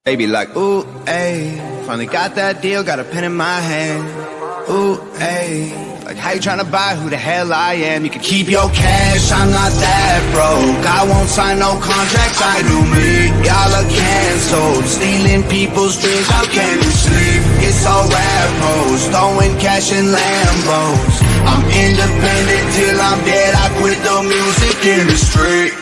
Baby like, ooh, ayy, finally got that deal, got a pen in my hand. Ooh, ayy, like how you tryna buy who the hell I am? You can keep your cash, I'm not that broke. I won't sign no contracts, I do me. Y'all are canceled, stealing people's dreams, how can you sleep? It's all rap hoes, throwing cash in Lambos. I'm independent till I'm dead, I quit the music industry.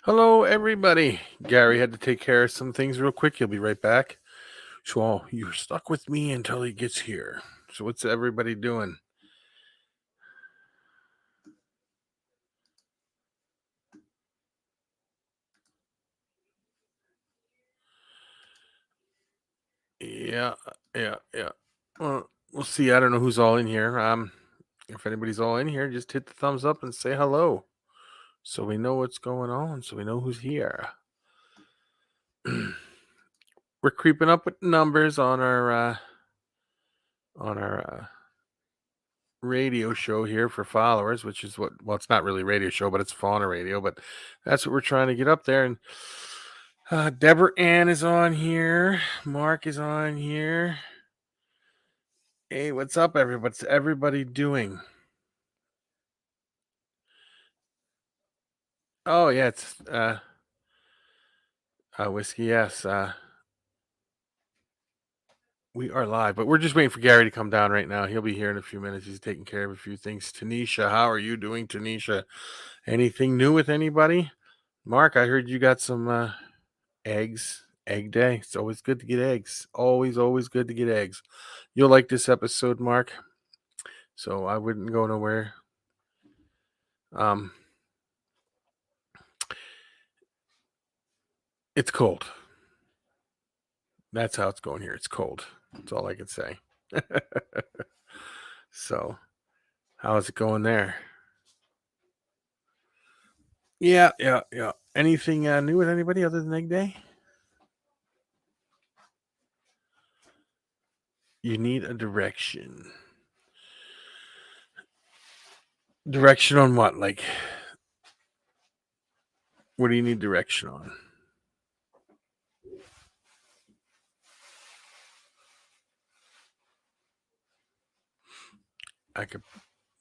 Hello, everybody. Gary had to take care of some things real quick. He'll be right back. So you're stuck with me until he gets here. So what's everybody doing? Yeah. Well, we'll see. I don't know who's all in here. If anybody's all in here, just hit the thumbs up and say hello, so we know what's going on. So we know who's here. We're creeping up with numbers on our radio show here for followers, which is well, it's not really a radio show, but it's Fauna Radio, but that's what we're trying to get up there. And Deborah Ann is on here. Mark is on here. Hey, what's up, everybody? What's everybody doing? Oh, yeah, it's Whiskey, yes. We are live, but we're just waiting for Gary to come down right now. He'll be here in a few minutes. He's taking care of a few things. Tanisha, how are you doing, Tanisha? Anything new with anybody? Mark, I heard you got some eggs. Egg day. It's always good to get eggs. Always good to get eggs. You'll like this episode, Mark. So I wouldn't go nowhere. It's cold. That's how it's going here. It's cold. That's all I can say. So, how is it going there? Yeah. Anything new with anybody other than Egg Day? You need a direction. Direction on what? Like, what do you need direction on?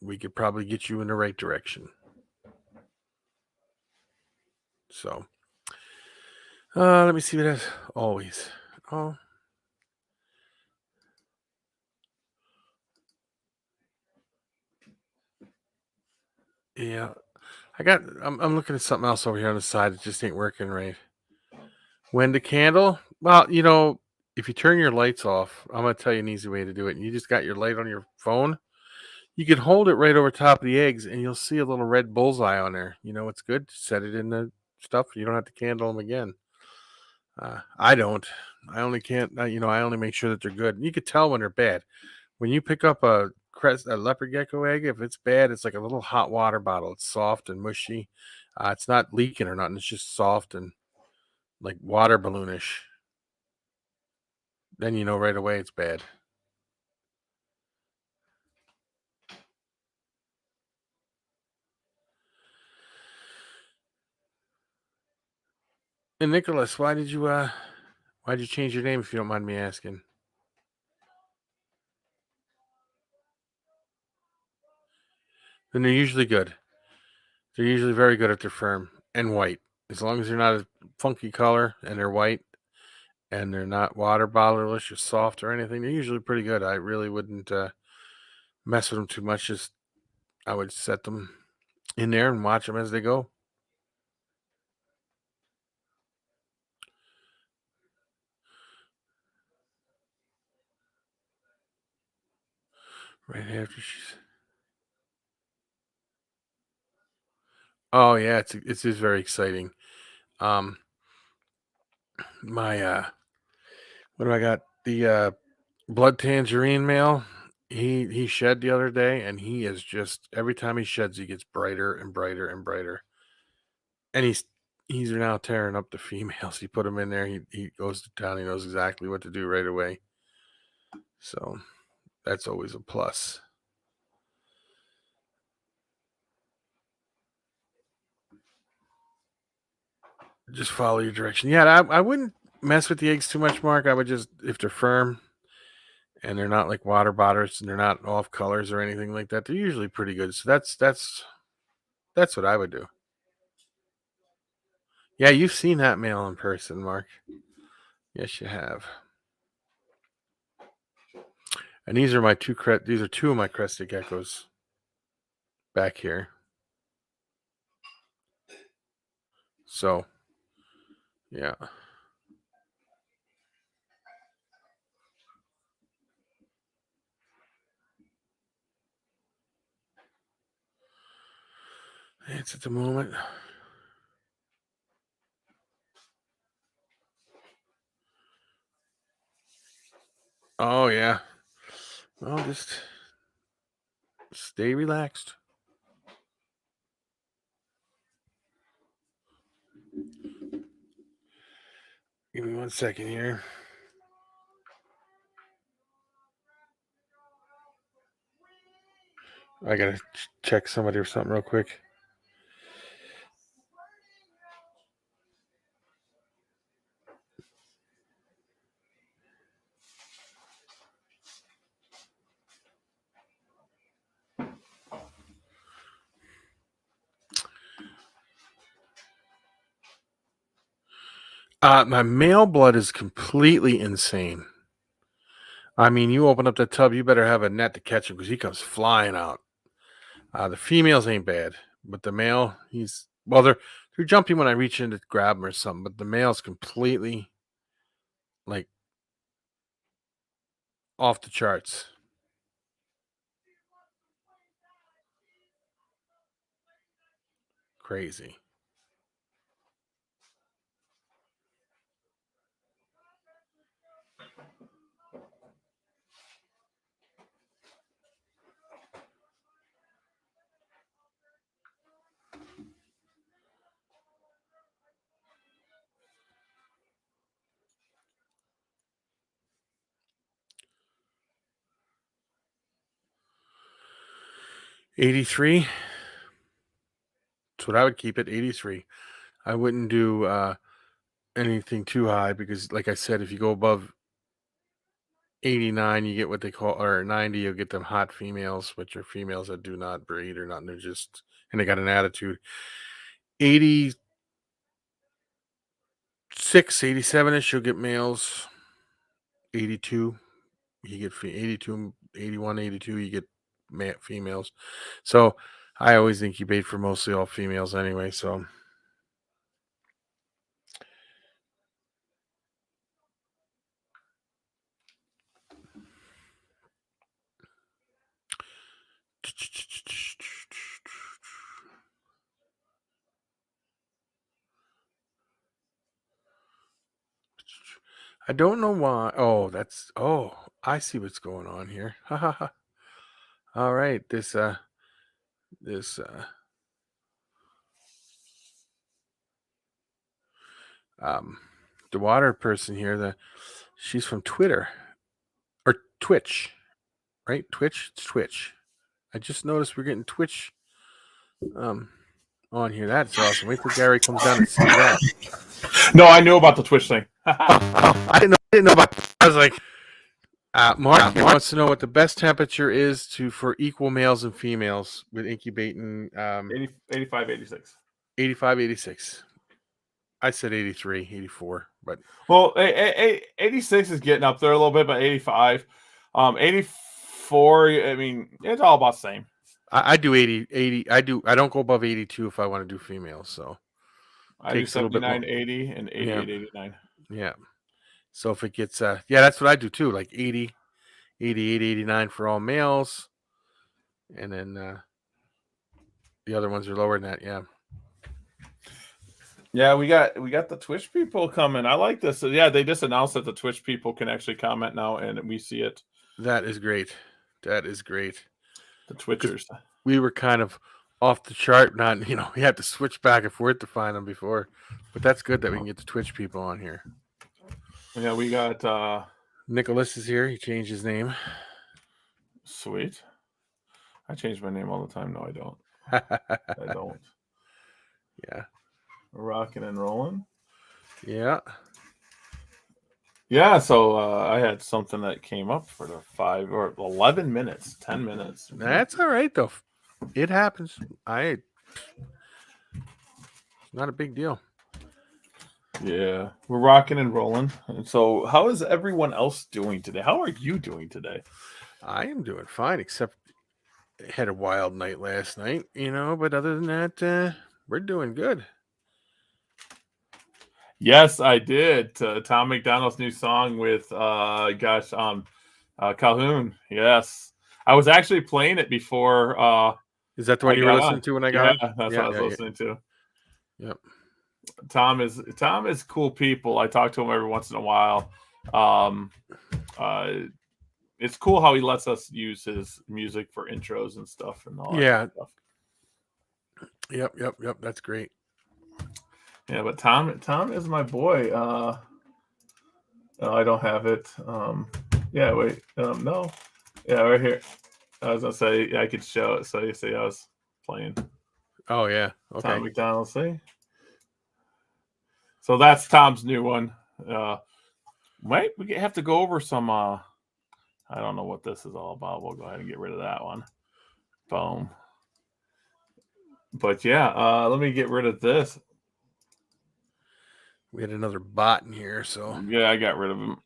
We could probably get you in the right direction. So, let me see what else. Always. Oh. Yeah. I'm looking at something else over here on the side. It just ain't working right. When the candle? Well, if you turn your lights off, I'm going to tell you an easy way to do it. And you just got your light on your phone. You can hold it right over top of the eggs and you'll see a little red bullseye on there. You know what's good? Set it in the stuff. You don't have to candle them again. I don't. I only can't, I only make sure that they're good. And you can tell when they're bad. When you pick up a leopard gecko egg, if it's bad, it's like a little hot water bottle. It's soft and mushy. It's not leaking or nothing. It's just soft and like water balloonish. Then you know right away it's bad. And Nicholas, why'd you change your name if you don't mind me asking? Then they're usually good. They're usually very good if they're firm and white. As long as they're not a funky color and they're white and they're not water bottlerish or soft or anything, they're usually pretty good. I really wouldn't mess with them too much. Just I would set them in there and watch them as they go. Right after she's. Oh yeah, it's just very exciting. My what do I got? The blood tangerine male. He shed the other day, and he is just every time he sheds, he gets brighter and brighter and brighter. And he's now tearing up the females. He put them in there. He goes to town. He knows exactly what to do right away. So that's always a plus. Just follow your direction. Yeah, I wouldn't mess with the eggs too much, Mark. I would just, if they're firm and they're not like water botters and they're not off colors or anything like that, they're usually pretty good. So that's what I would do. Yeah, you've seen that male in person, Mark. Yes, you have. And these are these are two of my crested geckos back here. So, yeah. It's at the moment. Oh yeah. Well, just stay relaxed. Give me 1 second here. I gotta check somebody or something real quick. My male blood is completely insane. I mean, you open up that tub, you better have a net to catch him because he comes flying out. The females ain't bad, but the male, they're jumping when I reach in to grab him or something. But the male's completely like off the charts. Crazy. $83. That's what I would keep it. 83. I wouldn't do anything too high because, like I said, if you go above 89, you get what they call, or 90, you'll get them hot females, which are females that do not breed or nothing. They're just, and they got an attitude. 86, 87ish, you'll get males. 82, you get 82, 81, 82, you get females. So I always incubate for mostly all females anyway. So I don't know why. I see what's going on here. Ha ha ha. All right. This the water person here, she's from Twitter or Twitch, right? Twitch, it's Twitch. I just noticed we're getting Twitch on here. That's awesome. Wait till Gary comes down and sees that. No, I knew about the Twitch thing. I didn't know about. I was like, Mark wants to know what the best temperature is for equal males and females with incubating. 85, 86. 85, 86. I said 83, 84, but well, 86 is getting up there a little bit, but 85, 84. I mean, it's all about the same. I do 80. I don't go above 82 if I want to do females. So I do 79, 80, and 88, 89. Yeah. So if it gets, that's what I do too. Like 80, 88, 89 for all males. And then the other ones are lower than that. Yeah. Yeah, we got the Twitch people coming. I like this. So, yeah, they just announced that the Twitch people can actually comment now, and we see it. That is great. That is great. The Twitchers. We were kind of off the chart. Not, we had to switch back and forth to find them before. But that's good that we can get the Twitch people on here. Yeah, we got Nicholas is here. He changed his name. Sweet. I change my name all the time. No, I don't. I don't. Yeah. Rocking and rolling. Yeah. Yeah, so I had something that came up for the 5 or 11 minutes, 10 minutes. That's all right though. It happens. It's not a big deal. Yeah, we're rocking and rolling. And so, how is everyone else doing today? How are you doing today? I am doing fine, except I had a wild night last night, but other than that, we're doing good. Yes, I did. Tom McDonald's new song with Calhoun. Yes, I was actually playing it before. Is that the one I you were got listening on. to when I got Yeah, on? that's what I was listening to. Yep. Tom is cool people. I talk to him every once in a while. Um, it's cool how he lets us use his music for intros and stuff and all that kind of stuff. Yep. That's great. Yeah, but Tom is my boy. I don't have it. Yeah, wait. No. Yeah, right here. I was gonna say I could show it. So you see, I was playing. Oh yeah. Okay. Tom McDonald. See. So that's Tom's new one. Might we have to go over some. I don't know what this is all about. We'll go ahead and get rid of that one. Boom. But yeah, let me get rid of this. We had another bot in here, so yeah, I got rid of him.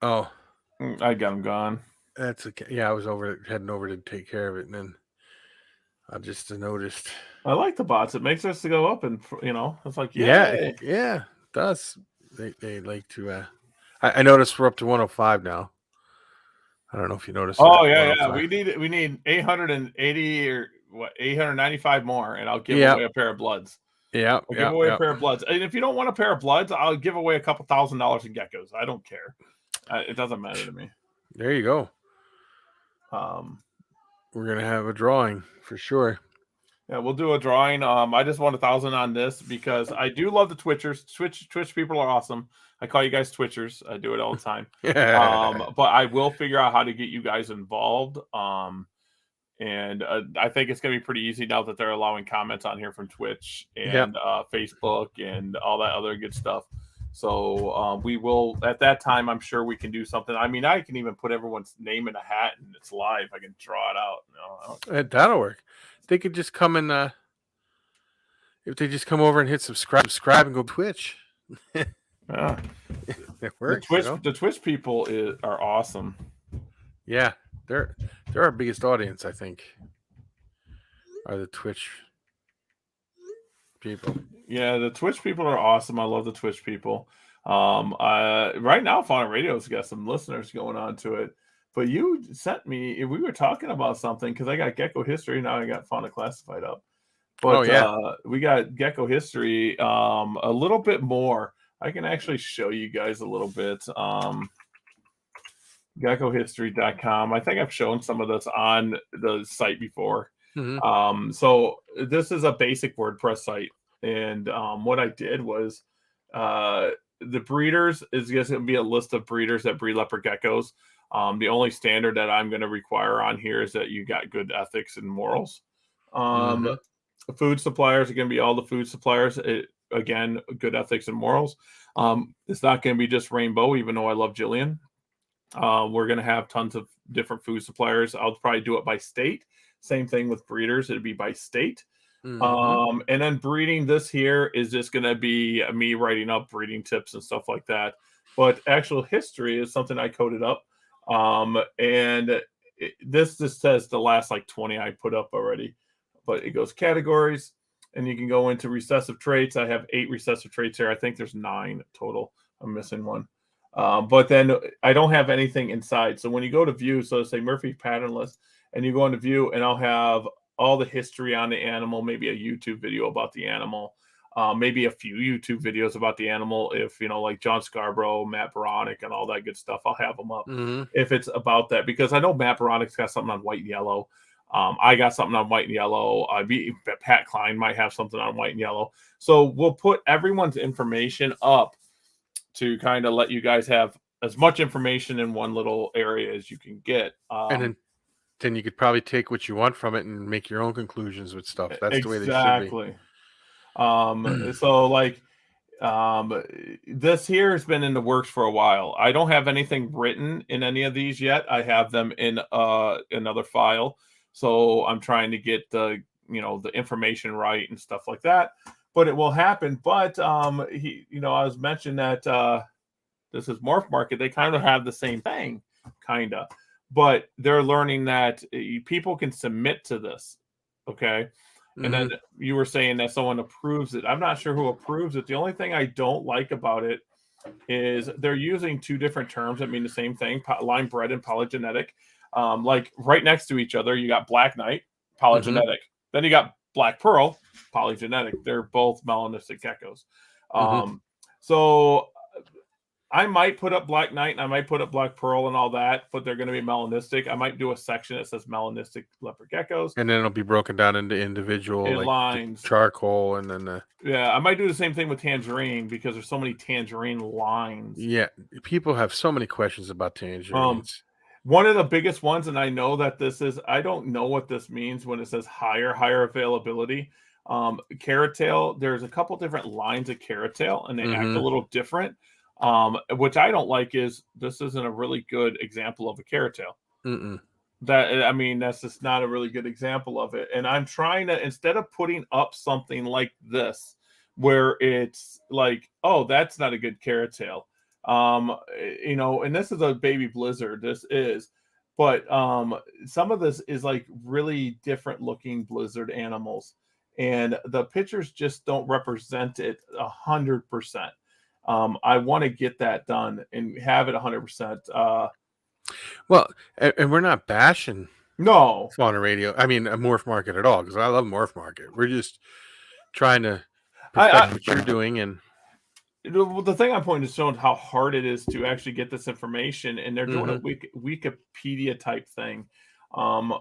Oh, I got him gone. That's okay. Yeah, I was heading over to take care of it, and then I just noticed. I like the bots. It makes us to go up, and it's like yeah, it does. They like to. I noticed we're up to 105 now. I don't know if you noticed. Oh yeah. We need 880 or what 895 more, and I'll give away a pair of bloods. Yeah, I'll give away a pair of bloods. And if you don't want a pair of bloods, I'll give away a couple $1,000 in geckos. I don't care. It doesn't matter to me. There you go. We're gonna have a drawing for sure. Yeah, we'll do a drawing. I just want 1,000 on this because I do love the Twitchers. Twitch people are awesome. I call you guys Twitchers. I do it all the time. But I will figure out how to get you guys involved. And I think it's going to be pretty easy now that they're allowing comments on here from Twitch and Facebook and all that other good stuff. So we will, at that time, I'm sure we can do something. I mean, I can even put everyone's name in a hat and it's live. I can draw it out. That'll work. They could just come and if they just come over and hit subscribe and go Twitch. Yeah, it works. The Twitch people are awesome. Yeah, they're our biggest audience, I think. Are the Twitch people? Yeah, the Twitch people are awesome. I love the Twitch people. Right now, Fauna Radio's got some listeners going on to it. But you sent me, we were talking about something because I got Gecko History. Now I got Fauna Classified up. But we got Gecko History a little bit more. I can actually show you guys a little bit. GeckoHistory.com. I think I've shown some of this on the site before. Mm-hmm. So this is a basic WordPress site. And what I did was the breeders is going to be a list of breeders that breed leopard geckos. The only standard that I'm going to require on here is that you got good ethics and morals. Food suppliers are going to be all the food suppliers. Again, good ethics and morals. It's not going to be just Rainbow, even though I love Jillian. We're going to have tons of different food suppliers. I'll probably do it by state. Same thing with breeders. It'd be by state. And then breeding, this here is just going to be me writing up breeding tips and stuff like that. But actual history is something I coded up. This just says the last like 20 I put up already. But it goes categories, and you can go into recessive traits. I have 8 recessive traits here. I think there's 9 total. I'm missing one. But then I don't have anything inside. So when you go to view, so say Murphy pattern list, and you go into view, and I'll have all the history on the animal, maybe a YouTube video about the animal, maybe a few YouTube videos about the animal. If, like John Scarborough, Matt Baronic, and all that good stuff, I'll have them up if it's about that. Because I know Matt Baronic's got something on white and yellow. I got something on white and yellow. Pat Klein might have something on white and yellow. So we'll put everyone's information up to kind of let you guys have as much information in one little area as you can get. And then then you could probably take what you want from it and make your own conclusions with stuff. That's the way they should be. Exactly. So like, this here has been in the works for a while. I don't have anything written in any of these yet. I have them in another file. So I'm trying to get the information right and stuff like that. But it will happen. But I was mentioning that this is Morph Market. They kind of have the same thing, kind of. But they're learning that people can submit to this. Okay. And then you were saying that someone approves it. I'm not sure who approves it. The only thing I don't like about it is they're using two different terms that mean the same thing, line bred and polygenetic. Like right next to each other, you got Black Knight, polygenetic. Then you got Black Pearl, polygenetic. They're both melanistic geckos. So I might put up Black Knight and I might put up Black Pearl and all that, but they're going to be melanistic. I might do a section that says melanistic leopard geckos. And then it'll be broken down into individual lines. Charcoal, and then I might do the same thing with tangerine because there's so many tangerine lines. Yeah, people have so many questions about tangerines. One of the biggest ones, and I know that I don't know what this means when it says higher availability. Carrot tail, there's a couple different lines of carrot tail, and they act a little different. Which I don't like is this isn't a really good example of a carrot tail. That's just not a really good example of it. And I'm trying to, instead of putting up something like this, where it's like, oh, that's not a good carrot tail. And this is a baby blizzard. But some of this is like really different looking blizzard animals, and the pictures just don't represent it 100%. I want to get that done and have it 100%. Well, and we're not bashing Fauna Radio. I mean, a Morph Market at all, because I love Morph Market. We're just trying to perfect what you're doing. And the thing I'm pointing to showing how hard it is to actually get this information, and they're doing a Wikipedia type thing,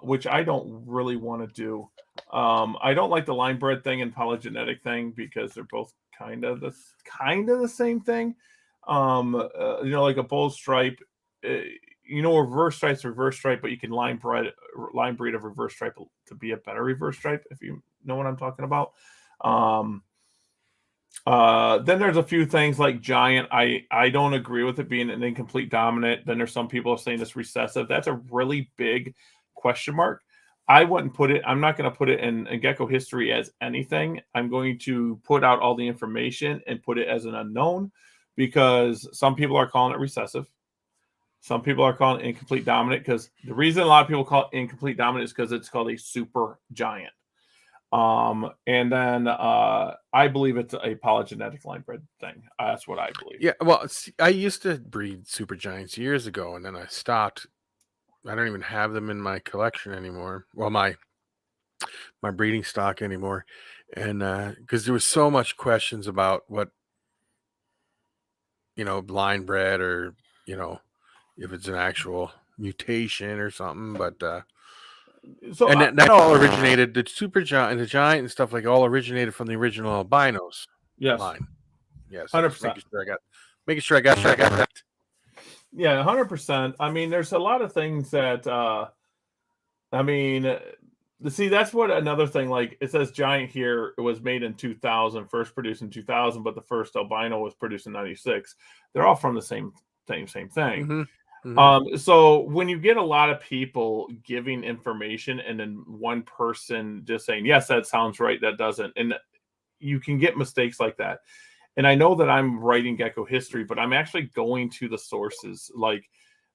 which I don't really want to do. I don't like the line bred thing and polygenetic thing because they're both kind of the same thing. Like a bull stripe, reverse stripe, but you can line breed a reverse stripe to be a better reverse stripe, if you know what I'm talking about. Then there's a few things like giant. I don't agree with it being an incomplete dominant. Then there's some people saying it's recessive. That's a really big question mark. I wouldn't put it. I'm not going to put it in gecko history as anything. I'm going to put out all the information and put it as an unknown, because some people are calling it recessive. Some people are calling it incomplete dominant, because the reason a lot of people call it incomplete dominant is because it's called a super giant. And then I believe it's a polygenetic line bred thing. That's what I believe. Yeah, well, I used to breed super giants years ago, and then I stopped. I don't even have them in my collection anymore. Well, my breeding stock anymore, and because there was so much questions about what line bred, or if it's an actual mutation or something. But that all originated, the super giant and the giant and stuff, like all originated from the original albinos line. Yes, 100%. Making sure I got that. Yeah, 100%. I mean, there's a lot of things that, see, that's what another thing, like it says giant here, it was made in 2000, first produced in 2000, but the first albino was produced in 96. They're all from the same thing. So when you get a lot of people giving information and then one person just saying, yes, that sounds right, that doesn't, and you can get mistakes like that. And I know that I'm writing gecko history, but I'm actually going to the sources. Like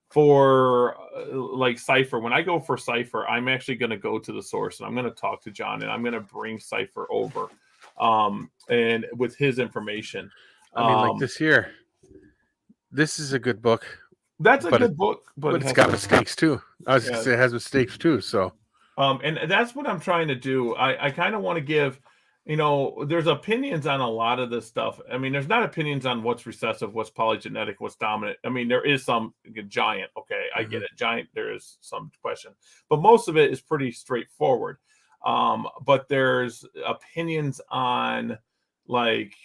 for like Cypher, when I go for Cypher, I'm actually going to go to the source, and I'm going to talk to John, and I'm going to bring Cypher over and with his information. I mean, like this here. This is a good book. That's a good book, but it's got mistakes too. I was going to say it has mistakes too. So, and that's what I'm trying to do. I kind of want to give, there's opinions on a lot of this stuff. I mean, there's not opinions on what's recessive, what's polygenetic, what's dominant. I mean, there is some giant. Okay, I get it. Giant, there is some question, but most of it is pretty straightforward. But there's opinions on, like,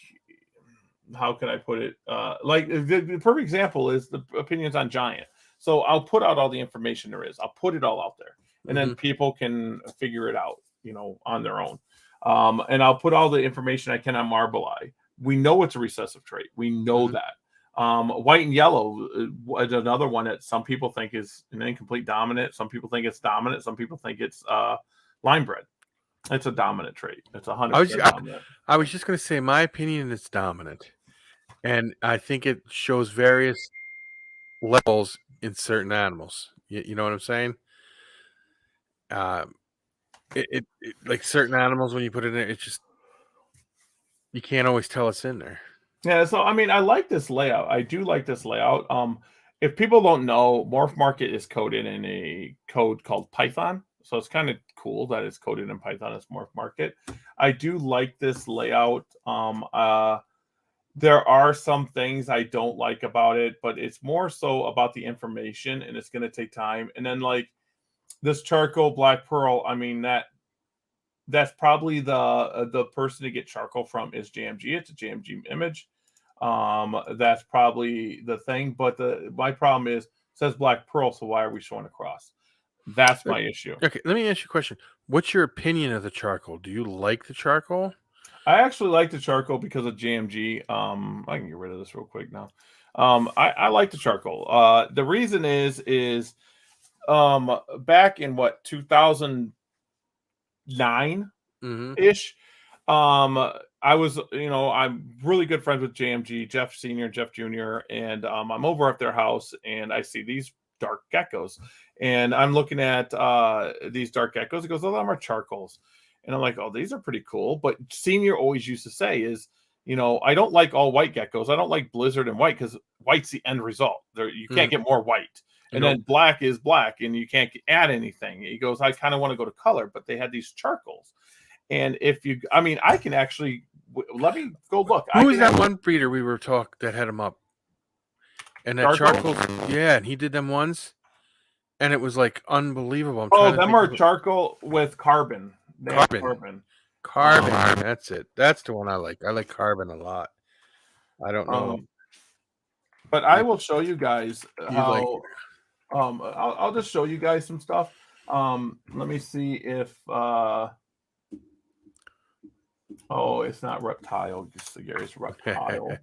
how can I put it? Like the perfect example is the opinions on giant. So I'll put out all the information there is. I'll put it all out there. and then people can figure it out, on their own. And I'll put all the information I can on Marble Eye. We know it's a recessive trait. We know that. White and yellow is another one that some people think is an incomplete dominant. Some people think it's dominant. Some people think it's line bred. It's a dominant trait. It's 100% dominant. I was just going to say, my opinion, it's dominant. And I think it shows various levels in certain animals. You know what I'm saying? It like certain animals, when you put it in there, it's just, you can't always tell it's in there. Yeah, so I mean, I like this layout. I do like this layout. If people don't know, Morph Market is coded in a code called Python. So it's kind of cool that it's coded in Python as Morph Market. I do like this layout. There are some things I don't like about it, but it's more so about the information, and it's going to take time. And then like this charcoal black pearl, I mean, that's probably the person to get charcoal from is JMG. It's a JMG image. That's probably the thing. But my problem is, it says black pearl, so why are we showing a cross? That's my issue. Okay, let me ask you a question. What's your opinion of the charcoal? Do you like the charcoal? I actually like the charcoal because of JMG. I can get rid of this real quick now. I like the charcoal. The reason is back in 2009 ish. I was, I'm really good friends with JMG, Jeff Senior, Jeff Junior, and I'm over at their house and I see these dark geckos, and I'm looking at these dark geckos. It goes, "Oh, them are charcoals," and I'm like, "Oh, these are pretty cool." But Senior always used to say is, I don't like all white geckos. I don't like Blizzard and white because white's the end result. You can't get more white. And then black is black, and you can't add anything. He goes, "I kind of want to go to color," but they had these charcoals. And I can actually, let me go look. Who was that one breeder we were talking that had him up? And that charcoal, yeah, and he did them once, and it was like unbelievable. Them are charcoal with carbon. Carbon. That's it. That's the one I like. I like carbon a lot. I don't know, but I will show you guys how. I'll just show you guys some stuff. Let me see if. It's not Reptile. Gary's Reptile.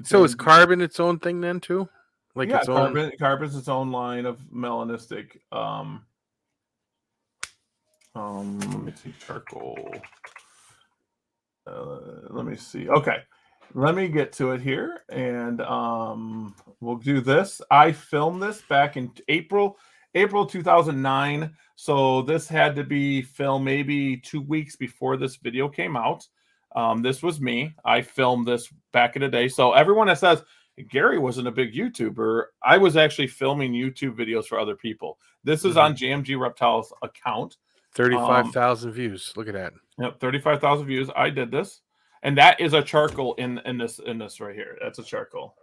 So is carbon its own thing then too? Like its own... Carbon's its own line of melanistic. Let me see, charcoal. Let me see. Okay, let me get to it here, and we'll do this. I filmed this back in April 2009. So this had to be filmed maybe 2 weeks before this video came out. This was me. I filmed this back in the day. So everyone that says Gary wasn't a big YouTuber, I was actually filming YouTube videos for other people. This is on JMG Reptiles account. 35,000 views. Look at that. Yep, 35,000 views. I did this, and that is a charcoal in this right here. That's a charcoal.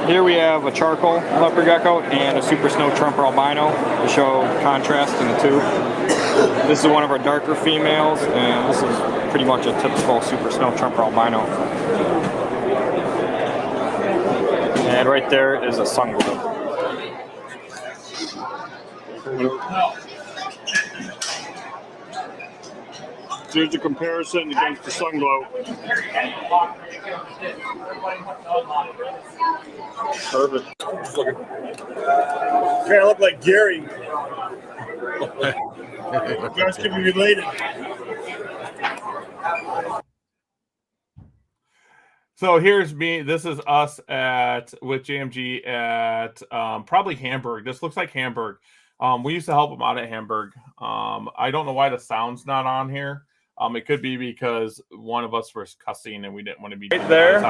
Here we have a charcoal leopard gecko and a super snow trumper albino to show contrast in the two. This is one of our darker females, and this is pretty much a typical super snow trumper albino. And right there is a sun globe. Here's a comparison against the sun globe. Perfect. Okay, I look like Gary. You guys can be related. So here's me. This is us with JMG at probably Hamburg. This looks like Hamburg. We used to help them out at Hamburg. I don't know why the sound's not on here. It could be because one of us was cussing and we didn't want to be right there.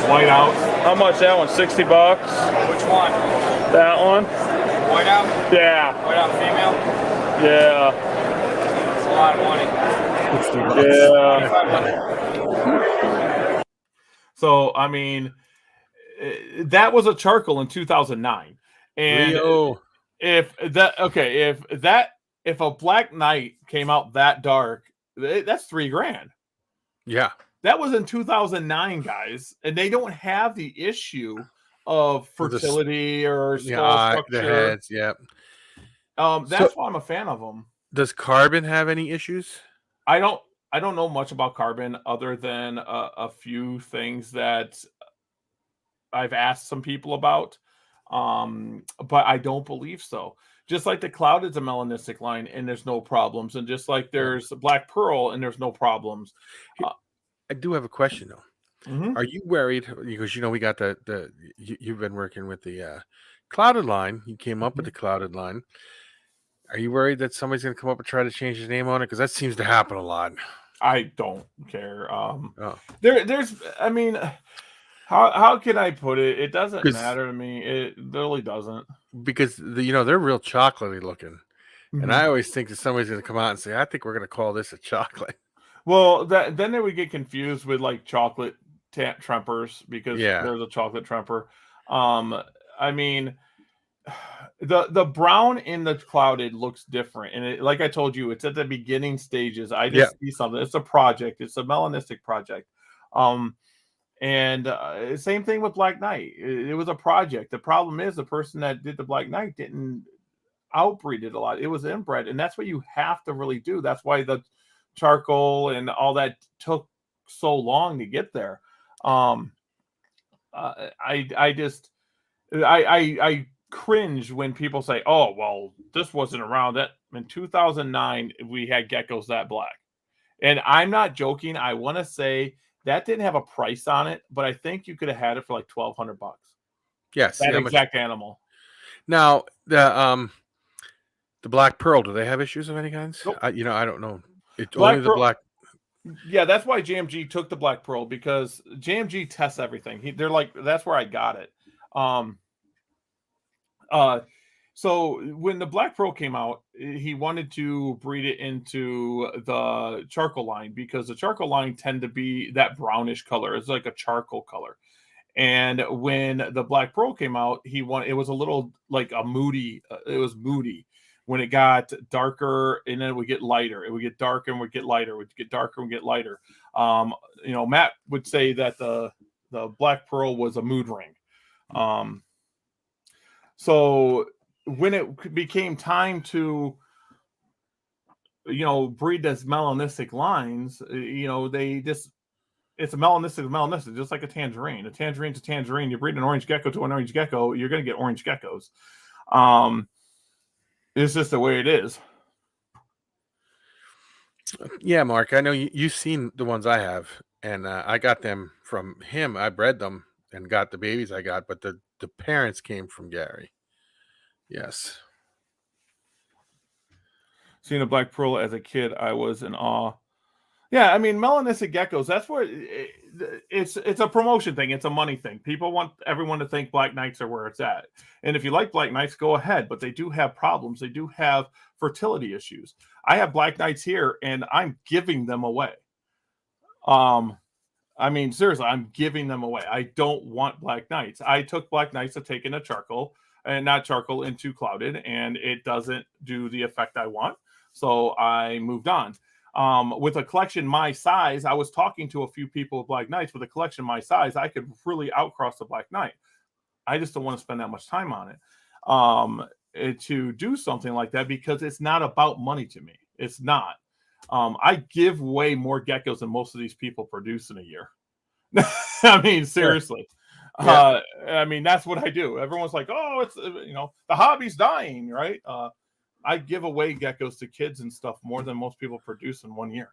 White out. How much that one? $60. Which one? That one? White out? Yeah. White out female? Yeah. That's a lot of money. Yeah. So I mean, that was a charcoal in 2009, and if a Black Knight came out that dark, that's $3,000. Yeah. That was in 2009, guys. And they don't have the issue of For the fertility or the skull eye, the structure. heads, yeah. So That's why I'm a fan of them. does carbon have any issues? I don't I don't know much about carbon other than a few things that I've asked some people about, but I don't believe so. Just like the Cloud is a melanistic line and there's no problems, and just like Yeah. there's Black Pearl and there's no problems. Here- Uh, I do have a question though. mhm. Are you worried because we got you've been working with the clouded line. You came up with the clouded line. Are you worried that somebody's going to come up and try to change the name on it? Because that seems to happen a lot. I don't care. Oh, There's, I mean, how can I put it? It doesn't because matter to me. It really doesn't. they're real chocolatey looking, and Mhm. I always think that somebody's going to come out and say, "I think we're going to call this a chocolate." Well, then they would get confused with like chocolate trempers because Yeah, there's a chocolate tremper. Um, I mean, the brown in the clouded looks different, and like I told you, it's at the beginning stages. I yeah, just see something. It's a project. It's a melanistic project. Um, and same thing with Black Knight. It was a project. The problem is the person that did the Black Knight didn't outbreed it a lot. It was inbred, and that's what you have to really do. That's why the charcoal and all that took so long to get there. Um, I just I cringe when people say, "Oh, well, this wasn't around." That in 2009 we had geckos that black, and I'm not joking. I want to say that didn't have a price on it, but I think you could have had it for like $1,200. yes. See That how much exact animal. now the black pearl. Do they have issues of any kinds? Nope. I don't know. It's only Black the Pearl. black. Yeah, that's why JMG took the Black Pearl because JMG tests everything. They're like, that's where I got it. Um, so when the Black Pearl came out, he wanted to breed it into the charcoal line because the charcoal line tend to be that brownish color. It's like a charcoal color. And when the Black Pearl came out, it was a little like a moody. It was moody. When it got darker and then it would get lighter, it would get darker and would get lighter, it would get darker and get lighter. Matt would say that the Black Pearl was a mood ring. So when it became time to breed these melanistic lines, they just it's a melanistic, just like a tangerine. A tangerine's a tangerine. You breed an orange gecko to an orange gecko, you're going to get orange geckos. It's just the way it is. Yeah, Mark. I know you've seen the ones I have, and I got them from him. I bred them and got the babies I got, but the parents came from Gary. Yes. Seeing a Black Pearl as a kid, I was in awe. Yeah, I mean, melanistic geckos, that's where it's a promotion thing. It's a money thing. People want everyone to think Black Knights are where it's at. And if you like Black Knights, go ahead. But they do have problems. They do have fertility issues. I have Black Knights here, and I'm giving them away. I mean, seriously, I'm giving them away. I don't want Black Knights. I took Black Knights to take into charcoal, and not charcoal, into clouded, and it doesn't do the effect I want. So I moved on. With a collection my size, I was talking to a few people with Black Knights. With a collection my size, I could really outcross the Black Knight. I just don't want to spend that much time on it to do something like that because it's not about money to me. It's not. I give way more geckos than most of these people produce in a year. I mean, seriously. Yeah. I mean, that's what I do. Everyone's like, "Oh, it's the hobby's dying," right? I give away geckos to kids and stuff more than most people produce in 1 year.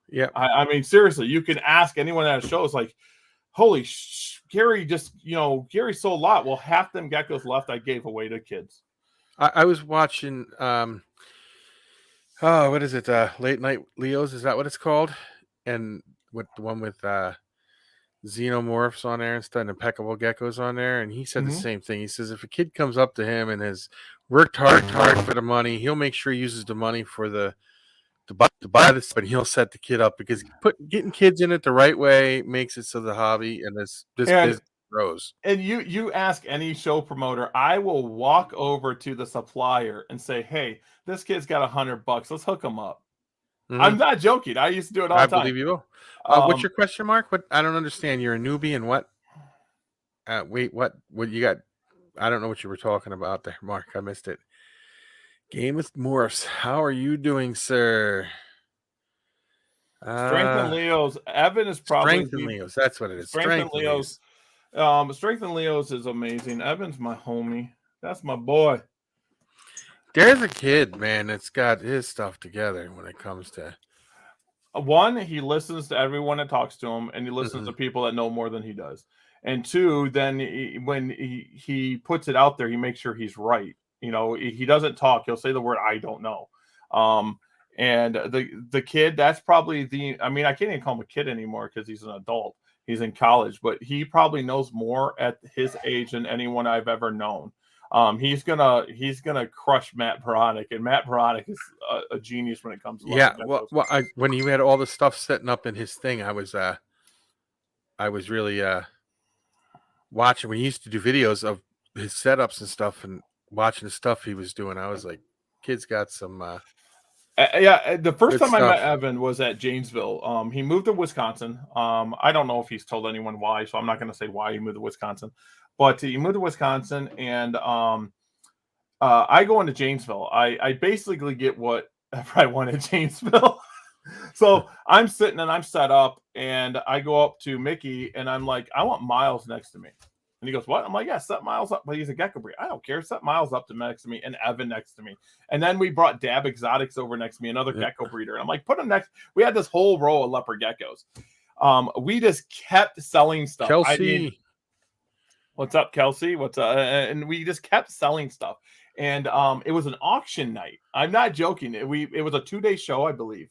Yeah. I mean, seriously, you can ask anyone at a show. It's like, holy Gary Gary sold a lot. Well, half them geckos left I gave away to kids. I was watching what is it? Late Night Leos, is that what it's called? And with the one with xenomorphs on there and stuff, and impeccable geckos on there, and he said the same thing. He says if a kid comes up to him and has worked hard for the money, he'll make sure he uses the money for to buy this, but he'll set the kid up because getting kids in it the right way makes it so the hobby and this business grows. And you ask any show promoter, I will walk over to the supplier and say, "Hey, this kid's got $100. Let's hook him up." Mhm. I'm not joking. I used to do it all the time. I believe you will. What's your question, Mark? What I don't understand. You're a newbie and what? Wait, what? What you got? I don't know what you were talking about there, Mark. I missed it. Game with Morphs. How are you doing, sir? Strength and Leos. Evan is probably Strength and Leos. That's what it is. Strength and Strength and Leos. Leos. Strength and Leos is amazing. Evan's my homie. That's my boy. There's a kid, man, that's got his stuff together when it comes to. One, he listens to everyone that talks to him, and he listens to people that know more than he does. And two, then when he puts it out there, he makes sure he's right. You know, he doesn't talk. He'll say the word "I don't know." And the kid, that's probably the. I mean, I can't even call him a kid anymore because he's an adult. He's in college, but he probably knows more at his age than anyone I've ever known. He's gonna crush Matt Peronic, and Matt Peronic is a genius when it comes to when he had all the stuff setting up in his thing, I was really watching when he used to do videos of his setups and stuff, and watching the stuff he was doing. I was like, kid's got some. The first good time I met stuff. Evan was at Janesville. He moved to Wisconsin. I don't know if he's told anyone why, so I'm not going to say why he moved to Wisconsin. But he moved to Wisconsin, and I go into Janesville. I basically get whatever I want at Janesville. So I'm sitting and I'm set up, and I go up to Mickey, and I'm like, I want Miles next to me. And he goes, what? I'm like, yeah, set Miles up. But he's a gecko breeder. I don't care. Set Miles up next to me, and Evan next to me. And then we brought Dab Exotics over next to me, another gecko breeder. And I'm like, put him next. We had this whole row of leopard geckos. We just kept selling stuff. Kelsey. What's up, Kelsey? What's up? And we just kept selling stuff. And it was an auction night. I'm not joking. It was a 2-day show, I believe.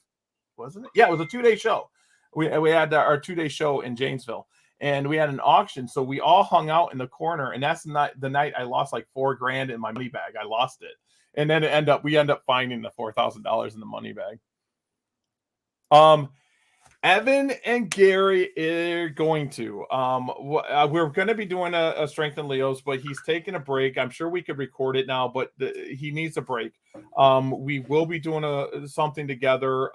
Wasn't it? Yeah, it was a 2-day show. We had our 2-day show in Janesville. And we had an auction, so we all hung out in the corner, and that's not the night I lost like $4,000 in my money bag. I lost it, and then we end up finding the $4,000 in the money bag. Evan and Gary are going to. We're going to be doing a Strength and Leos, but he's taking a break. I'm sure we could record it now, but he needs a break. We will be doing something together.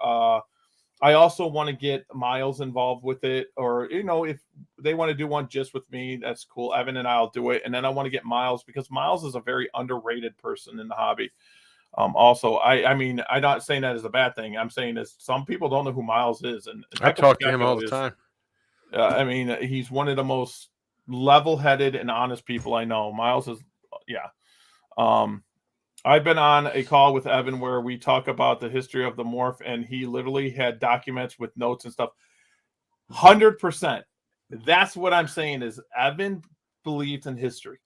I also want to get Miles involved with it, or, you know, if they want to do one just with me, that's cool. Evan and I'll do it. And then I want to get Miles, because Miles is a very underrated person in the hobby. Also, I mean, I'm not saying that as a bad thing. I'm saying is some people don't know who Miles is. And I talk to him all the time. I mean, he's one of the most level-headed and honest people I know. Miles is, yeah. I've been on a call with Evan where we talk about the history of the morph, and he literally had documents with notes and stuff. 100%. That's what I'm saying is Evan believes in history.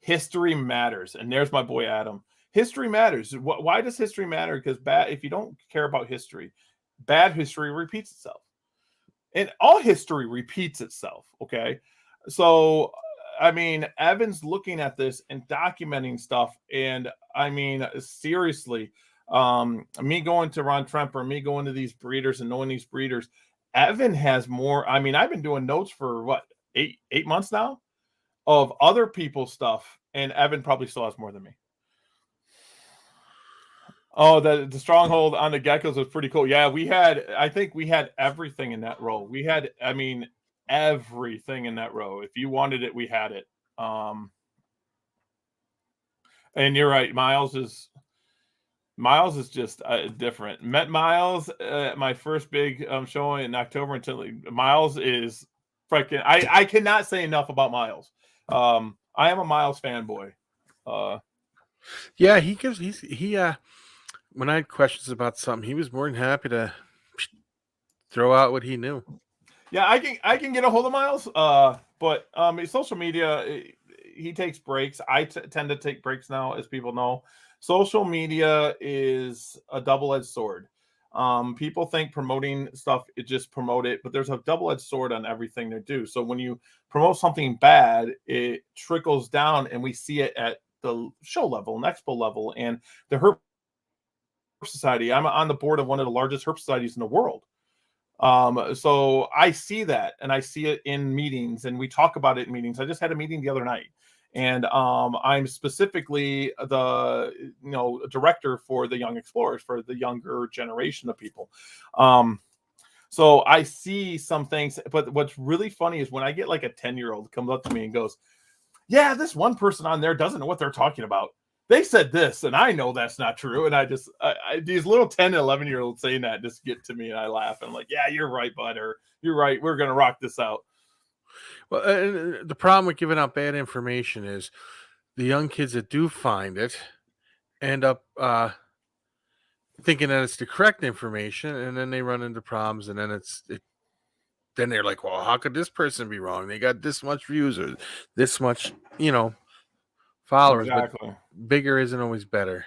History matters. And there's my boy, Adam. History matters. Why does history matter? Because if you don't care about history, bad history repeats itself. And all history repeats itself, okay? So, I mean, Evan's looking at this and documenting stuff. And, I mean, seriously, me going to Ron Tremper, me going to these breeders and knowing these breeders, Evan has more. I mean, I've been doing notes for, what, eight months now of other people's stuff. And Evan probably still has more than me. Oh, the stronghold on the geckos was pretty cool. Yeah, I think we had everything in that row. We had, I mean, everything in that row. If you wanted it, we had it. And you're right. Miles is just different. Met Miles at my first big show in October. Until Miles is freaking. I cannot say enough about Miles. I am a Miles fanboy. Yeah, he when I had questions about something, he was more than happy to throw out what he knew. Yeah, I can get a hold of Miles. But social media, he takes breaks. I tend to take breaks now, as people know. Social media is a double-edged sword. People think promoting stuff, it just promote it, but there's a double-edged sword on everything they do. So when you promote something bad, it trickles down, and we see it at the show level and expo level and the Herp Society. I'm on the board of one of the largest herp societies in the world. So I see that, and I see it in meetings, and we talk about it in meetings. I just had a meeting the other night, and I'm specifically the director for the Young Explorers, for the younger generation of people. So I see some things, but what's really funny is when I get like a 10-year-old comes up to me and goes, yeah, this one person on there doesn't know what they're talking about. They said this, and I know that's not true. And these little 10 and 11-year-olds saying that just get to me, and I laugh. And I'm like, yeah, you're right, bud, or you're right. We're going to rock this out. Well, the problem with giving out bad information is the young kids that do find it end up thinking that it's the correct information, and then they run into problems, and then then they're like, well, how could this person be wrong? They got this much views or this much, followers. Exactly. But bigger isn't always better.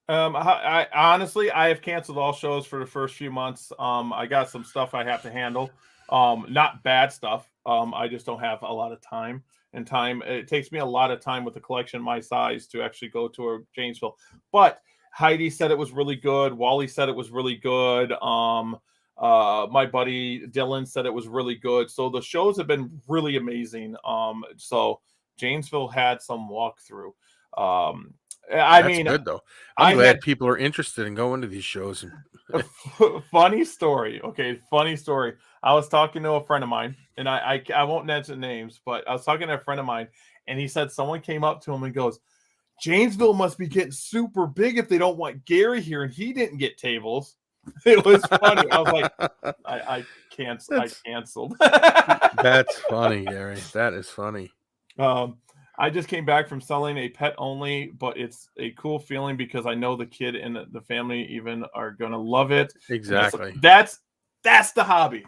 I honestly, I have canceled all shows for the first few months. I got some stuff I have to handle. Not bad stuff. I just don't have a lot of time. And time, it takes me a lot of time with a collection my size to actually go to a Janesville. But Heidi said it was really good. Wally said it was really good. My buddy Dylan said it was really good. So the shows have been really amazing. So Janesville had some walkthrough. I mean, good though. I'm glad people are interested in going to these shows. Funny story. Okay, funny story. I was talking to a friend of mine, and I won't mention names, but I was talking to a friend of mine, and he said someone came up to him and goes, Janesville must be getting super big if they don't want Gary here, and he didn't get tables. It was funny. I was like, I canceled. That's funny, Gary. That is funny. I just came back from selling a pet only, but it's a cool feeling because I know the kid and the family even are going to love it. Exactly. That's the hobby.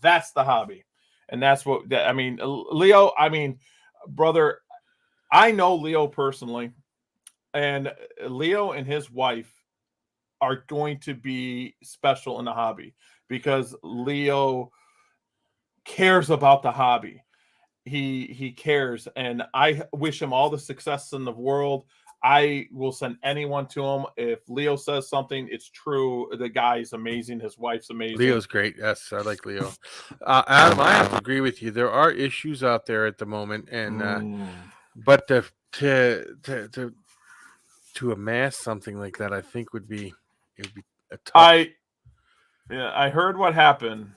That's the hobby. And that's what, I mean, Leo, brother, I know Leo personally, and Leo and his wife are going to be special in the hobby because Leo cares about the hobby. He cares, and I wish him all the success in the world. I will send anyone to him. If Leo says something, it's true. The guy is amazing. His wife's amazing. Leo's great. Yes, I like Leo. Adam, I have to agree with you. There are issues out there at the moment, and but to amass something like that, I think would be a tough. I heard what happened.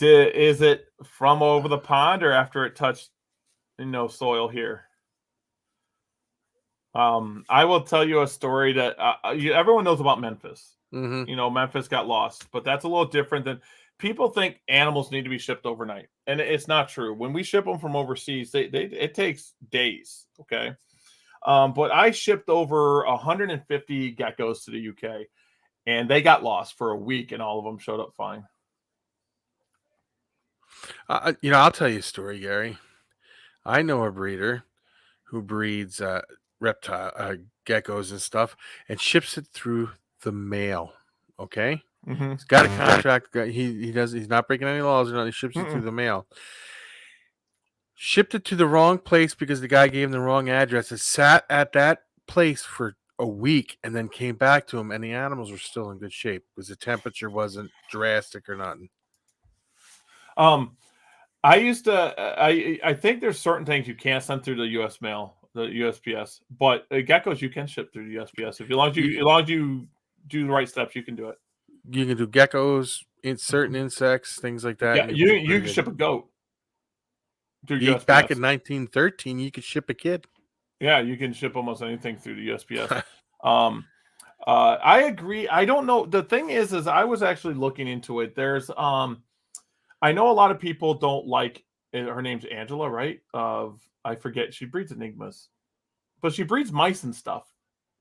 Is it from over the pond or after it touched, soil here? I will tell you a story that everyone knows about Memphis. Mm-hmm. Memphis got lost, but that's a little different than people think animals need to be shipped overnight. And it's not true. When we ship them from overseas, it takes days. Okay. But I shipped over 150 geckos to the UK, and they got lost for a week, and all of them showed up fine. I'll tell you a story, Gary. I know a breeder who breeds reptile geckos and stuff and ships it through the mail. Okay, He's got a contract. He's not breaking any laws or nothing. He ships it through the mail. Shipped it to the wrong place because the guy gave him the wrong address. It sat at that place for a week and then came back to him, and the animals were still in good shape because the temperature wasn't drastic or nothing. I think there's certain things you can't send through the U.S. mail, the USPS, but geckos you can ship through the USPS. As long as you do the right steps, you can do it. You can do geckos, certain insects, things like that. Yeah, you can ship a goat through USPS. Back in 1913, you could ship a kid. Yeah, you can ship almost anything through the USPS. I agree. I don't know. The thing is I was actually looking into it. There's I know a lot of people don't like her name's Angela, right? I forget. She breeds enigmas, but she breeds mice and stuff.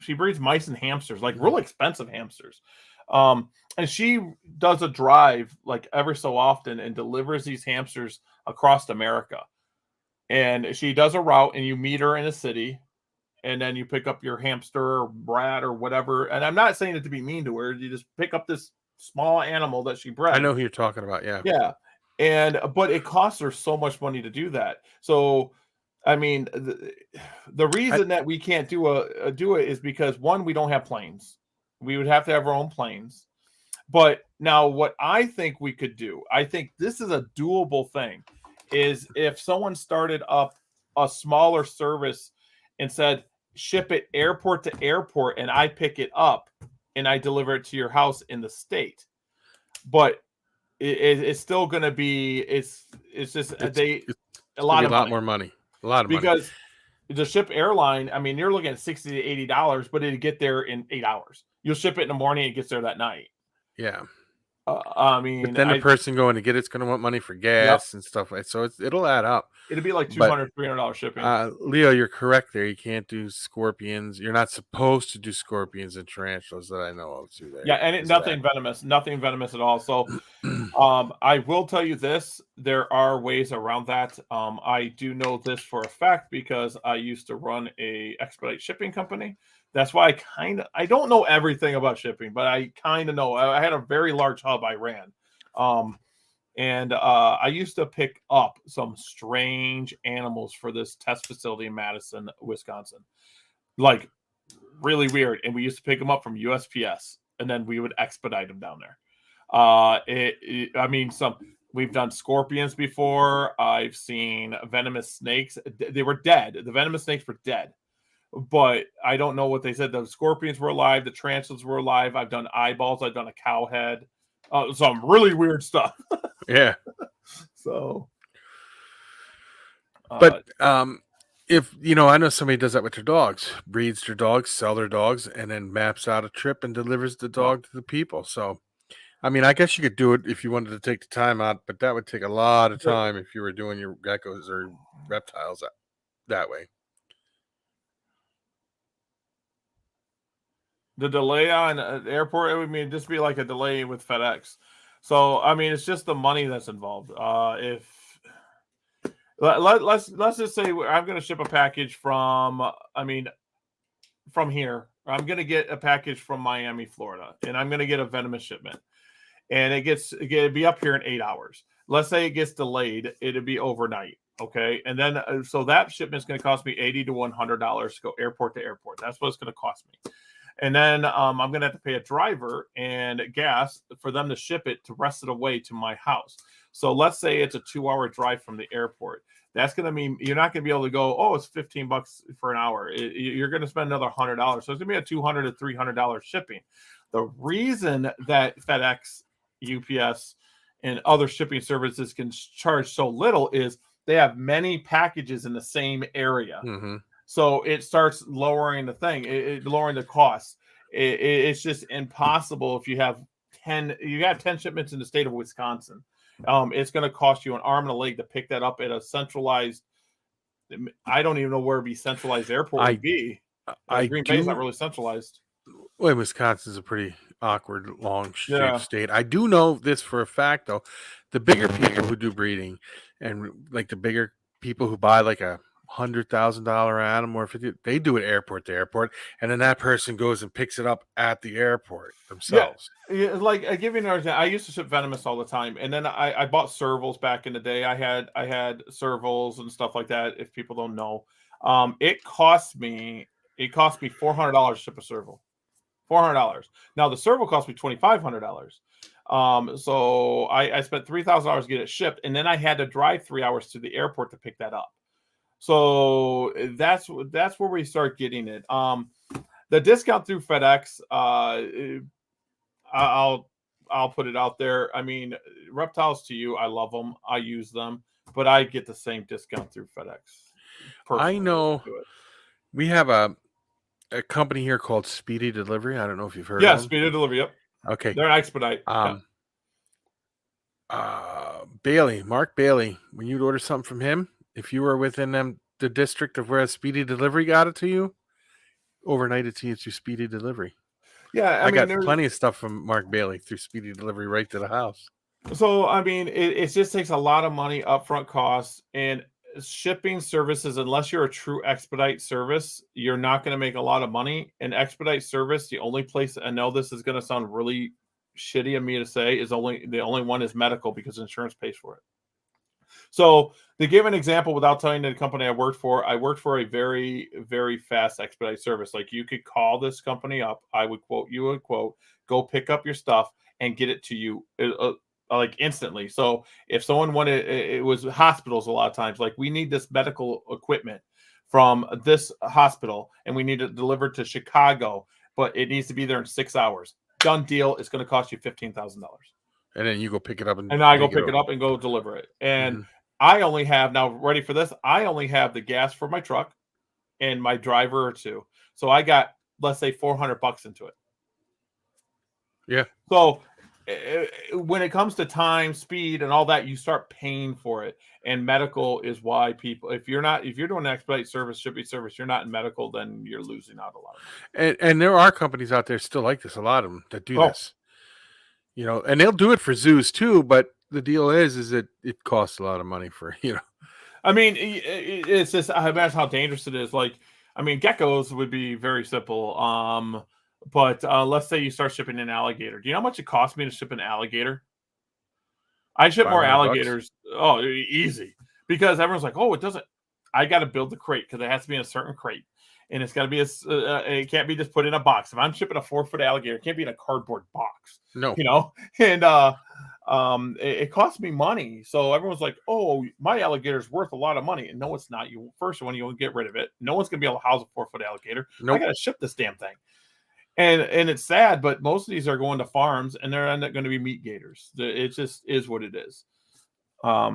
She breeds mice and hamsters, like real expensive hamsters. And she does a drive like ever so often and delivers these hamsters across America. And she does a route, and you meet her in a city, and then you pick up your hamster or rat or whatever. And I'm not saying it to be mean to her. You just pick up this small animal that she bred. I know who you're talking about. Yeah. Yeah. But it costs her so much money to do that. So, I mean, the reason that we can't do it is because, one, we don't have planes. We would have to have our own planes. But now what I think we could do, I think this is a doable thing, is if someone started up a smaller service and said, ship it airport to airport, and I pick it up and I deliver it to your house in the state. but it's still going to be it's just It's, they it's a gonna lot be of a lot money more money. A lot of money. because the ship airline. I mean, you're looking at $60 to $80, but it'd get there in 8 hours. You'll ship it in the morning, it gets there that night. Yeah. I But mean, then the person going to get it's going to want money for Yep. gas and stuff like so. It'll add up. It'd be like But $200, $300 shipping. Leo, you're correct there. You can't do scorpions. You're not supposed to do scorpions and tarantulas that I know of too. There, Yeah, and nothing venomous at all. So, I will tell you this: there are ways around that. I do know this for a fact because I used to run a expedite shipping company. That's why I don't know everything about shipping, but I kind of know. I had a very large hub I ran. And I used to pick up some strange animals for this test facility in Madison, Wisconsin. Like really weird. And we used to pick them up from USPS and then we would expedite them down there. I mean, we've done scorpions before. I've seen venomous snakes. They were dead. The venomous snakes were dead. But I don't know what they said. The scorpions were alive. The tarantulas were alive. I've done eyeballs. I've done a cow head. Some really weird stuff. yeah. So, But if I know somebody does that with their dogs, breeds their dogs, sell their dogs, and then maps out a trip and delivers the dog to the people. So, I mean, I guess you could do it if you wanted to take the time out, but that would take a lot of time if you were doing your geckos or reptiles that way. the delay on the airport, it would just be like a delay with FedEx. So, I mean, it's just the money that's involved. If let's just say I'm going to ship a package from here. I'm going to get a package from Miami, Florida, and I'm going to get a venomous shipment, and it'd be up here in 8 hours. Let's say it gets delayed, it'd be overnight. Okay, and then so that shipment's going to cost me $80 to $100 to go airport to airport. That's what it's going to cost me. And then I'm going to have to pay a driver and gas for them to ship it to rest it away to my house. So let's say it's a 2-hour drive from the airport. That's going to mean you're not going to be able to go, oh, it's $15 for an hour. You're going to spend another $100. So it's going to be a $200 to $300 shipping. The reason that FedEx, UPS, and other shipping services can charge so little is they have many packages in the same area. Mm-hmm. So it starts lowering the thing, lowering the cost. It's just impossible if you have 10 shipments in the state of Wisconsin. It's going to cost you an arm and a leg to pick that up at a centralized. I don't even know where it'd be centralized airport would be. Green Bay's not really centralized. Well, Wisconsin's a pretty awkward, long-shaped state. I do know this for a fact, though. The bigger people who do breeding and like the bigger people who buy like a $100,000 animal or 50, they do it airport to airport, and then that person goes and picks it up at the airport themselves. Yeah, like I give you another example. I used to ship venomous all the time, and then I bought servals back in the day. I had servals and stuff like that. If people don't know, it cost me $400 to ship a serval. $400. Now the serval cost me $2,500. So I spent $3,000 to get it shipped, and then I had to drive 3 hours to the airport to pick that up. So that's where we start getting it. The discount through FedEx, I'll put it out there. I mean, Reptiles to you, I love them, I use them, but I get the same discount through FedEx. I know we have a company here called Speedy Delivery. I don't know if you've heard of them. Speedy Delivery. Yep. Okay. They're an expedite. Bailey, Mark Bailey, when you'd order something from him, if you were within the district of where Speedy Delivery got it to you, overnight it to you through Speedy Delivery. Yeah, I mean, got plenty of stuff from Mark Bailey through Speedy Delivery right to the house. So, I mean, it just takes a lot of money, upfront costs, and shipping services, unless you're a true expedite service, you're not going to make a lot of money. And expedite service, the only place, I know this is going to sound really shitty of me to say, is the only one is medical because insurance pays for it. So to give an example, without telling you the company I worked for a very, very fast expedite service. Like you could call this company up. I would quote you a quote, go pick up your stuff and get it to you like instantly. So if someone wanted, it was hospitals a lot of times, like we need this medical equipment from this hospital and we need it delivered to Chicago, but it needs to be there in 6 hours. Done deal. It's going to cost you $15,000. And then you go pick it up and I go dig pick it over. up and go deliver it. And Mhm. I only have now ready for this. I only have the gas for my truck and my driver or two. So I got, let's say, $400 into it. Yeah. So when it comes to time, speed, and all that, you start paying for it. And medical is why people, if you're doing an expedite service, shipping service, you're not in medical, then you're losing out a lot of money. And there are companies out there still like this, a lot of them that do Oh. this. You know, and they'll do it for zoos too, but the deal is that it costs a lot of money for, you know. I mean, it's just, I imagine how dangerous it is. Like, I mean, geckos would be very simple. But let's say you start shipping an alligator. Do you know how much it costs me to ship an alligator? I ship more $500. alligators. Oh, easy. Because everyone's like, oh, it doesn't. I got to build the crate because it has to be in a certain crate. And it's got to be it can't be just put in a box. If I'm shipping a 4-foot alligator, it can't be in a cardboard box. No. You know? And it costs me money. So everyone's like, oh, my alligator's worth a lot of money. And no, it's not. First one, you'll get rid of it. No one's gonna be able to house a 4-foot alligator. Nope. I gotta ship this damn thing. And it's sad, but most of these are going to farms and they're end up going to be meat gators. It just is what it is. Yeah,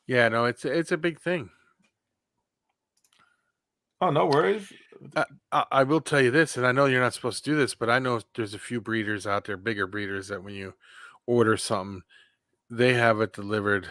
no, it's a big thing. Oh, no worries. I will tell you this, and I know you're not supposed to do this, but I know there's a few breeders out there, bigger breeders, that when you order something, they have it delivered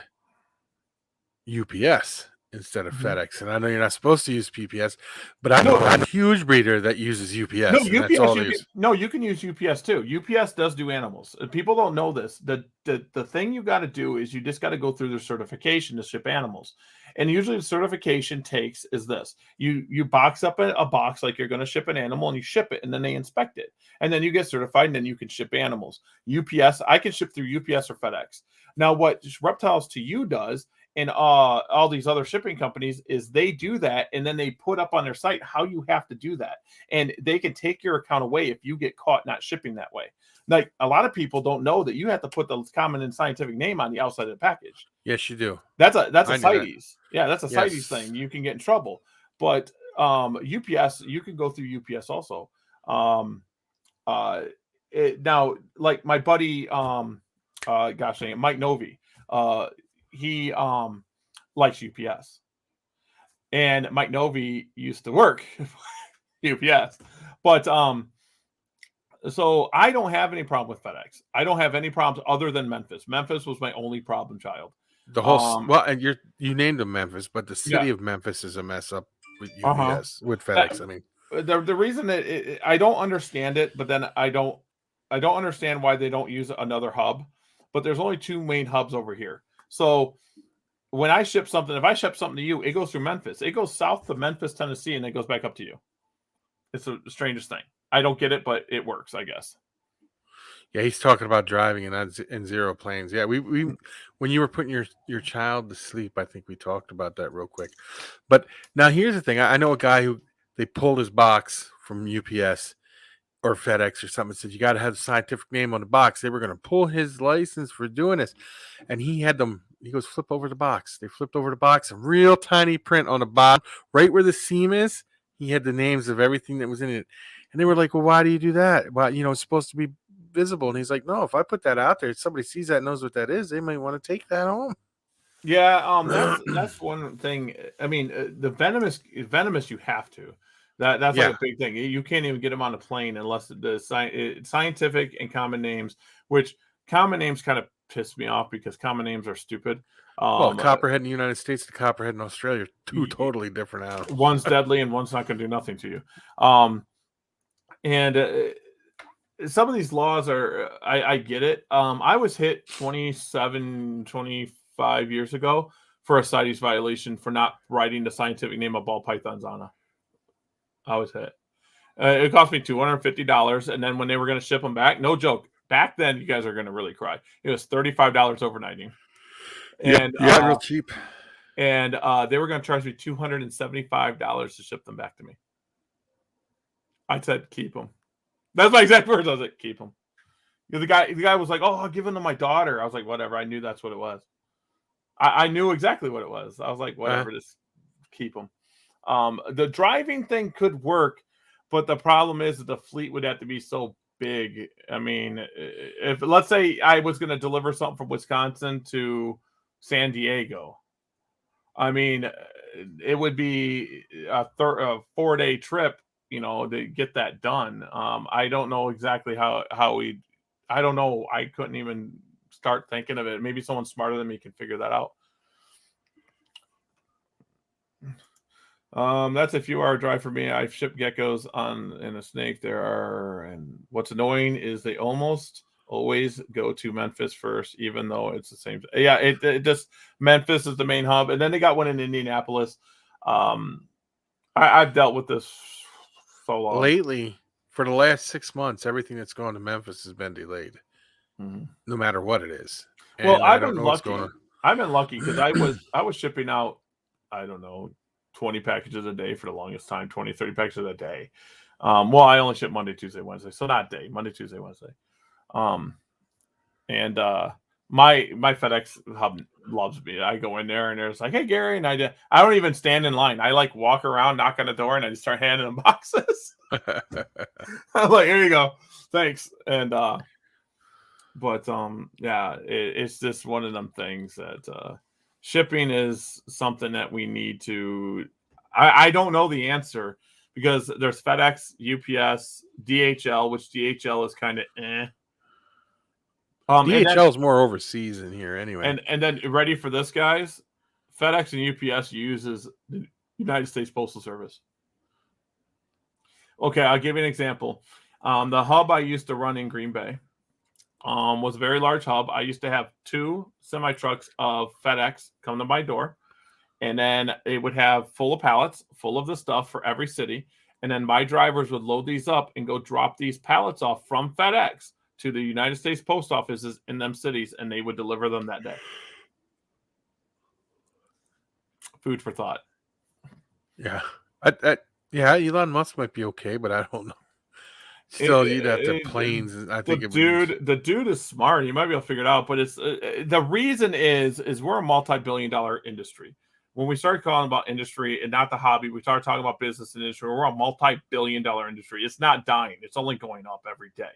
UPS instead of FedEx. And I know you're not supposed to use PPS, but I know a huge breeder that uses UPS. No, and that's all they use. you can use UPS too. UPS does do animals. People don't know this. The thing you got to do is you just got to go through their certification to ship animals. And usually the certification takes is this. You box up a box like you're going to ship an animal and you ship it and then they inspect it. And then you get certified and then you can ship animals. UPS, I can ship through UPS or FedEx. Now what Reptiles to You does and all these other shipping companies is they do that and then they put up on their site how you have to do that, and they can take your account away if you get caught not shipping that way. Like a lot of people don't know that you have to put the common and scientific name on the outside of the package. Yes, you do. That's a I knew that. CITES. Yeah, that's a Yes. CITES thing. You can get in trouble. But UPS, you can go through UPS also. Now, like my buddy, gosh dang it, Mike Novi, he likes UPS. And Mike Novi used to work UPS. But so I don't have any problem with FedEx. I don't have any problems other than Memphis. Memphis was my only problem child. The whole well, and you named them Memphis, but the city of Memphis is a mess up with UPS with FedEx. I mean, the reason that I don't understand it, but then I don't understand why they don't use another hub. But there's only two main hubs over here. So when I ship something, if I ship something to you, it goes through Memphis. It goes south to Memphis, Tennessee, and it goes back up to you. It's the strangest thing. I don't get it, but it works, I guess. yeah, he's talking about driving in zero planes. Yeah, we when you were putting your child to sleep, I think we talked about that real quick. But now here's the thing: I know a guy who they pulled his box from UPS or FedEx or something. Said you got to have the scientific name on the box. They were going to pull his license for doing this, and he had them. He goes, flip over the box. They flipped over the box, and real tiny print on the bottom, right where the seam is. He had the names of everything that was in it, and they were like, "Well, why do you do that? Well, it's supposed to be visible." And he's like, "No, if I put that out there, if somebody sees that, knows what that is, they might want to take that home." Yeah, that's one thing. I mean, the venomous you have to. That's like a big thing. You can't even get them on a plane unless the scientific and common names, which common names kind of piss me off because common names are stupid. Well, copperhead in the United States, the copperhead in Australia, two totally different animals. One's deadly and one's not going to do nothing to you. And some of these laws are, I get it. I was hit 25 years ago for a CITES violation for not writing the scientific name of ball pythons on it. I was hit. It cost me $250. And then when they were going to ship them back, no joke. Back then, you guys are going to really cry. It was $35 overnighting. And real cheap. And they were going to charge me $275 to ship them back to me. I said, keep them. That's my exact words. I was like, keep them. The guy was like, oh, I'll give them to my daughter. I was like, whatever. I knew that's what it was. I knew exactly what it was. I was like, whatever, just keep them. The driving thing could work, but the problem is that the fleet would have to be so big. I mean, if let's say I was going to deliver something from Wisconsin to San Diego, I mean, it would be a 4-day trip, to get that done. I don't know exactly how we. I don't know. I couldn't even start thinking of it. Maybe someone smarter than me can figure that out. That's a few-hour drive for me. I've shipped geckos in a snake. And what's annoying is they almost always go to Memphis first, even though it's the same. Yeah, it just Memphis is the main hub, and then they got one in Indianapolis. I've dealt with this so long. Lately, for the last 6 months, everything that's going to Memphis has been delayed, no matter what it is. Well, And I've don't been know what's lucky. going on. I've been lucky because I was shipping out, I don't know, 20 packages a day for the longest time, 20, 30 packages a day. Well, I only ship Monday, Tuesday, Wednesday. So not day, Monday, Tuesday, Wednesday. And my FedEx hub loves me. I go in there and there's like, hey Gary, and I don't even stand in line. I like walk around, knock on the door, and I just start handing them boxes. I'm like, here you go. Thanks. And yeah, it's just one of them things that shipping is something that we need to. I don't know the answer because there's FedEx, UPS, DHL, which DHL is kind of eh. DHL is more overseas in here anyway. And then ready for this, guys? FedEx and UPS uses the United States Postal Service. Okay, I'll give you an example. The hub I used to run in Green Bay was a very large hub. I used to have 2 semi-trucks of FedEx come to my door, and then it would have full of pallets, full of the stuff for every city, and then my drivers would load these up and go drop these pallets off from FedEx to the United States post offices in them cities, and they would deliver them that day. Food for thought. Yeah. Yeah, Elon Musk might be okay, but I don't know. Still, you'd have to planes. I think the dude is smart. You might be able to figure it out, but it's the reason is we're a multi-billion-dollar industry. When we started calling about industry and not the hobby, we started talking about business and industry. We're a multi-billion-dollar industry. It's not dying. It's only going up every day.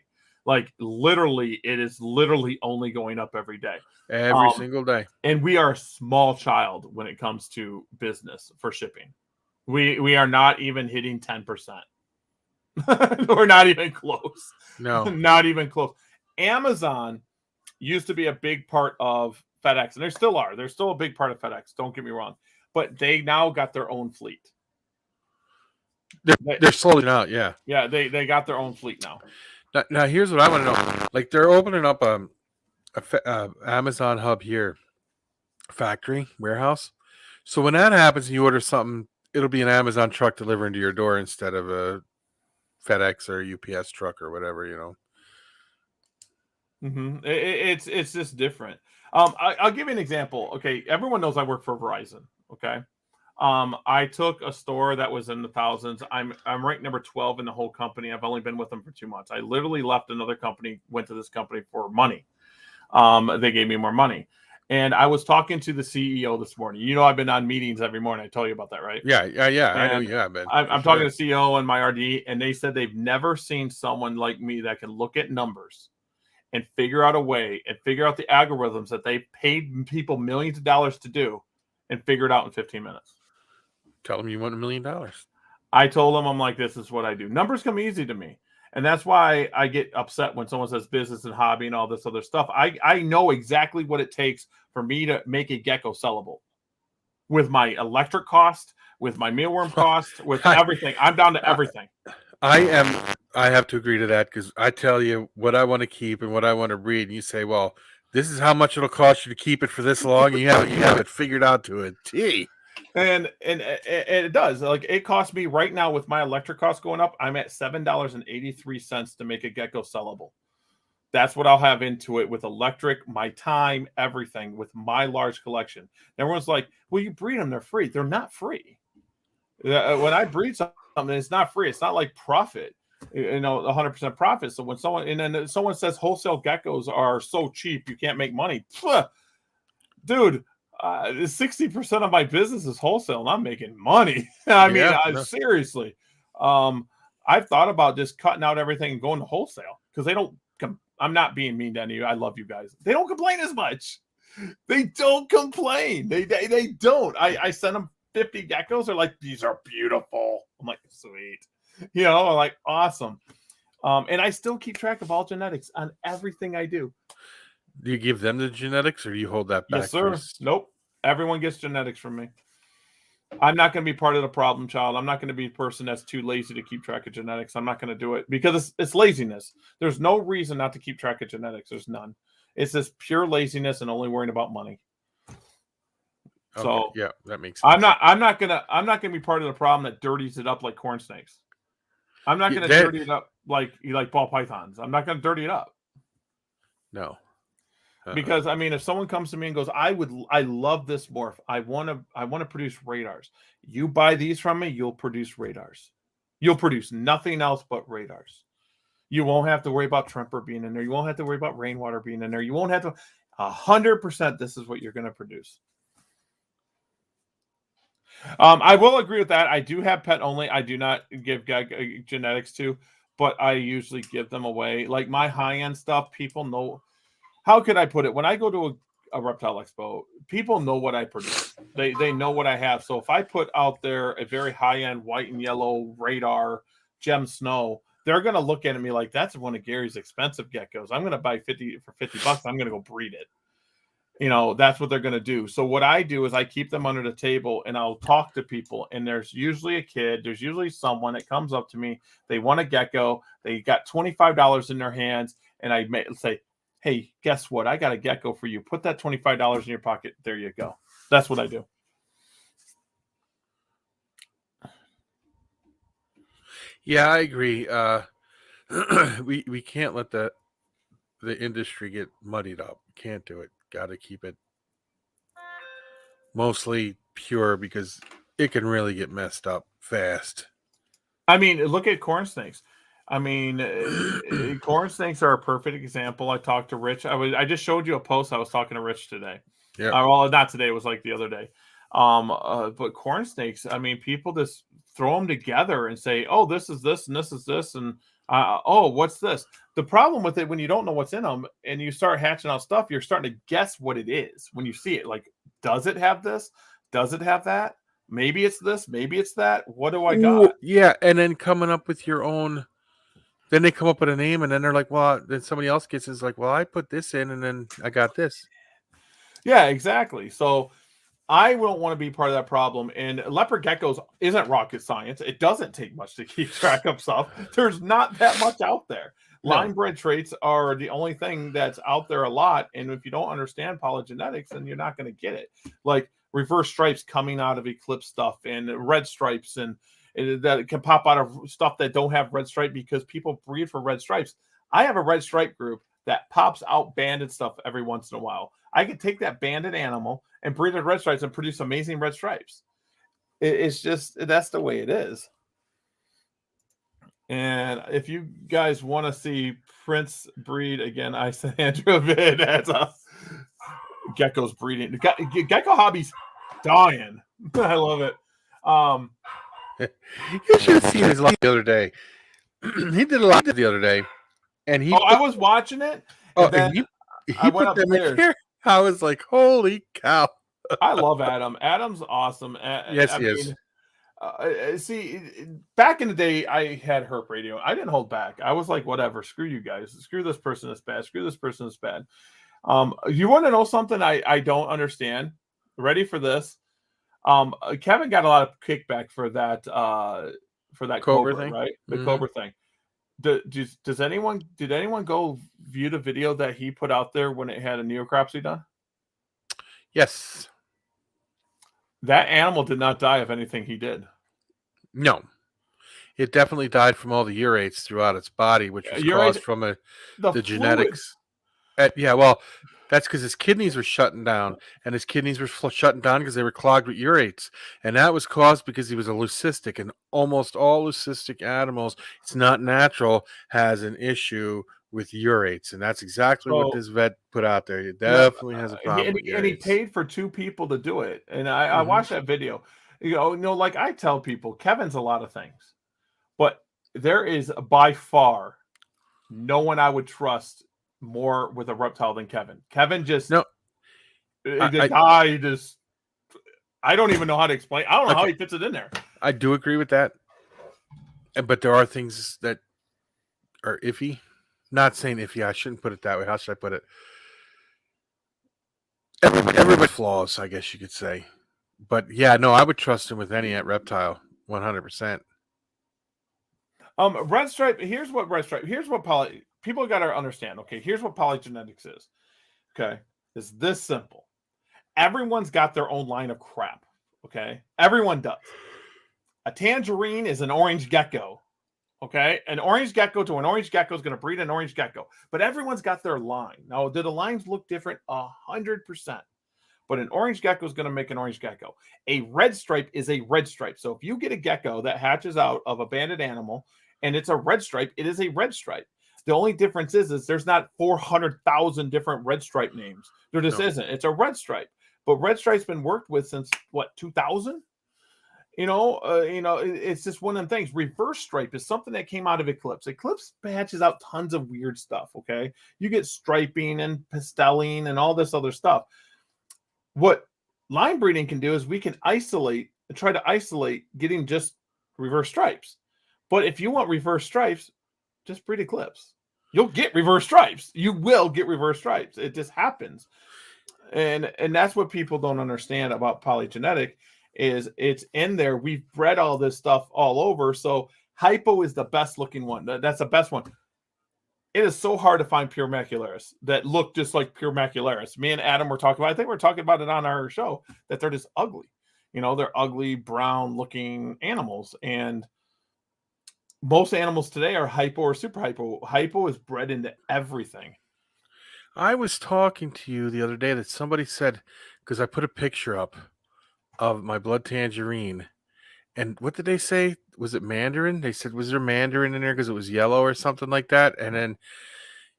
Like literally, it is literally only going up every day. Every single day. And we are a small child when it comes to business for shipping. We are not even hitting 10%. We're not even close. No. Not even close. Amazon used to be a big part of FedEx, and they still are. They're still a big part of FedEx. Don't get me wrong. But they now got their own fleet. They're slowing out, yeah. Yeah, they got their own fleet now. Now here's what I want to know. Like they're opening up a Amazon hub here, factory, warehouse. So when that happens and you order something, it'll be an Amazon truck delivering to your door instead of a FedEx or UPS truck or whatever, It's just different. I'll give you an example. Okay, everyone knows I work for Verizon. Okay, I took a store that was in the thousands. I'm ranked number 12 in the whole company. I've only been with them for 2 months. I literally left another company, went to this company for money. They gave me more money. And I was talking to the CEO this morning. I've been on meetings every morning. I told you about that, right? Yeah. I know you have been. I'm talking to the CEO and my RD, and they said they've never seen someone like me that can look at numbers and figure out a way and figure out the algorithms that they paid people millions of dollars to do and figure it out in 15 minutes. Tell them you want $1 million. I told them, I'm like, this is what I do. Numbers come easy to me. And that's why I get upset when someone says business and hobby and all this other stuff. I know exactly what it takes for me to make a gecko sellable. With my electric cost, with my mealworm cost, with everything. I'm down to everything. I have to agree to that because I tell you what I want to keep and what I want to breed. And you say, well, this is how much it'll cost you to keep it for this long. And you have it figured out to a T. And it does. Like it costs me right now with my electric costs going up. I'm at $7.83 to make a gecko sellable. That's what I'll have into it with electric, my time, everything with my large collection. And everyone's like, well, you breed them. They're free. They're not free. When I breed something, it's not free. It's not like profit, 100% profit. So when someone says wholesale geckos are so cheap, you can't make money. Dude, 60% of my business is wholesale and I'm making money. I mean, seriously. I've thought about just cutting out everything and going to wholesale because they don't. I'm not being mean to any of you. I love you guys. They don't complain as much. They don't complain. They don't. I sent them 50 geckos. They're like, these are beautiful. I'm like, sweet. You know, I'm like, awesome. And I still keep track of all genetics on everything I do. Do you give them the genetics, or do you hold that back? Yes, sir. Nope. Everyone gets genetics from me. I'm not going to be part of the problem child. I'm not going to be a person that's too lazy to keep track of genetics. I'm not going to do it because it's laziness. There's no reason not to keep track of genetics. There's none. It's just pure laziness and only worrying about money. Okay. So yeah, that makes sense. I'm not gonna be part of the problem that dirties it up like corn snakes. I'm not gonna dirty it up like ball pythons. I'm not gonna dirty it up. No. Because I mean, if someone comes to me and goes, I love this morph. I want to produce radars. You buy these from me, you'll produce radars. You'll produce nothing else but radars. You won't have to worry about Tremper being in there. You won't have to worry about rainwater being in there. You won't have to 100%. This is what you're going to produce. I will agree with that. I do have pet only. I do not give genetics to, but I usually give them away. Like my high-end stuff, people know. How could I put it? When I go to a reptile expo, people know what I produce. They know what I have. So if I put out there a very high-end white and yellow radar gem snow, they're going to look at me like, that's one of Gary's expensive geckos. I'm going to buy 50 for $50. I'm going to go breed it. You know, that's what they're going to do. So what I do is I keep them under the table and I'll talk to people. And there's usually a kid, there's usually someone that comes up to me. They want a gecko. They got $25 in their hands. And I may say, hey, guess what? I got a gecko for you. Put that $25 in your pocket. There you go. That's what I do. Yeah, I agree. We can't let the industry get muddied up. Can't do it. Got to keep it mostly pure because it can really get messed up fast. I mean, look at corn snakes. I mean, corn snakes are a perfect example. I talked to Rich. I just showed you a post. I was talking to Rich today. Yeah. Well, not today. It was like the other day. But corn snakes, I mean, people just throw them together and say, oh, this is this and this is this. And oh, what's this? The problem with it, when you don't know what's in them and you start hatching out stuff, you're starting to guess what it is when you see it. Like, does it have this? Does it have that? Maybe it's this. Maybe it's that. What do I got? Ooh, yeah. And then coming up with your own. Then they come up with a name, and then they're like, well, then somebody else gets is like, well, I put this in, and then I got this. Yeah, exactly. So I don't want to be part of that problem. And leopard geckos isn't rocket science. It doesn't take much to keep track of stuff. There's not that much out there. No. Line bred traits are the only thing that's out there a lot. And if you don't understand polygenetics, then you're not going to get it. Like reverse stripes coming out of eclipse stuff and red stripes and that can pop out of stuff that don't have red stripe because people breed for red stripes. I have a red stripe group that pops out banded stuff every once in a while. I could take that banded animal and breed it red stripes and produce amazing red stripes. It's just, that's the way it is. And if you guys want to see Prince breed again, I sent Andrew a vid. That's a geckos breeding. Gecko hobby's dying. I love it. You should have seen his live the other day. He did a lot the other day, and he. I was watching it. And he put them in here. I was like, "Holy cow!" I love Adam. Adam's awesome. Yes, he is. See, back in the day, I had herp radio. I didn't hold back. I was like, whatever. Screw you guys. Screw this person is bad. Screw this person is bad. You want to know something I don't understand? Ready for this? Kevin got a lot of kickback for that Cobra thing, right? The Cobra thing. Did anyone go view the video that he put out there when it had a neocropsy done? Yes. That animal did not die of anything he did. No. It definitely died from all the urates throughout its body, which was caused from the genetics. Yeah, well, that's because his kidneys were shutting down, and his kidneys were shutting down because they were clogged with urates, and that was caused because he was a leucistic, and almost all leucistic animals, it's not natural, has an issue with urates, and that's exactly what this vet put out there. He definitely has a problem with urates. And he paid for 2 people to do it, and I watched that video. You know, like I tell people, Kevin's a lot of things, but there is by far no one I would trust more with a reptile than Kevin. Kevin just No, the guy just. I don't even know how to explain. I don't know how he fits it in there. I do agree with that, but there are things that are iffy. Not saying iffy. I shouldn't put it that way. How should I put it? Everybody flaws, I guess you could say. But yeah, no, I would trust him with any at reptile, 100%. Red stripe. Here's what people got to understand. Okay, here's what polygenetics is. Okay, it's this simple. Everyone's got their own line of crap. Okay, everyone does. A tangerine is an orange gecko. Okay, an orange gecko to an orange gecko is going to breed an orange gecko, but everyone's got their line. Now, do the lines look different? 100%. But an orange gecko is going to make an orange gecko. A red stripe is a red stripe. So if you get a gecko that hatches out of a banded animal and it's a red stripe, it is a red stripe. The only difference is there's not 400,000 different red stripe names. There just isn't. It's a red stripe. But red stripe's been worked with since what, 2000? It's just one of them things. Reverse stripe is something that came out of Eclipse. Eclipse hatches out tons of weird stuff. Okay, you get striping and pastelling and all this other stuff. What line breeding can do is we can try to isolate getting just reverse stripes. But if you want reverse stripes, just breed Eclipse. You'll get reverse stripes. You will get reverse stripes. It just happens. And that's what people don't understand about polygenetic is it's in there. We've bred all this stuff all over. So hypo is the best looking one. That's the best one. It is so hard to find pure macularis that look just like pure macularis. Me and Adam were talking about, I think we're talking about it on our show, that they're just ugly. They're ugly, brown looking animals. And most animals today are hypo or super hypo. Hypo is bred into everything. I was talking to you the other day that somebody said, because I put a picture up of my blood tangerine. And what did they say? Was it Mandarin? They said, was there Mandarin in there because it was yellow or something like that? And then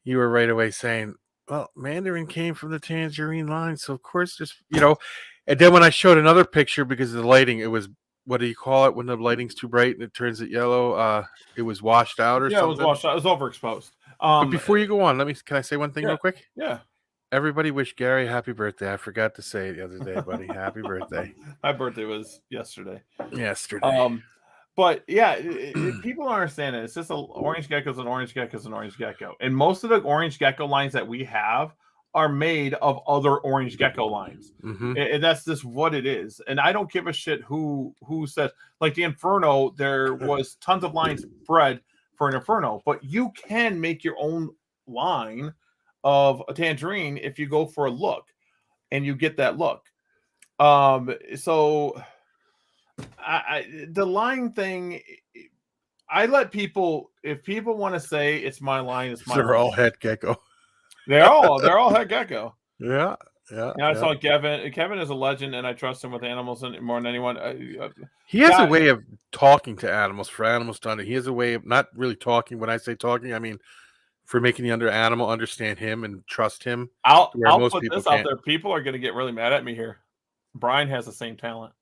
you were right away saying, well, Mandarin came from the tangerine line. So, of course, and then when I showed another picture because of the lighting, it was, what do you call it when the lighting's too bright and it turns it yellow? It was washed out or something? Yeah, it was washed out. It was overexposed. But before you go on, can I say one thing real quick? Yeah. Everybody wish Gary happy birthday. I forgot to say it the other day, buddy. Happy birthday. My birthday was yesterday. But yeah, people don't understand it. It's just orange gecko's an orange gecko's an orange gecko. And most of the orange gecko lines that we have are made of other orange gecko lines. Mm-hmm. And that's just what it is. And I don't give a shit who says, like the Inferno, there was tons of lines bred for an Inferno, but you can make your own line of a tangerine if you go for a look and you get that look. So the line thing, I let people, if people want to say it's my line, it's my They're line. all head gecko. They're all head gecko. Yeah. I saw Kevin. Kevin is a legend, and I trust him with animals more than anyone. He has a way of talking to animals for animals to understand. He has a way of not really talking. When I say talking, I mean for making the other animal understand him and trust him. I'll put this out there. People are going to get really mad at me here. Brian has the same talent.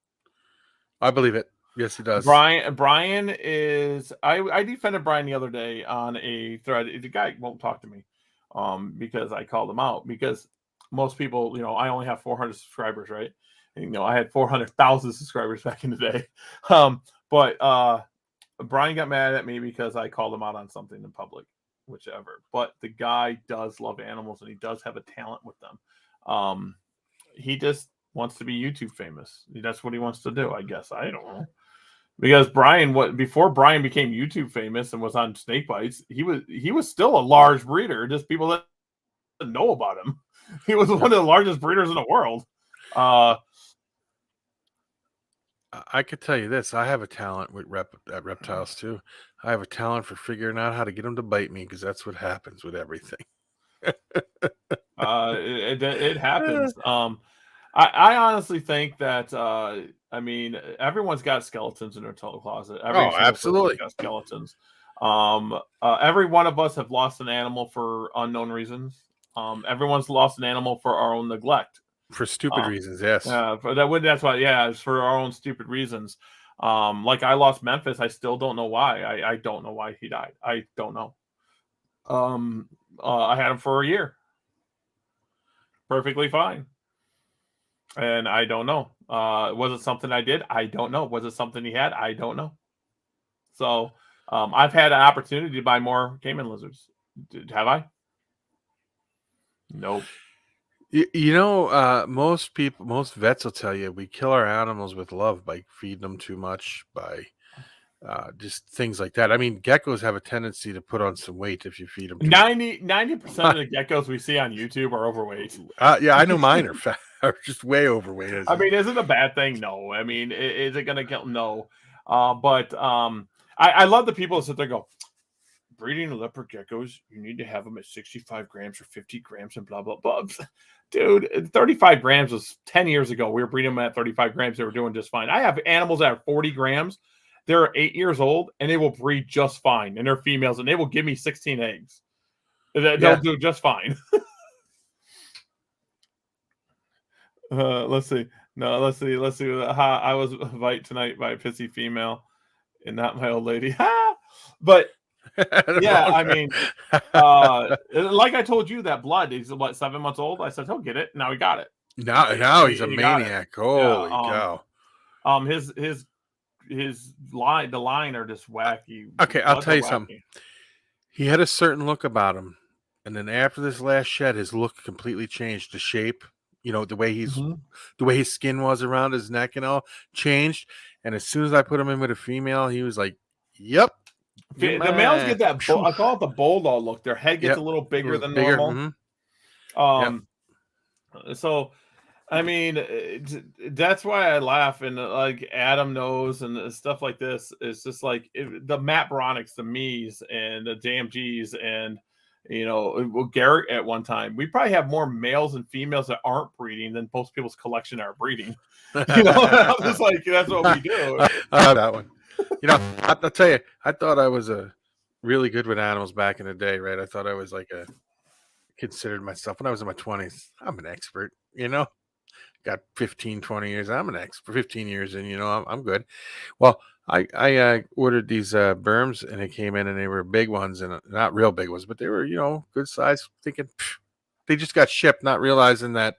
I believe it. Yes, he does. Brian is. I defended Brian the other day on a thread. The guy won't talk to me, because I called him out. Because most people, I only have 400 subscribers, right? And, I had 400,000 subscribers back in the day. But Brian got mad at me because I called him out on something in public, whichever. But the guy does love animals and he does have a talent with them. He just wants to be YouTube famous. That's what he wants to do, I guess. I don't know. Because before Brian became YouTube famous and was on Snake Bites, he was still a large breeder. Just people that didn't know about him. He was one of the largest breeders in the world. I could tell you this. I have a talent with reptiles too. I have a talent for figuring out how to get them to bite me because that's what happens with everything. It happens. I honestly think that everyone's got skeletons in their total closet. Absolutely got skeletons. Every one of us have lost an animal for unknown reasons. Everyone's lost an animal for our own neglect. For stupid reasons, yes. That's why. Yeah, it's for our own stupid reasons. Like I lost Memphis. I still don't know why. I don't know why he died. I don't know. I had him for a year, perfectly fine. And I don't know. Was it something I did? I don't know. Was it something he had? I don't know. So I've had an opportunity to buy more caiman lizards. Have I? Nope. Most people, most vets will tell you we kill our animals with love by feeding them too much, by just things like that. I mean, geckos have a tendency to put on some weight if you feed them too 90% of the geckos we see on YouTube are overweight. Yeah, I know mine are fat, are just way overweight. I mean, is it a bad thing? No. I mean, is it going to kill? No. But I love the people that sit there and go, breeding leopard geckos, you need to have them at 65 grams or 50 grams and blah, blah, blah. Dude, 35 grams was 10 years ago. We were breeding them at 35 grams. They were doing just fine. I have animals that are 40 grams. They're 8 years old, and they will breed just fine. And they're females, and they will give me 16 eggs. They'll do just fine. Let's see. No, let's see. I was invited tonight by a pissy female, and not my old lady. But yeah, I mean, like I told you, that blood is what, 7 months old. I said he'll get it. Now he got it. Now he's a maniac. Holy cow! His line, the line are just wacky. Okay, I'll tell you something. He had a certain look about him, and then after this last shed, his look completely changed. The shape, the way the way his skin was around his neck and all changed. And as soon as I put him in with a female, he was like, "Yep." The males get that. I call it the bulldog look. Their head gets a little bigger than normal. So, I mean, that's why I laugh, and like Adam knows, and stuff like this. It's just like the Matt Bronics, the me's, and the JMGs, and Garrett at one time. We probably have more males and females that aren't breeding than most people's collection are breeding. I'm just like, that's what we do. That one. I'll tell you, I thought I was really good with animals back in the day, right? I thought I was considered myself when I was in my 20s. I'm an expert, got 15, 20 years. I'm an expert, 15 years in, I'm good. Well, I ordered these berms, and they came in, and they were big ones, and not real big ones, but they were, good size, thinking they just got shipped, not realizing that,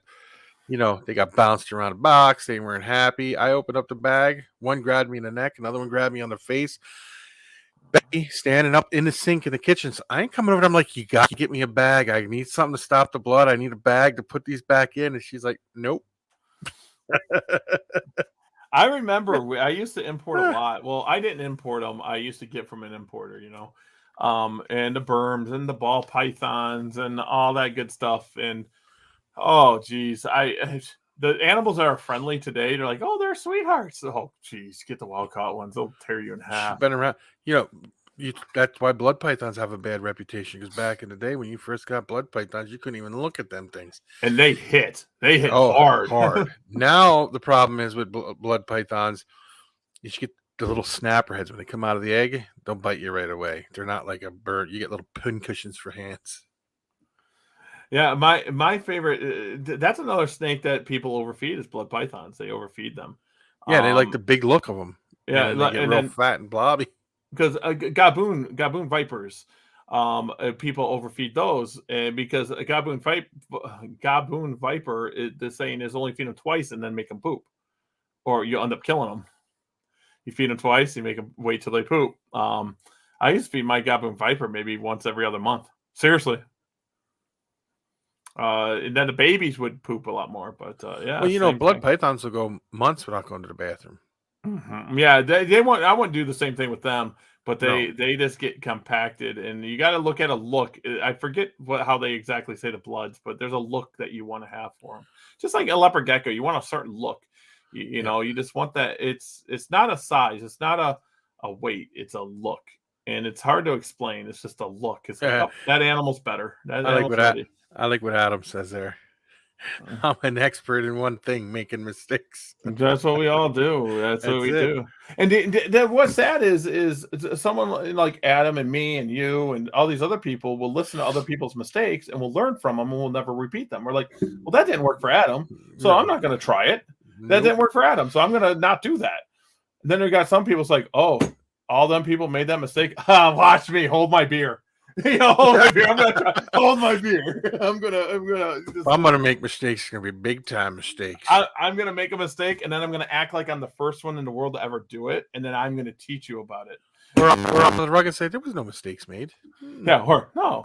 they got bounced around a box. They weren't happy. I opened up the bag. One grabbed me in the neck. Another one grabbed me on the face. Becky standing up in the sink in the kitchen. So I ain't coming over. I'm like, you got to get me a bag. I need something to stop the blood. I need a bag to put these back in. And she's like, nope. I remember I used to import a lot. Well, I didn't import them. I used to get from an importer, and the berms and the ball pythons and all that good stuff. And oh, geez. The animals that are friendly today, they're like, oh, they're sweethearts. Oh, geez. Get the wild caught ones. They'll tear you in half. Been around. That's why blood pythons have a bad reputation, because back in the day when you first got blood pythons, you couldn't even look at them things. And they hit. They hit hard. Now the problem is with blood pythons, you should get the little snapper heads when they come out of the egg. They'll bite you right away. They're not like a bird. You get little pin cushions for hands. Yeah, my favorite. That's another snake that people overfeed is blood pythons. They overfeed them. Yeah, they like the big look of them. Yeah, they get real fat and blobby. Because gaboon vipers, people overfeed those, and because a gaboon viper, the saying is only feed them twice and then make them poop, or you end up killing them. You feed them twice, you make them wait till they poop. I used to feed my gaboon viper maybe once every other month. Seriously. And then the babies would poop a lot more, but yeah. Well, blood pythons will go months without going to the bathroom. Mm-hmm. Yeah, they want. I wouldn't do the same thing with them, but they just get compacted, and you got to look at a look. I forget how they exactly say the bloods, but there's a look that you want to have for them. Just like a leopard gecko, you want a certain look. You know, you just want that. It's not a size, it's not a weight, it's a look, and it's hard to explain. It's just a look. It's like, oh, that animal's better. I like what Adam says there. I'm an expert in one thing, making mistakes. That's what we all do. That's what we do. And what's sad is someone like Adam and me and you and all these other people will listen to other people's mistakes and will learn from them and will never repeat them. We're like, well, that didn't work for Adam, so I'm not going to try it. That didn't work for Adam, so I'm going to not do that. And then we got some people. It's like, oh, all them people made that mistake. Watch me hold my beer. hold my beer. I'm gonna hold my beer. I'm gonna make mistakes. It's gonna be big time mistakes. I'm gonna make a mistake, and then I'm gonna act like I'm the first one in the world to ever do it, and then I'm gonna teach you about it. We're off the rug and say there was no mistakes made. Yeah, or no,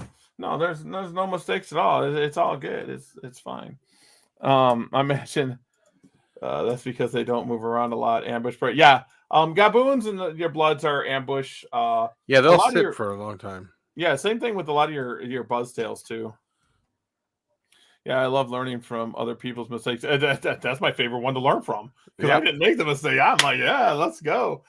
there's no mistakes at all. It's all good. It's fine. I mentioned that's because they don't move around a lot. Ambush, but yeah, gaboons and your bloods are ambush. Yeah, they'll sit for a long time. Yeah, same thing with a lot of your buzztails too. Yeah, I love learning from other people's mistakes. That's my favorite one to learn from because I didn't make the mistake. I'm like, yeah, let's go.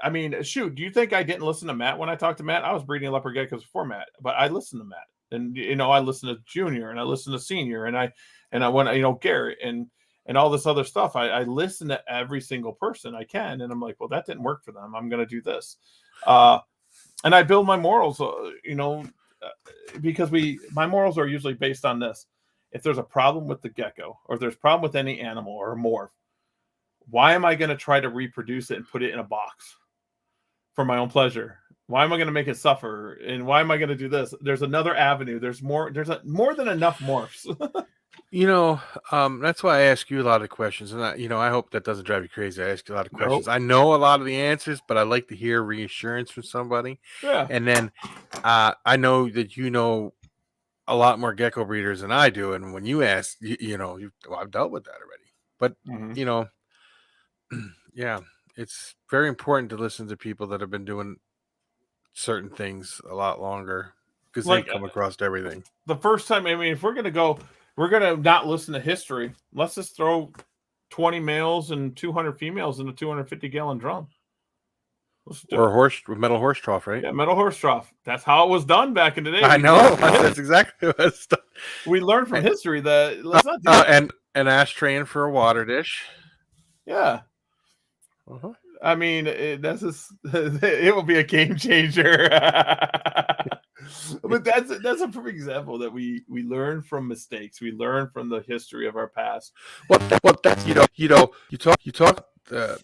I mean, shoot, do you think I didn't listen to Matt when I talked to Matt? I was breeding leopard geckos before Matt, but I listened to Matt, and I listened to Junior, and I listened to Senior, and I went, Garrett, and all this other stuff. I listen to every single person I can, and I'm like, well, that didn't work for them. I'm going to do this, and I build my morals, because my morals are usually based on this. If there's a problem with the gecko, or if there's a problem with any animal or morph, why am I going to try to reproduce it and put it in a box for my own pleasure? Why am I going to make it suffer? And why am I going to do this? There's another avenue. There's more than enough morphs. That's why I ask you a lot of questions, and I hope that doesn't drive you crazy. I ask you a lot of questions. Nope. I know a lot of the answers, but I like to hear reassurance from somebody. Yeah. And then I know that you know a lot more gecko breeders than I do, and when you ask, I've dealt with that already. But yeah, it's very important to listen to people that have been doing certain things a lot longer because they come across everything. The first time, I mean, if we're gonna not listen to history. Let's just throw 20 males and 200 females in a 250-gallon drum. Or metal horse trough, right? Yeah, metal horse trough. That's how it was done back in the day. I know. That's exactly what it's done. We learned from history that let's not do that. And an ashtray in for a water dish. Yeah. I mean, it will be a game changer. But that's a perfect example that we learn from mistakes. We learn from the history of our past. Well, that's you talk the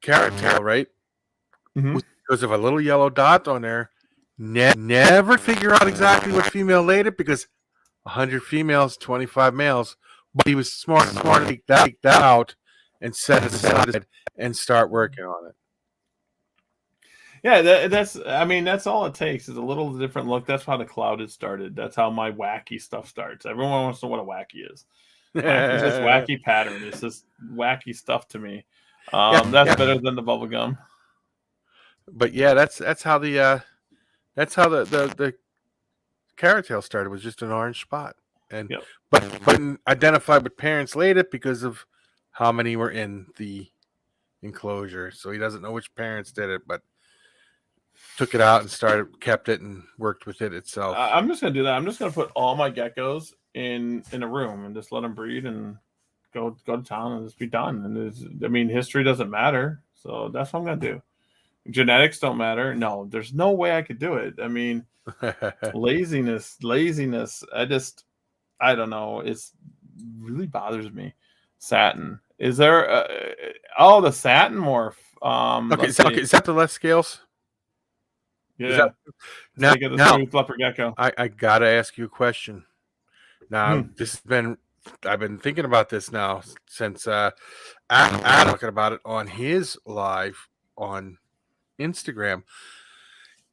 carrot tail, right? Mm-hmm. Because of a little yellow dot on there. Never figure out exactly what female laid it because 100 females, 25 males. But he was smart to take that out and set it aside and start working on it. Yeah, that's all it takes is a little different look. That's how the clouded started. That's how my wacky stuff starts. Everyone wants to know what a wacky is. It's just wacky pattern. It's just wacky stuff to me. That's better than the bubble gum. But yeah, that's how the carrot tail started, was just an orange spot. And but identified with parents laid it because of how many were in the enclosure. So he doesn't know which parents did it, but took it out and kept it and worked with it itself. I'm just gonna do that. I'm just gonna put all my geckos in a room and just let them breed and go to town and just be done. And history doesn't matter, so that's what I'm gonna do. Genetics don't matter. No, there's no way I could do it. I mean, laziness. I don't know. It's really bothers me. Satin. Is there? The satin morph. Is that the less scales? Yeah. Now, smooth leopard gecko. I gotta ask you a question. Now, I've been thinking about this now since Adam talking about it on his live on Instagram.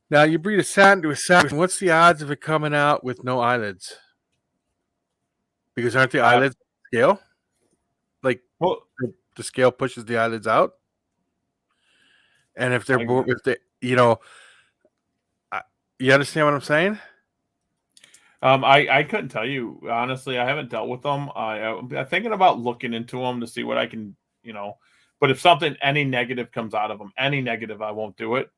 Now, you breed a satin to a satin. What's the odds of it coming out with no eyelids? Because aren't the eyelids scale? Like, the scale pushes the eyelids out. And if you understand what I'm saying? I couldn't tell you honestly. I haven't dealt with them. I'm thinking about looking into them to see what I can, But if any negative comes out of them, I won't do it.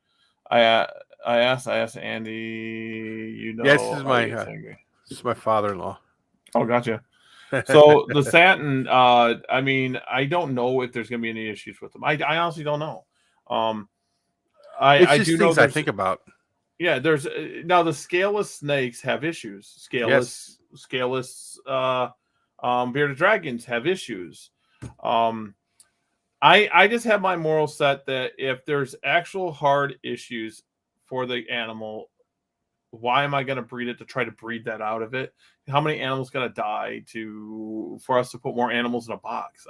I asked Andy. Yes, this is my father-in-law. Oh, gotcha. So the satin, I don't know if there's going to be any issues with them. I honestly don't know. I do know things I think about. Yeah, there's now the scaleless snakes have issues. Scaleless bearded dragons have issues. I just have my moral set that if there's actual hard issues for the animal, why am I going to breed it to try to breed that out of it? How many animals got to die for us to put more animals in a box?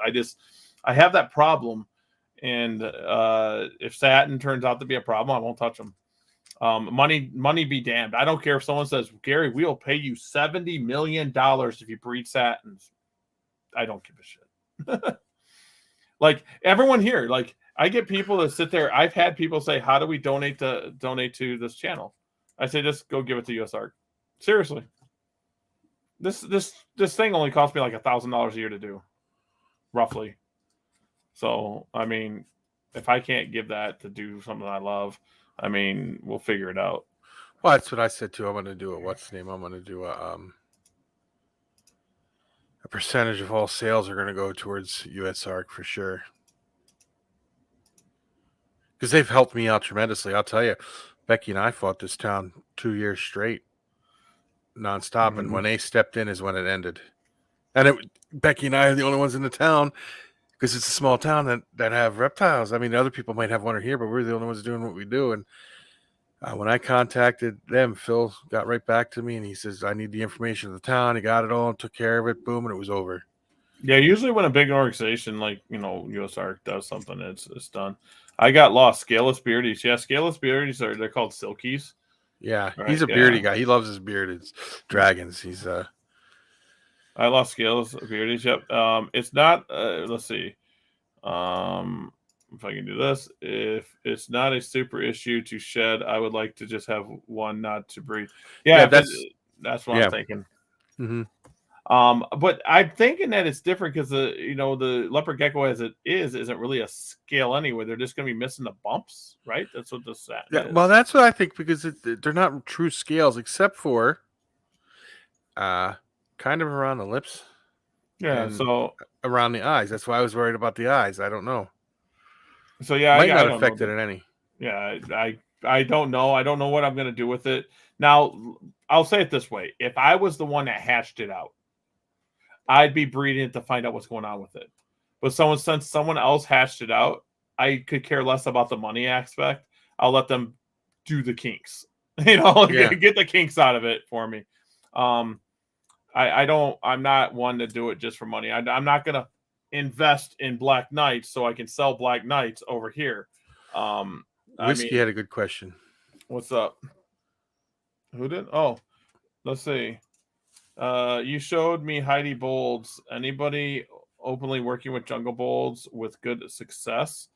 I have that problem, and if satin turns out to be a problem, I won't touch them. Money be damned. I don't care if someone says, Gary, we'll pay you $70 million if you breed satins. I don't give a shit. Like everyone here, like I get people that sit there. I've had people say, how do we donate to this channel? I say, just go give it to US Art. Seriously. This thing only cost me like $1,000 a year to do, roughly. So, I mean, if I can't give that to do something I love, I mean, we'll figure it out. Well, that's what I said too. I'm going to do what's the name? I'm going to do a percentage of all sales are going to go towards US Arc for sure. Because they've helped me out tremendously. I'll tell you, Becky and I fought this town 2 years straight, nonstop. Mm-hmm. And when they stepped in is when it ended. And Becky and I are the only ones in the town because it's a small town that have reptiles. I mean, other people might have one or here, but we're the only ones doing what we do. And when I contacted them, Phil got right back to me and he says, I need the information of the town. He got it all and took care of it. Boom. And it was over. Yeah, usually when a big organization like, US Arc does something, it's done. I got lost. Scaleless beardies. Yeah, scaleless beardies they're called silkies. Yeah, right? He's a beardy guy. He loves his bearded dragons. He's I lost scales beardies. Yep. It's not. Let's see. If I can do this, if it's not a super issue to shed, I would like to just have one not to breed. Yeah, that's what I'm thinking. Mm-hmm. But I'm thinking that it's different because the leopard gecko as it isn't really a scale anyway. They're just going to be missing the bumps, right? That's what this is. Well, that's what I think because they're not true scales except for kind of around the lips. Yeah, so around the eyes. That's why I was worried about the eyes. I don't know. So yeah, might not affect it in any. Yeah, I don't know. I don't know what I'm going to do with it. Now, I'll say it this way: if I was the one that hatched it out, I'd be breeding it to find out what's going on with it. But since someone else hatched it out, I could care less about the money aspect. I'll let them do the kinks. Get the kinks out of it for me. I'm not one to do it just for money. I'm not going to invest in Black Knights so I can sell Black Knights over here. Whiskey had a good question. What's up? Who did? Oh, let's see. You showed me Heidi Bolds. Anybody openly working with jungle bolds with good success?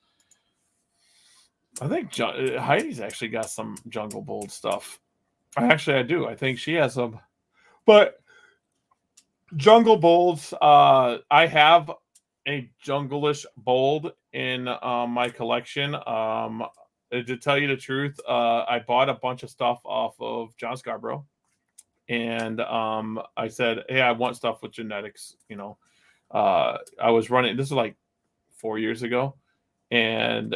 I think Heidi's actually got some jungle bold stuff. I do. I think she has some. But jungle bolds, I have a jungle-ish bold in my collection. To tell you the truth, I bought a bunch of stuff off of John Scarborough. And I said, hey, I want stuff with genetics. I was running, this was like 4 years ago. And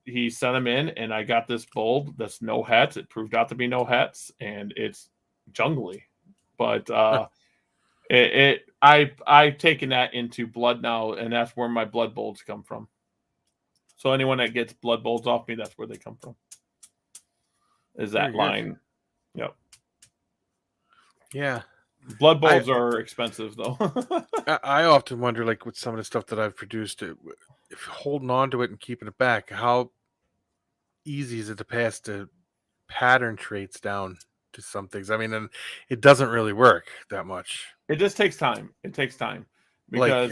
he sent them in, and I got this bold that's no hets. It proved out to be no hets, and it's jungly. But I've taken that into blood now, and that's where my blood bolds come from. So anyone that gets blood bolds off me, that's where they come from. Is that line? Yep. Yeah. Blood bolds are expensive, though. I often wonder, like with some of the stuff that I've produced, if holding on to it and keeping it back, how easy is it to pass the pattern traits down to some things? I mean, and it doesn't really work that much. It just takes time. It takes time because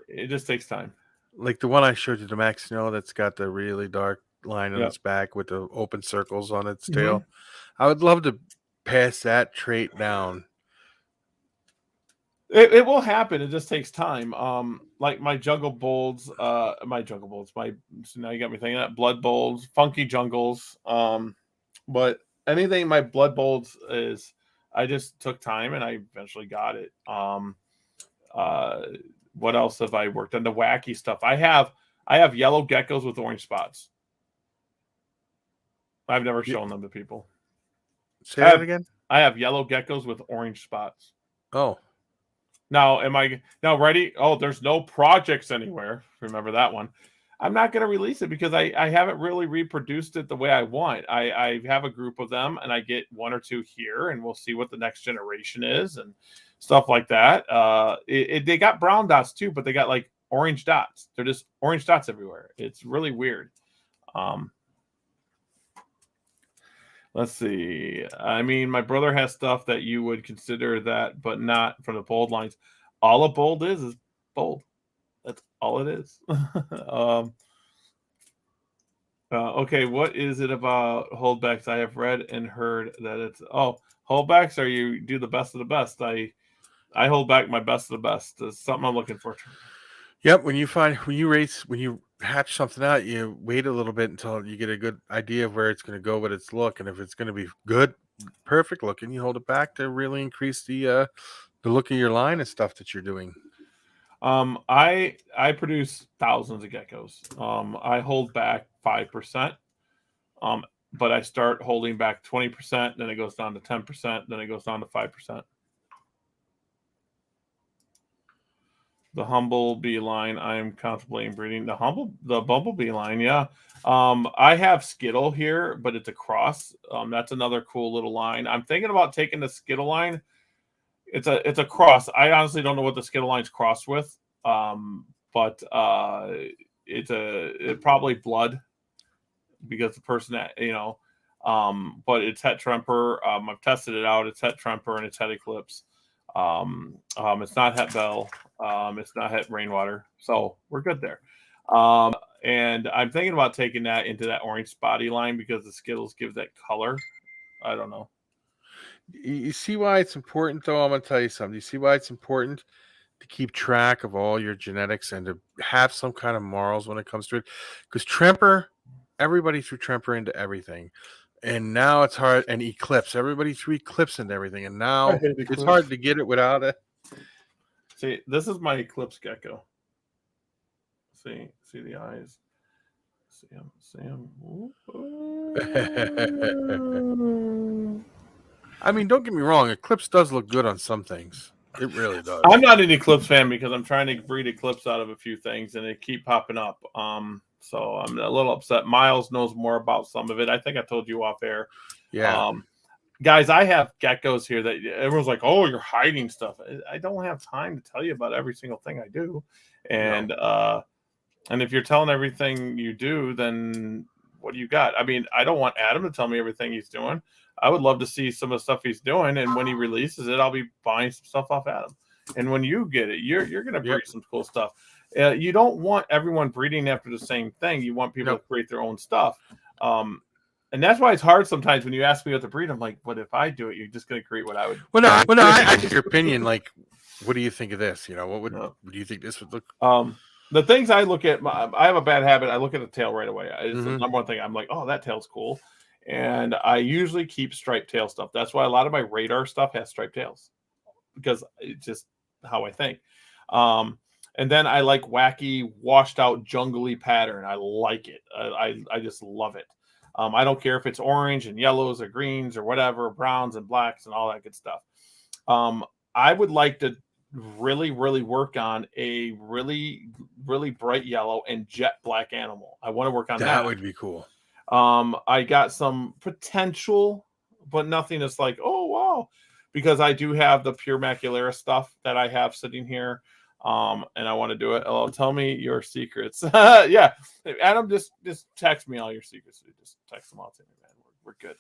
it just takes time. Like the one I showed you, the Max Snow, that's got the really dark line on its back with the open circles on its tail. I would love to pass that trait down. It will happen. It just takes time. Like my jungle bolds, so now you got me thinking that blood bolds, funky jungles. But anything my blood bolds is, I just took time and I eventually got it. What else have I worked on? The wacky stuff. I have yellow geckos with orange spots. I've never shown them to people. Say that again? I have yellow geckos with orange spots. Oh. Now, am I now ready? Oh, there's no projects anywhere. remember that one. I'm not going to release it because I haven't really reproduced it the way I want. I have a group of them and I get 1 or 2 here, and we'll see what the next generation is and stuff like that. They got brown dots too, but they got like orange dots. They're just orange dots everywhere. It's really weird. Let's see. I mean, my brother has stuff that you would consider that, but not from the bold lines. All a bold is bold. That's all it is. Okay, what is it about holdbacks? I have read and heard that it's holdbacks are you do the best of the best. I hold back my best of the best. It's something I'm looking for. Yep. When you hatch something out, you wait a little bit until you get a good idea of where it's going to go with its look, and if it's going to be good, perfect looking, you hold it back to really increase the look of your line and stuff that you're doing. I produce thousands of geckos. I hold back 5%. But I start holding back 20%, then it goes down to 10%, then it goes down to 5%. The humblebee line, I am contemplating breeding. The bumblebee line, yeah. I have Skittle here, but it's a cross. That's another cool little line. I'm thinking about taking the Skittle line. It's a cross. I honestly don't know what the Skittle line's crossed with. But it's probably blood because the person that but it's het tremper. I've tested it out. It's het tremper and it's het eclipse. It's not het bell. It's not het rainwater. So we're good there. And I'm thinking about taking that into that orange spotty line because the Skittles give that color. I don't know. You see why it's important, though? I'm going to tell you something. You see why it's important to keep track of all your genetics and to have some kind of morals when it comes to it? Because Tremper, everybody threw Tremper into everything. And now it's hard. And Eclipse, everybody threw Eclipse into everything. And now it's hard to get it without it. See, this is my Eclipse gecko. See the eyes. See him. I mean, don't get me wrong. Eclipse does look good on some things. It really does. I'm not an Eclipse fan because I'm trying to breed Eclipse out of a few things, and they keep popping up. So I'm a little upset. Miles knows more about some of it. I think I told you off air. Yeah. Guys, I have geckos here that everyone's like, "Oh, you're hiding stuff." I don't have time to tell you about every single thing I do, and and if you're telling everything you do, then what do you got? I mean, I don't want Adam to tell me everything he's doing. I would love to see some of the stuff he's doing, and when he releases it, I'll be buying some stuff off Adam. And when you get it, you're going to breed some cool stuff. You don't want everyone breeding after the same thing. You want people to create their own stuff. And that's why it's hard sometimes when you ask me what to breed. I'm like, "What if I do it? You're just going to create what I would." Well, no, I get your opinion. Like, what do you think of this? What do you think this would look? The things I look at, I have a bad habit. I look at the tail right away. It's the number one thing. I'm like, "Oh, that tail's cool," and I usually keep striped tail stuff. That's why a lot of my radar stuff has striped tails because it's just how I think. And then I like wacky, washed out, jungly pattern. I like it. I just love it. I don't care if it's orange and yellows or greens or whatever, browns and blacks and all that good stuff. I would like to really, really work on a really, really bright yellow and jet black animal. I want to work on that. That would be cool. I got some potential, but nothing that's like, oh, wow. Because I do have the pure macularis stuff that I have sitting here. And I want to do it. Oh, tell me your secrets. Yeah. Adam, just text me all your secrets. Just text them all to me, man. We're good.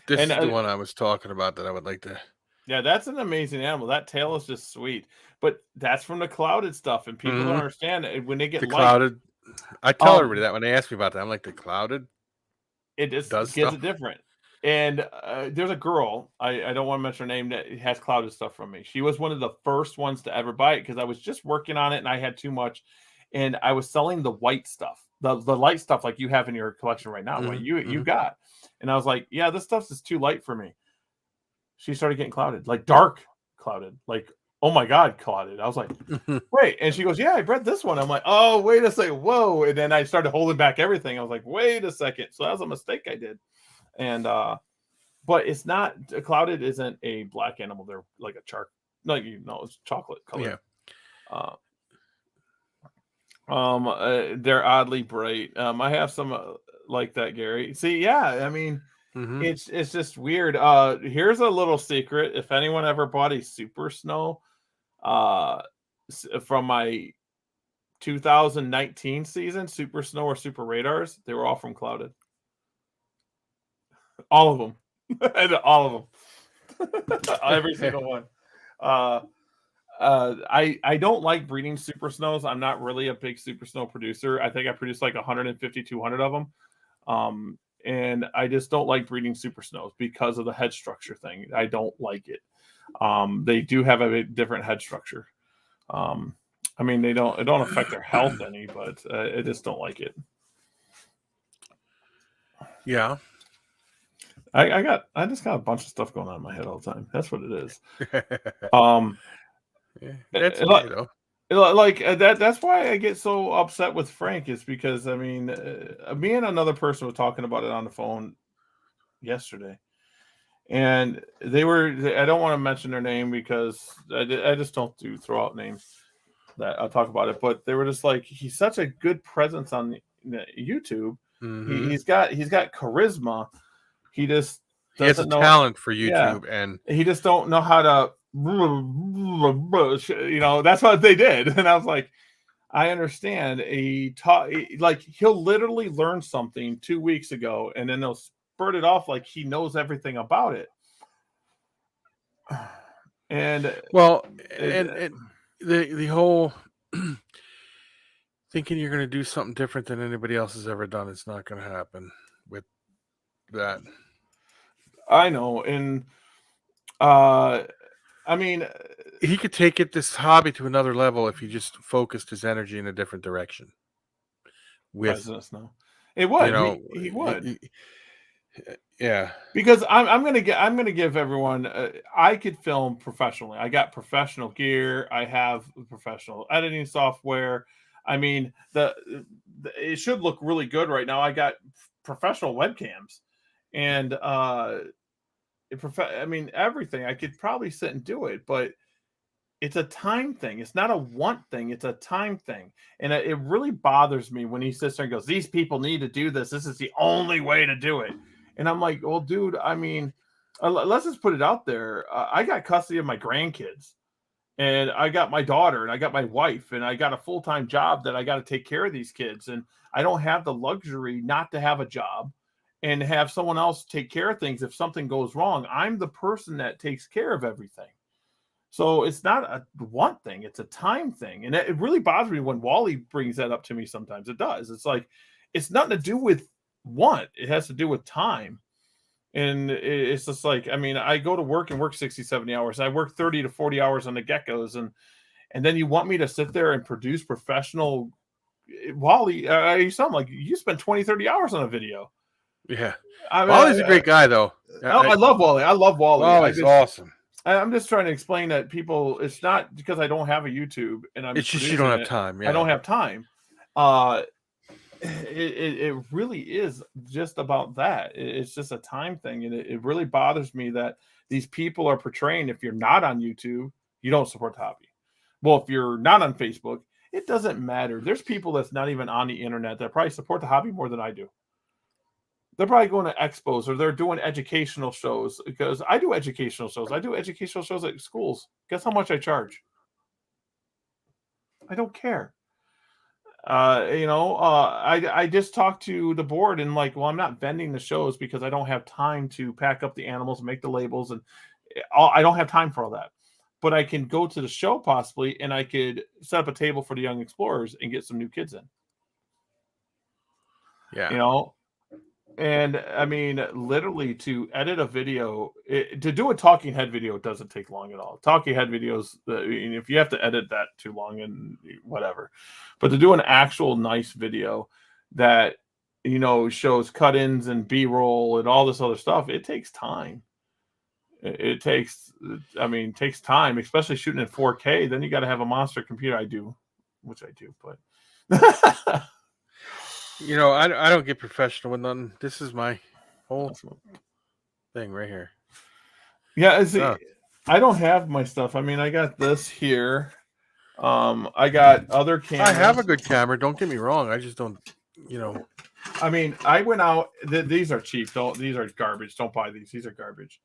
This is the one I was talking about that I would like to. Yeah, that's an amazing animal. That tail is just sweet. But that's from the clouded stuff, and people don't understand it. When they get clouded, I tell everybody that when they ask me about that, I'm like, the clouded. It just gets it different. And there's a girl, I don't want to mention her name, that has clouded stuff from me. She was one of the first ones to ever buy it because I was just working on it and I had too much. And I was selling the white stuff, the light stuff like you have in your collection right now, what you got. And I was like, yeah, this stuff's just too light for me. She started getting clouded, like dark clouded, like, oh my God, clouded. I was like, wait. And she goes, yeah, I bred this one. I'm like, oh, wait a second. Whoa. And then I started holding back everything. I was like, wait a second. So that was a mistake I did. And but it's not clouded isn't a black animal. They're like a it's chocolate color. Yeah. They're oddly bright. I have some like that, Gary. See, yeah, I mean, Mm-hmm. it's just weird. Here's a little secret. If anyone ever bought a Super Snow, from my 2019 season, Super Snow or Super Radars, they were all from Clouded. All of them, all of them, every single one. I don't like breeding Super Snows. I'm not really a big Super Snow producer. I think I produced like 150, 200 of them. And I just don't like breeding Super Snows because of the head structure thing. I don't like it. They do have a different head structure. I mean, it don't affect their health any, but I just don't like it. Yeah. I just got a bunch of stuff going on in my head all the time. That's what it is. Um, Yeah, that's okay, though. like that's why I get so upset with Frank, is because I mean, me and another person were talking about it on the phone yesterday, and I don't want to mention their name because I just don't throw out names that I'll talk about it, but they were just like, he's such a good presence on YouTube. Mm-hmm. He's got charisma. He just He has a doesn't know talent for Yeah. YouTube, and he just don't know how to, that's what they did. And I was like, I understand. He'll literally learn something 2 weeks ago, and then they'll spurt it off like he knows everything about it. And well, and the whole thinking you're going to do something different than anybody else has ever done, it's not going to happen with that. I know, and I mean, he could take this hobby to another level if he just focused his energy in a different direction. With it would, you know, he would. Yeah, because I'm gonna give everyone. I could film professionally. I got professional gear. I have professional editing software. I mean, it should look really good right now. I got professional webcams, and I mean, everything. I could probably sit and do it, but it's a time thing. It's not a want thing. It's a time thing. And it really bothers me when he sits there and goes, these people need to do this. This is the only way to do it. And I'm like, well, dude, I mean, let's just put it out there. I got custody of my grandkids, and I got my daughter, and I got my wife, and I got a full-time job that I got to take care of these kids. And I don't have the luxury not to have a job and have someone else take care of things if something goes wrong. I'm the person that takes care of everything. So it's not a want thing, it's a time thing. And it really bothers me when Wally brings that up to me sometimes. It does. It's like, it's nothing to do with want. It has to do with time. And it's just like, I mean, I go to work and work 60, 70 hours. I work 30 to 40 hours on the geckos. And then you want me to sit there and produce professional Wally. You sound like you spend 20, 30 hours on a video. Yeah. I mean, Wally's a great guy, though. I love Wally. I love Wally. Wally's awesome. I'm just trying to explain that people, it's not because I don't have a YouTube and it's just you don't have time. Yeah. I don't have time. It really is just about that. It's just a time thing. And it really bothers me that these people are portraying, if you're not on YouTube, you don't support the hobby. Well, if you're not on Facebook, it doesn't matter. There's people that's not even on the internet that probably support the hobby more than I do. They're probably going to expos, or they're doing educational shows, because I do educational shows. I do educational shows at schools. Guess how much I charge? I don't care. I just talked to the board and like, well, I'm not vending the shows because I don't have time to pack up the animals and make the labels, and I don't have time for all that. But I can go to the show possibly, and I could set up a table for the young explorers and get some new kids in. Yeah. And I mean, literally to edit a video, to do a talking head video, it doesn't take long at all. Talking head videos, if you have to edit that too long and whatever, but to do an actual nice video that, shows cut-ins and B-roll and all this other stuff, it takes time. It takes time, especially shooting in 4K. Then you got to have a monster computer. I do, but I don't get professional with none. This is my whole thing right here. Yeah, I don't have my stuff. I mean, I got this here. I got other cameras. I have a good camera. Don't get me wrong. I just don't, I mean, I went out. These are cheap. These are garbage. Don't buy these. These are garbage.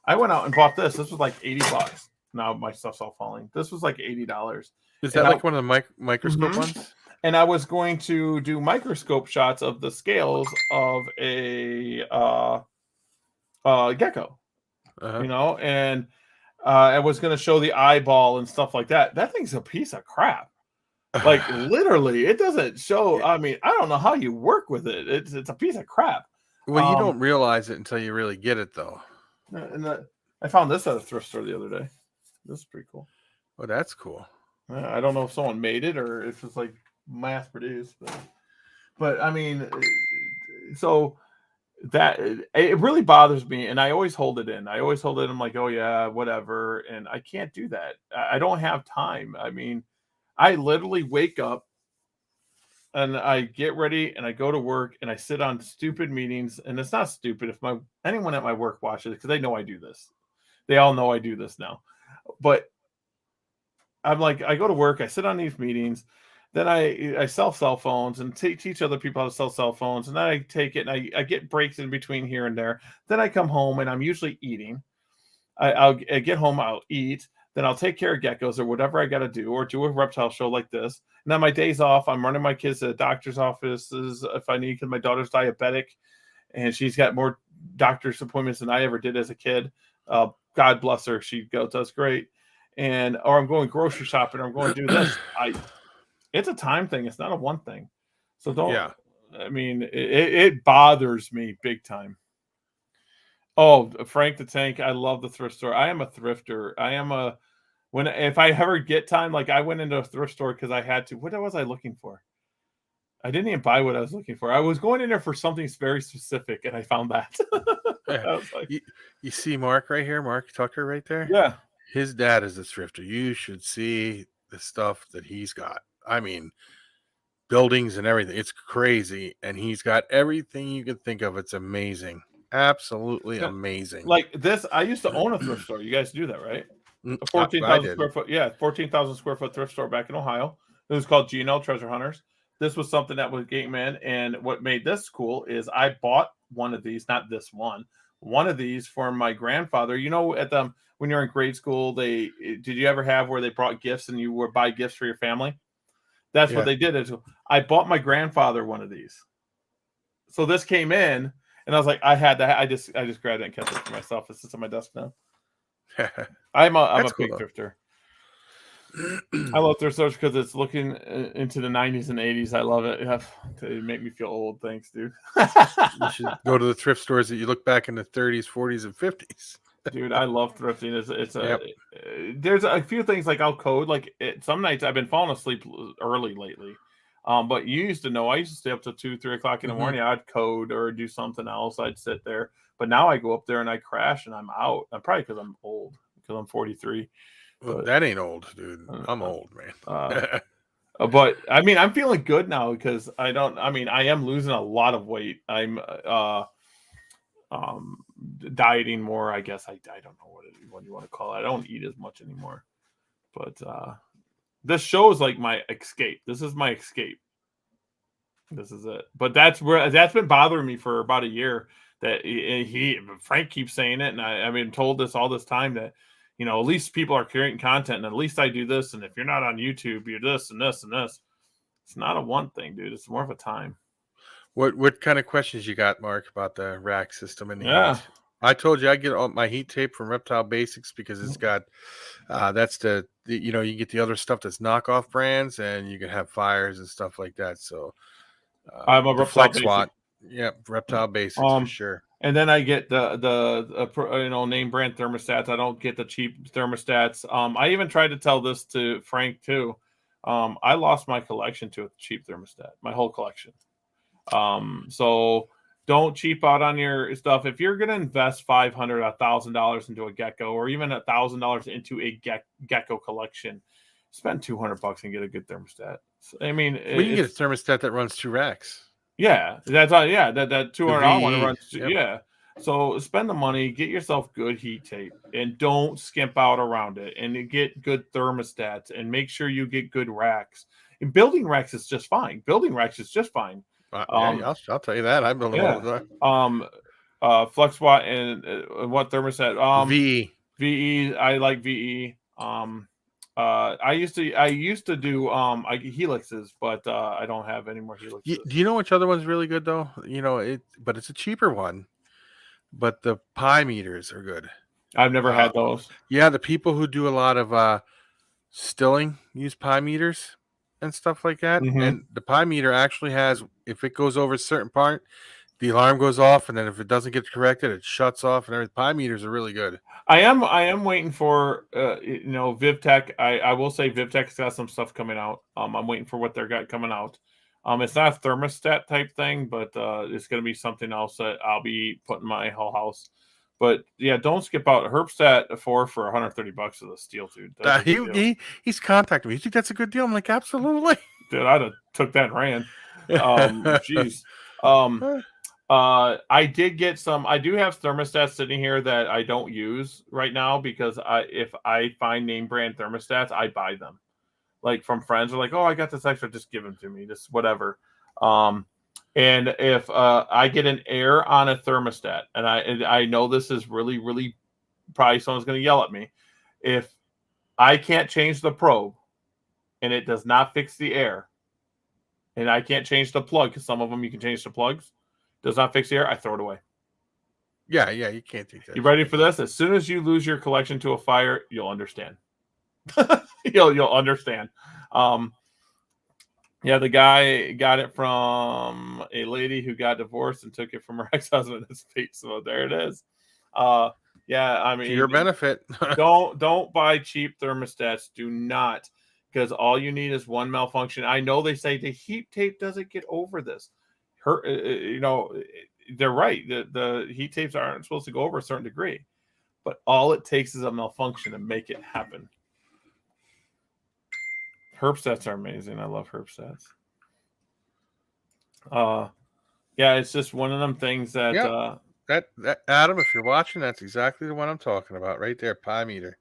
I went out and bought this. This was like $80. Now my stuff's all falling. This was like $80. Is that like one of the microscope Mhm. ones? And I was going to do microscope shots of the scales of a gecko, Uh-huh. and I was going to show the eyeball and stuff like that. That thing's a piece of crap. Like literally, it doesn't show. I mean, I don't know how you work with it. It's a piece of crap. Well, you don't realize it until you really get it, though. And I found this at a thrift store the other day. This is pretty cool. Oh, that's cool. I don't know if someone made it or if it's like mass produced, but I mean, so that it really bothers me, and I always hold it in. I'm like, oh yeah, whatever, and I can't do that. I don't have time. I mean, I literally wake up and I get ready and I go to work and I sit on stupid meetings, and it's not stupid if anyone at my work watches it because they know I do this. They all know I do this now, but I'm like, I go to work, I sit on these meetings, then I sell cell phones and teach other people how to sell cell phones, and then I take it and I get breaks in between here and there. Then I come home and I'm usually eating. I get home, I'll eat, then I'll take care of geckos or whatever I got to do, or do a reptile show like this. And then my days off, I'm running my kids to the doctor's offices if I need, because my daughter's diabetic and she's got more doctor's appointments than I ever did as a kid. God bless her, she does great. Or I'm going grocery shopping, or I'm going to do this. It's a time thing. It's not a one thing. So don't. Yeah. I mean, it bothers me big time. Oh, Frank the Tank. I love the thrift store. I am a thrifter. If I ever get time, like I went into a thrift store because I had to. What was I looking for? I didn't even buy what I was looking for. I was going in there for something very specific, and I found that. I was like, you see Mark right here, Mark Tucker right there? yeah. His dad is a thrifter. You should see the stuff that he's got. I mean, buildings and everything. It's crazy. And he's got everything you can think of. It's amazing. Absolutely amazing. Like this, I used to own a thrift store. You guys do that, right? A I 14,000 did. square foot. Yeah, 14,000 square foot thrift store back in Ohio. It was called G&L Treasure Hunters. This was something that was game in. And what made this cool is I bought one of these, not this one of these for my grandfather. You know, when you're in grade school, did you ever have where they brought gifts and you would buy gifts for your family? That's what they did. I bought my grandfather one of these. So this came in, and I was like, I had that. I just grabbed it and kept it for myself. It sits on my desk now. I'm a big thrifter. I love thrift stores because it's looking into the 90s and 80s. I love it. It make me feel old. Thanks, dude. You should go to the thrift stores that you look back in the 30s, 40s, and 50s. Dude, I love thrifting. There's a few things like I'll code. Like some nights I've been falling asleep early lately. But you used to know I used to stay up till 2, 3 o'clock in the morning. I'd code or do something else. I'd sit there. But now I go up there and I crash and I'm out. I'm probably because I'm old, because I'm 43. Well, that ain't old, dude. I'm old, man. But I mean, I'm feeling good now because I am losing a lot of weight. I'm dieting more, I guess. I don't know what you want to call it. I don't eat as much anymore. But this show is like my escape. This is my escape. This is it. But that's been bothering me for about a year. That Frank keeps saying it, and I've been told this all this time that, you know, at least people are creating content, and at least I do this. And if you're not on YouTube, you're this and this and this. It's not a one thing, dude. It's more of a time. What kind of questions you got, Mark, about the rack system and the heat? I told you I get all my heat tape from Reptile Basics because it's got that's you get the other stuff that's knockoff brands, and you can have fires and stuff like that. So I'm a Reptile SWAT. Yeah, Reptile Basics for sure. And then I get the name brand thermostats. I don't get the cheap thermostats. I even tried to tell this to Frank too. I lost my collection to a cheap thermostat, my whole collection. So don't cheap out on your stuff. If you're going to invest $500, $1,000 into a gecko, or even $1,000 into a gecko collection, spend $200 and get a good thermostat. I mean, we can get a thermostat that runs 2 racks. Yeah, that's that $200 one runs. Yep. Yeah, So spend the money, get yourself good heat tape, and don't skimp out around it. And get good thermostats, and make sure you get good racks. And building racks is just fine. Building racks is just fine. Yeah, I'll tell you that. I build them all the time. Flux watt and what thermostat? VE. VE. I like VE. I used to do helixes, but I don't have any more helixes. Do you know which other one's really good though? But it's a cheaper one. But the pi meters are good. I've never had those. Yeah, the people who do a lot of stilling use pi meters and stuff like that. Mhm. And the pi meter actually has, if it goes over a certain part, the alarm goes off, and then if it doesn't get corrected, it shuts off. And everything. Pi meters are really good. I am waiting for VivTech. I will say VivTech's got some stuff coming out. I'm waiting for what they're got coming out. It's not a thermostat type thing, but it's going to be something else that I'll be putting in my whole house. But yeah, don't skip out Herbstat 4 for $130 of the steel, dude. He's contacted me. You think that's a good deal? I'm like, absolutely. Dude, I'd have took that and ran. Jeez. I did get some. I do have thermostats sitting here that I don't use right now because if I find name brand thermostats, I buy them. Like from friends are like, oh, I got this extra, just give them to me, just whatever. And if I get an error on a thermostat, and I know this is really, really, probably someone's going to yell at me. If I can't change the probe and it does not fix the error, and I can't change the plug, because some of them you can change the plugs, does not fix the error, I throw it away. Yeah, you can't take that. You ready for this? As soon as you lose your collection to a fire, you'll understand. You'll understand. Yeah, the guy got it from a lady who got divorced and took it from her ex-husband. His feet. So there it is. Yeah, I mean, to your benefit. don't buy cheap thermostats. Do not, because all you need is one malfunction. I know they say the heat tape doesn't get over this. They're right. The heat tapes aren't supposed to go over a certain degree, but all it takes is a malfunction to make it happen. Herbstats are amazing. I love Herbstats. Yeah, it's just one of them things that that Adam, if you're watching, that's exactly the one I'm talking about right there. Pi meter.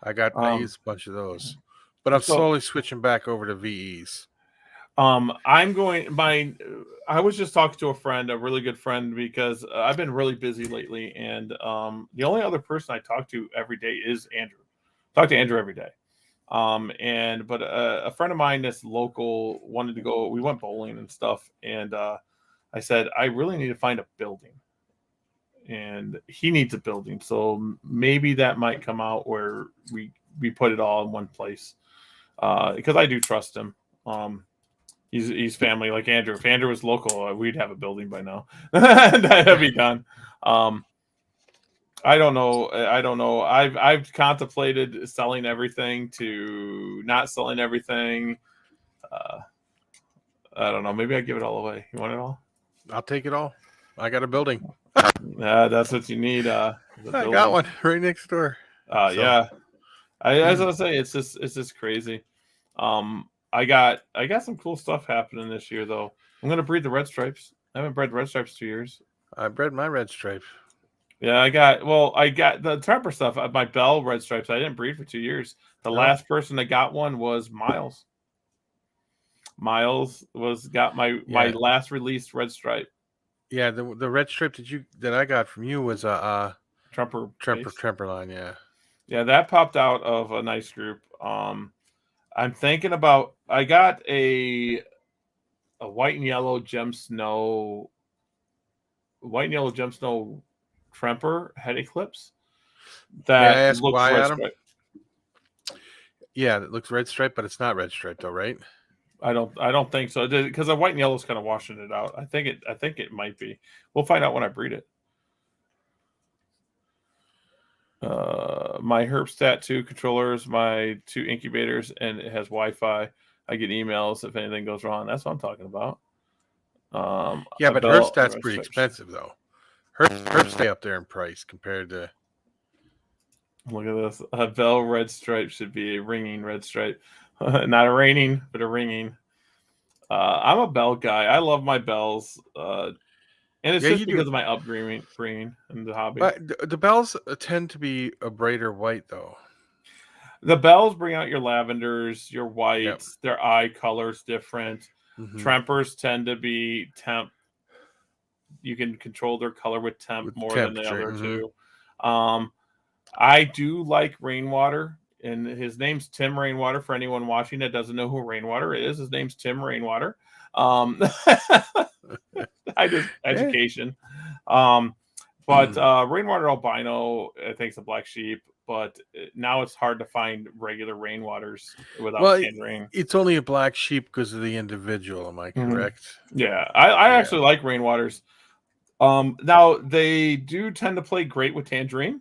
I use a bunch of those, but I'm slowly switching back over to VEs. I was just talking to a friend, a really good friend, because I've been really busy lately, and the only other person I talk to every day is Andrew. Talk to Andrew every day. But a friend of mine that's local wanted to go. We went bowling and stuff, and I said I really need to find a building, and he needs a building. So maybe that might come out where we put it all in one place, because I do trust him. He's family like Andrew. If Andrew was local, we'd have a building by now. That'd be done. I don't know. I've contemplated selling everything to not selling everything. I don't know. Maybe I give it all away. You want it all? I'll take it all. I got a building. That's what you need. I got one right next door. Yeah. As I say, it's just crazy. I got some cool stuff happening this year though. I'm gonna breed the red stripes. I haven't bred red stripes 2 years. I bred my red stripe. Yeah, I got the Tremper stuff. My Bell red stripes. I didn't breed for 2 years. The last person that got one was Miles. Miles got my last released red stripe. Yeah, the red stripe that I got from you was a Tremper line. Yeah, that popped out of a nice group. I'm thinking about. I got a white and yellow gem snow Tremper head eclipse. That looks red stripe. Yeah, it looks red stripe, but it's not red stripe though, right? I don't think so, because the white and yellow is kind of washing it out. I think it might be. We'll find out when I breed it. My Herbstat 2 controllers, my 2 incubators, and it has Wi-Fi. I get emails if anything goes wrong. That's what I'm talking about. Yeah, but Herbstat's pretty expensive though. Herbs stay up there in price compared to. Look at this. A Bell red stripe should be a ringing red stripe. Not a raining, but a ringing. I'm a Bell guy. I love my Bells. And it's Yeah, just you do. because of my upbringing in the hobby. But the bells tend to be a brighter white, though. The bells bring out your lavenders, your Yep. whites, their eye color's different. Mhm. Trempers tend to be temp. You can control their color with temp With more than the temperature, other mhm. two. I do like Rainwater, and his name's Tim Rainwater. For anyone watching that doesn't know who Rainwater is, his name's Tim Rainwater. I just Yeah. education. But Rainwater albino, I think, is a black sheep. But now it's hard to find regular rainwaters without Well, tangerine. it's only a black sheep because of the individual. Am I Mhm. correct? Yeah, I Yeah. actually like rainwaters. Now they do tend to play great with tangerine.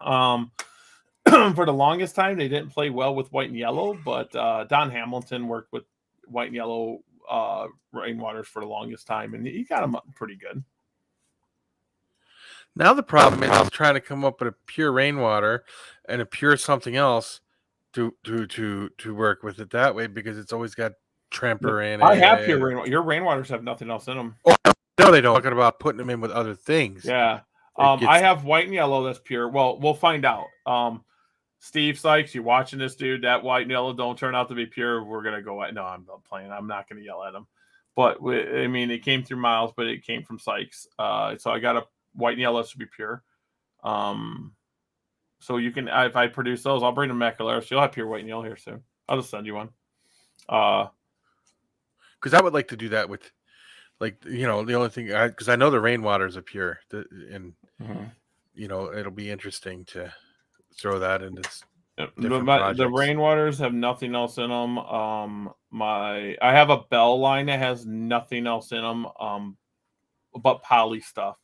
For the longest time, they didn't play well with white and yellow, but Don Hamilton worked with white and yellow rainwaters for the longest time, and he got them pretty good. Now the problem is trying to come up with a pure rainwater and a pure something else to work with it that way, because it's always got Tremper in it. I have pure rainwater. Your rainwaters have nothing else in them. No, they don't. Talking about putting them in with other things. Yeah. It gets- I have white and yellow that's pure. Well, we'll find out. Steve Sykes, you watching this, dude? That white and yellow don't turn out to be pure. We're gonna go. No, I'm not playing. I'm not gonna yell at him. But I mean, it came through Miles, but it came from Sykes. So I got a white and yellow to be pure. So you can, if I produce those, I'll bring them back. So you'll have pure white and yellow here soon. I'll just send you one. Because I would like to do that with, like, the only thing, because I know the rainwaters are pure, and it'll be interesting to throw that into different projects. The rainwaters have nothing else in them. I have a Bell line that has nothing else in them, but poly stuff.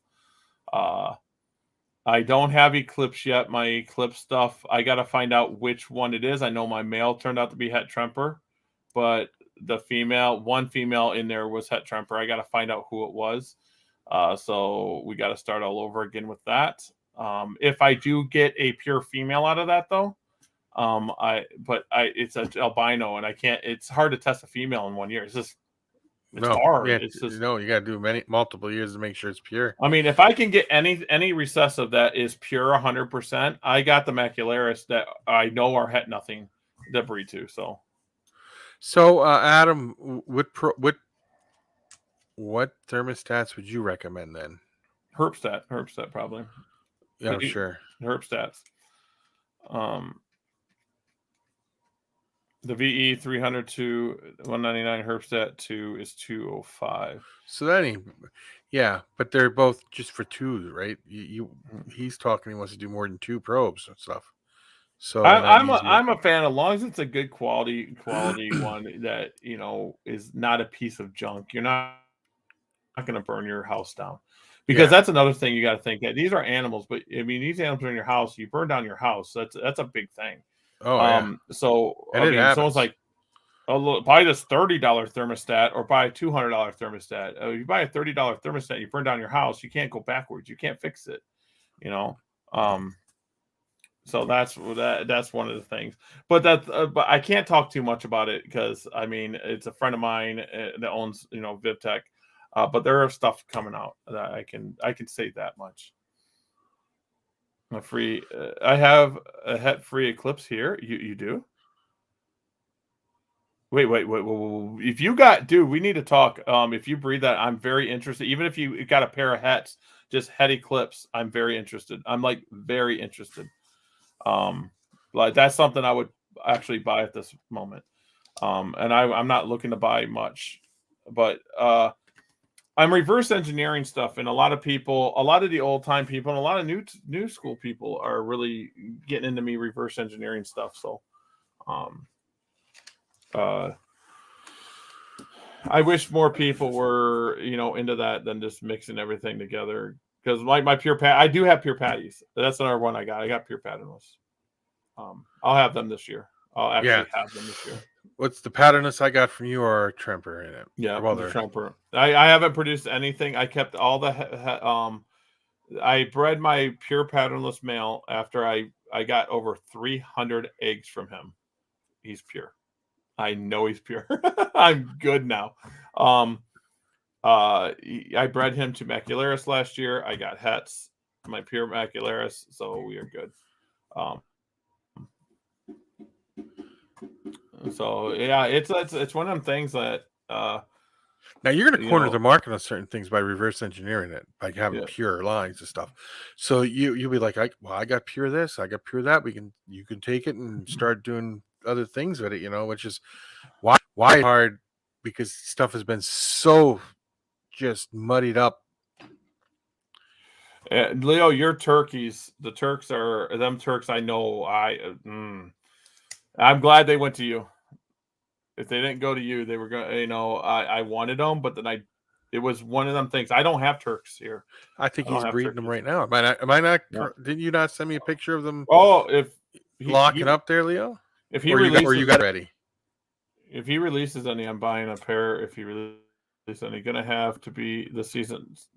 I don't have Eclipse yet. My Eclipse stuff, I got to find out which one it is. I know my male turned out to be Het Tremper, but one female in there was Het Tremper. I got to find out who it was. So we got to start all over again with that. If I do get a pure female out of that, though, it's an albino, and I can't. It's hard to test a female in 1 year. It's hard. Yeah, It's just you got to do multiple years to make sure it's pure. I mean, if I can get any recessive that is pure 100%, I got the macularis that I know are het nothing to breed to. So, Adam, what thermostats would you recommend then? Herpstat probably. Yeah, sure. Herpstats. The VE 300 to 199 Herpstat 2 is 205. So that ain't, yeah, but they're both just for two, right? He's talking. He wants to do more than 2 probes and stuff. So I'm a fan, as long as it's a good quality one that is not a piece of junk. You're not going to burn your house down, because that's another thing you got to think. That these are animals, but I mean, these animals are in your house. You burn down your house. That's a big thing. Oh, yeah. So And I mean, someone's like, "Oh, buy this $30 thermostat or buy a $200 thermostat." You buy a $30 thermostat, you burn down your house. You can't go backwards. You can't fix it. So that's one of the things. But but I can't talk too much about it, because I mean, it's a friend of mine that owns VivTech, but there are stuff coming out that I can say that much. I have a het free Eclipse here. You do? Wait. If you got, dude, we need to talk. If you breed that, I'm very interested. Even if you got a pair of hets, just het Eclipse, I'm very interested. I'm like very interested. Like that's something I would actually buy at this moment. And I'm not looking to buy much, but I'm reverse engineering stuff, and a lot of the old time people, and a lot of new school people are really getting into me reverse engineering stuff. So, I wish more people were, into that than just mixing everything together. Because my pure pat, I do have pure patties. That's another one I got. I got pure patternless. I'll have them this year. I'll actually have them this year. What's the patternless I got from you, or Tremper in it? Yeah, well, the Tremper. I haven't produced anything. I kept all the I bred my pure patternless male after I got over 300 eggs from him. He's pure. I know he's pure. I'm good now. I bred him to Macularis last year. I got hets, my pure Macularis, so we are good. So yeah, it's one of them things that Now you're going to you corner know, the market on certain things by reverse engineering it, by having Yeah. pure lines and stuff. So you'll be like, I got pure this, I got pure that. You can take it and start doing other things with it, which is why it's hard, because stuff has been so just muddied up. Leo, your turkeys, the Turks are them Turks. I know. I'm glad they went to you. If they didn't go to you, they were going. I wanted them, but then it was one of them things. I don't have Turks here. I think I don't he's have breeding them turkeys. right now. Am I not? No. Didn't you not send me a picture of them Oh, if locking up there, Leo? if he Or you releases, got it ready? if he releases any, I'm buying a pair. If he releases any, gonna have to be the seasons.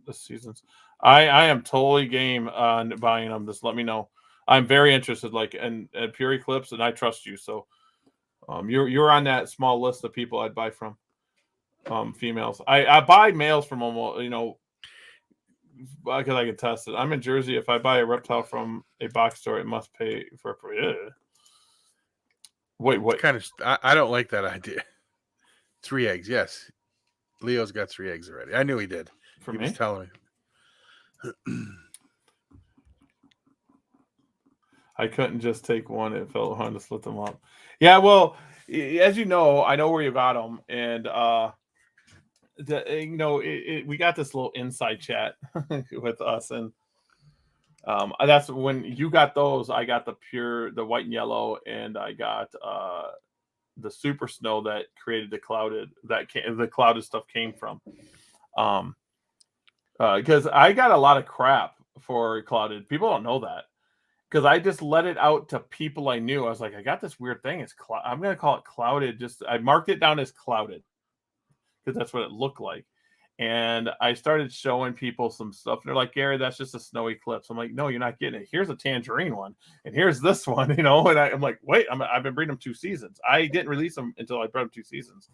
I am totally game on buying them. Just let me know. I'm very interested. Like and Pure Eclipse, and I trust you. So, you're on that small list of people I'd buy from. Females. I buy males from almost, because I can test it. I'm in Jersey. If I buy a reptile from a box store, it must pay for. Wait, what? Kind of. I don't like that idea. 3 eggs, yes. Leo's got 3 eggs already. I knew he did. For He me? was telling me. I couldn't just take one. It felt hard to split them up. Yeah, well, as you know, I know where you got them, and we got this little inside chat with us, and that's when you got those. I got the white and yellow, and I got the super snow that created the clouded stuff came from. Because I got a lot of crap for clouded. People don't know that. Because I just let it out to people I knew. I was like, I got this weird thing. I'm going to call it clouded. I marked it down as clouded because that's what it looked like. And I started showing people some stuff. And they're like, Gary, that's just a snow eclipse. I'm like, no, you're not getting it. Here's a tangerine one. And here's this one, And I'm like, wait, I've been breeding them 2 seasons. I didn't release them until I bred them 2 seasons.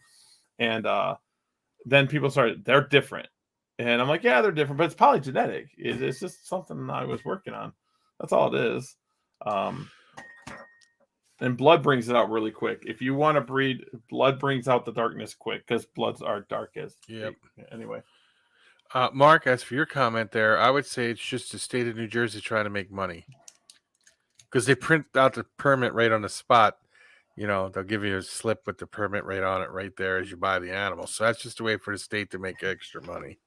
And then people started, they're different. And I'm like, yeah, they're different. But it's polygenetic. It's just something I was working on. That's all it is. And blood brings it out really quick. If you want to breed, blood brings out the darkness quick because bloods are darkest. Yep. Anyway. Mark, as for your comment there, I would say it's just the state of New Jersey trying to make money. Because they print out the permit right on the spot. They'll give you a slip with the permit right on it right there as you buy the animal. So that's just a way for the state to make extra money.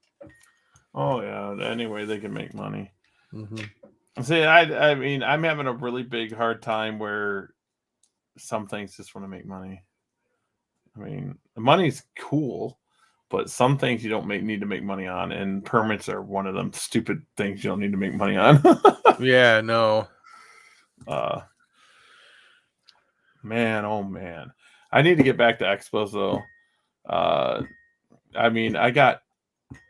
Oh, yeah. Anyway, they can make money. Mm-hmm. See, I mean, I'm having a really big hard time where some things just want to make money. I mean, money's cool, but some things you don't need to make money on, and permits are one of them stupid things you don't need to make money on. Yeah, no. Man, oh man. I need to get back to expos though. I mean, I got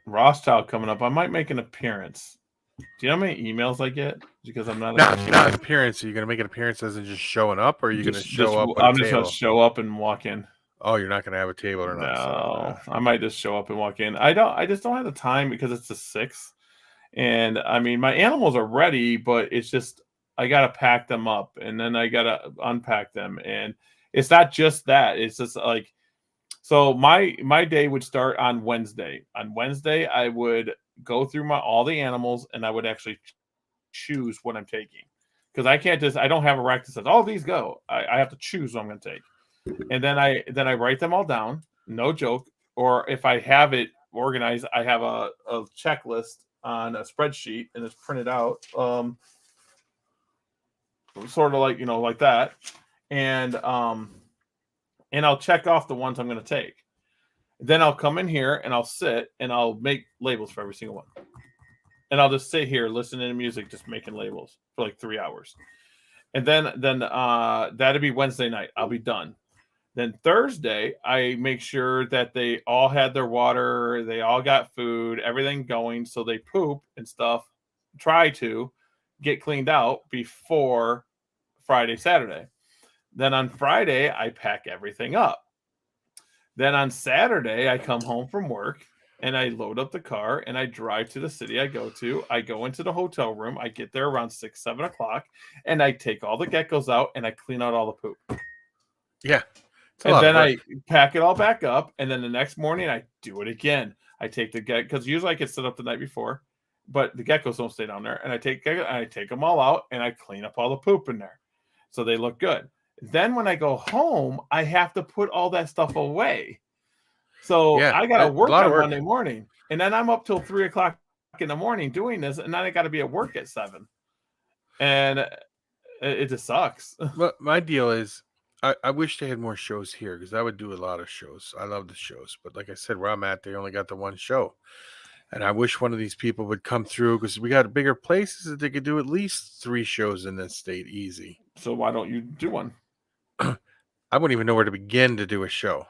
Rothschild coming up. I might make an appearance. Do you know how many emails I get? Because I'm not an appearance. Are you going to make an appearance as in just showing up, or are you going to show up? I'm just going to show up and walk in. Oh, you're not going to have a table or not? No, I might just show up and walk in. I just don't have the time because it's the 6th, and I mean my animals are ready, but it's just I got to pack them up and then I got to unpack them, and it's not just that. It's just like so my day would start on Wednesday. On Wednesday, I would go through all the animals and I would actually choose what I'm taking because I don't have a rack that says all these go. I have to choose what I'm going to take, and then I write them all down. No joke. Or if I have it organized, I have a checklist on a spreadsheet and it's printed out, sort of like like that, and I'll check off the ones I'm going to take. Then I'll come in here and I'll sit and I'll make labels for every single one. And I'll just sit here listening to music, just making labels for like 3 hours. And then that'll be Wednesday night. I'll be done. Then Thursday, I make sure that they all had their water, they all got food, everything going. So they poop and stuff. Try to get cleaned out before Friday, Saturday. Then on Friday, I pack everything up. Then on Saturday, I come home from work and I load up the car and I drive to the city I go to. I go into the hotel room. I get there around 6, 7 o'clock, and I take all the geckos out and I clean out all the poop. Yeah. It's a And lot of then work. I pack it all back up, and then the next morning I do it again. I take the gecko because usually I get set up the night before, but the geckos don't stay down there. And I take them all out and I clean up all the poop in there, so they look good. Then when I go home, I have to put all that stuff away. So Yeah, I got to a work lot of on work. Monday morning, and then I'm up till 3 o'clock in the morning doing this, and then I got to be at work at 7, and it just sucks. But my deal is, I wish they had more shows here because I would do a lot of shows. I love the shows, but like I said, where I'm at, they only got the one show, and I wish one of these people would come through because we got bigger places that they could do at least 3 shows in this state easy. So why don't you do one? I wouldn't even know where to begin to do a show.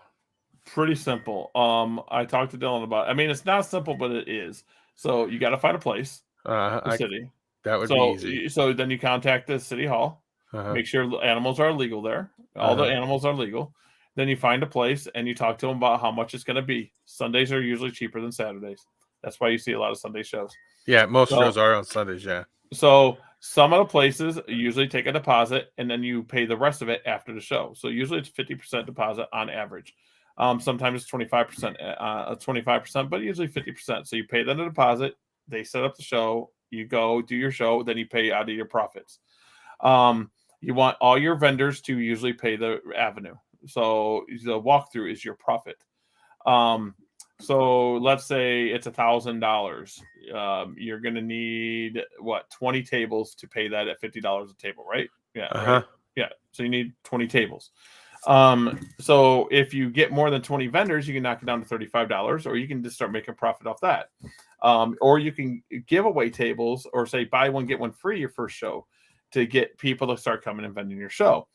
Pretty simple. I talked to Dylan about. I mean, it's not simple, but it is. So you got to find a place, the city. That would be easy. So then you contact the city hall, make sure the animals are legal there. All the animals are legal. Then you find a place and you talk to them about how much it's going to be. Sundays are usually cheaper than Saturdays. That's why you see a lot of Sunday shows. Yeah, most shows are on Sundays. Yeah. So some of the places usually take a deposit and then you pay the rest of it after the show. So usually it's 50% deposit on average. Sometimes it's 25%, but usually 50%. So you pay them a deposit. They set up the show. You go do your show. Then you pay out of your profits. You want all your vendors to usually pay the avenue. So the walkthrough is your profit. So let's say it's $1,000. You're going to need 20 tables to pay that at $50 a table, right? Yeah. Right? Yeah. So you need 20 tables. So if you get more than 20 vendors, you can knock it down to $35, or you can just start making profit off that. Or you can give away tables or say buy one, get one free your first show to get people to start coming and vending your show.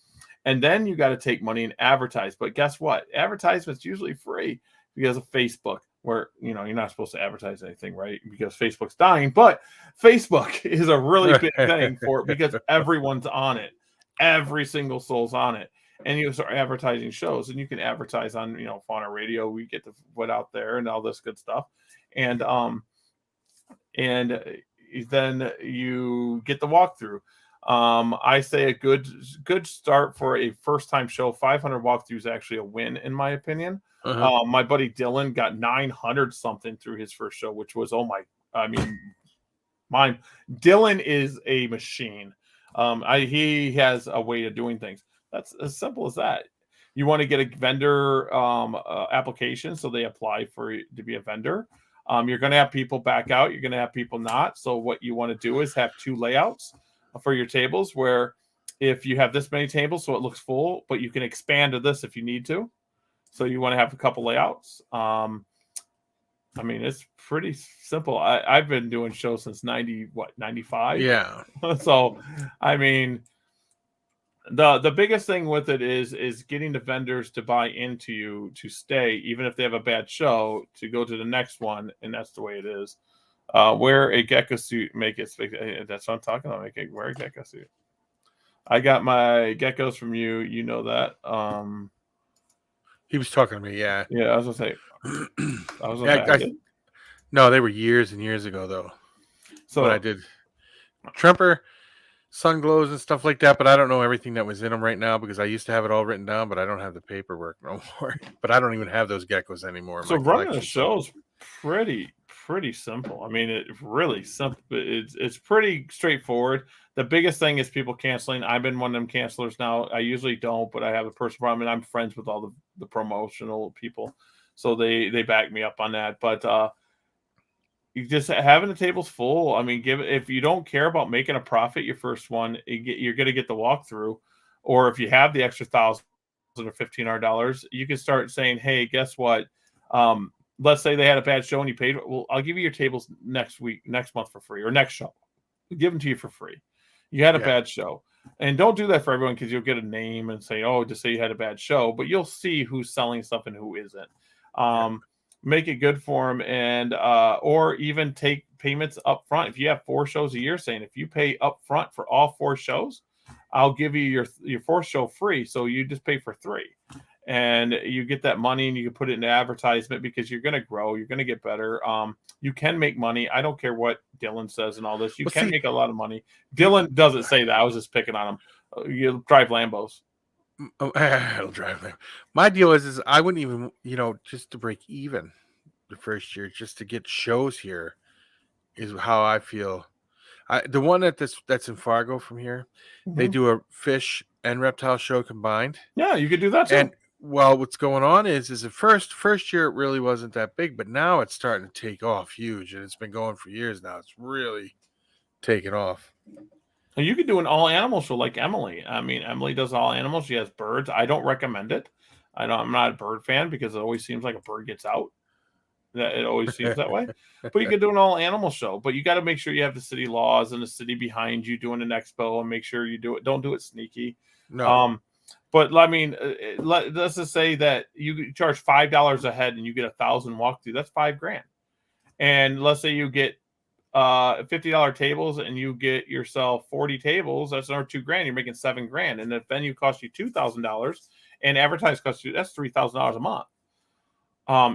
And then you got to take money and advertise. But guess what? Advertisement's usually free because of Facebook, where you're not supposed to advertise anything, right? Because Facebook's dying. But Facebook is a really big thing for it because everyone's on it. Every single soul's on it. And you start advertising shows, and you can advertise on, Fauna Radio. We get the put out there and all this good stuff. And then you get the walkthrough. I say a good start for a first time show. 500 walkthrough is actually a win, in my opinion. My buddy Dylan got 900 something through his first show, which was mine. Dylan is a machine. He has a way of doing things. That's as simple as that. You want to get a vendor application, so they apply to be a vendor. You're going to have people back out. You're going to have people not. So what you want to do is have 2 layouts for your tables, where if you have this many tables, so it looks full, but you can expand to this if you need to. So you want to have a couple layouts. It's pretty simple. I've been doing shows since 95. Yeah. So, the biggest thing with it is getting the vendors to buy into you to stay, even if they have a bad show, to go to the next one. And that's the way it is. Wear a gecko suit, make it. That's what I'm talking about. Wear a gecko suit. I got my geckos from you. You know that. He was talking to me. Yeah. Yeah, I was gonna say. No, they were years and years ago though. So when I did Tremper, sun glows and stuff like that, but I don't know everything that was in them right now because I used to have it all written down, but I don't have the paperwork no more. But I don't even have those geckos anymore. So running a show is pretty simple. It's really simple. It's pretty straightforward. The biggest thing is people canceling. I've been one of them cancelers now. I usually don't, but I have a personal problem, and I'm friends with all the promotional people, so they back me up on that. But you just having the tables full. If you don't care about making a profit your first one, you're going to get the walkthrough, or if you have the extra $1,000 or $1,500, you can start saying, "Hey, guess what? Let's say they had a bad show and you paid. Well, I'll give you your tables next month for free, or next show. We'll give them to you for free. You had a bad show." And don't do that for everyone, because you'll get a name and say, "Oh, just say you had a bad show," but you'll see who's selling stuff and who isn't. Make it good for them, and or even take payments up front. If you have 4 shows a year, saying if you pay up front for all 4 shows, I'll give you your 4th show free. So you just pay for 3. and you get that money and you can put it into advertisement because you're going to grow, you're going to get better. You can make money. I don't care what Dylan says and all this. You Well, can see- make a lot of money. Dylan doesn't say that. I was just picking on him. You drive Lambos. Oh, I'll drive there. My deal is I wouldn't even, just to break even the first year, just to get shows here is how I feel. The one that's in Fargo from here, they Mhm. do a fish and reptile show combined. Yeah, you could do that too. And well, what's going on is the first year it really wasn't that big, but now it's starting to take off huge, and it's been going for years now. It's really taking off. And you could do an all animal show like Emily. I mean, Emily does all animals. She has birds. I don't recommend it. I'm not a bird fan because it always seems like a bird gets out. That it always seems that way. But you could do an all animal show. But you got to make sure you have the city laws and the city behind you doing an expo, and make sure you do it. Don't do it sneaky. No, But I mean, let's just say that you charge $5 a head and you get 1,000 walkthrough. That's $5,000. And let's say you get $50 tables and you get yourself 40 tables. That's another $2,000. You're making $7,000. And the venue costs you $2,000 and advertise costs you, that's $3,000 a month.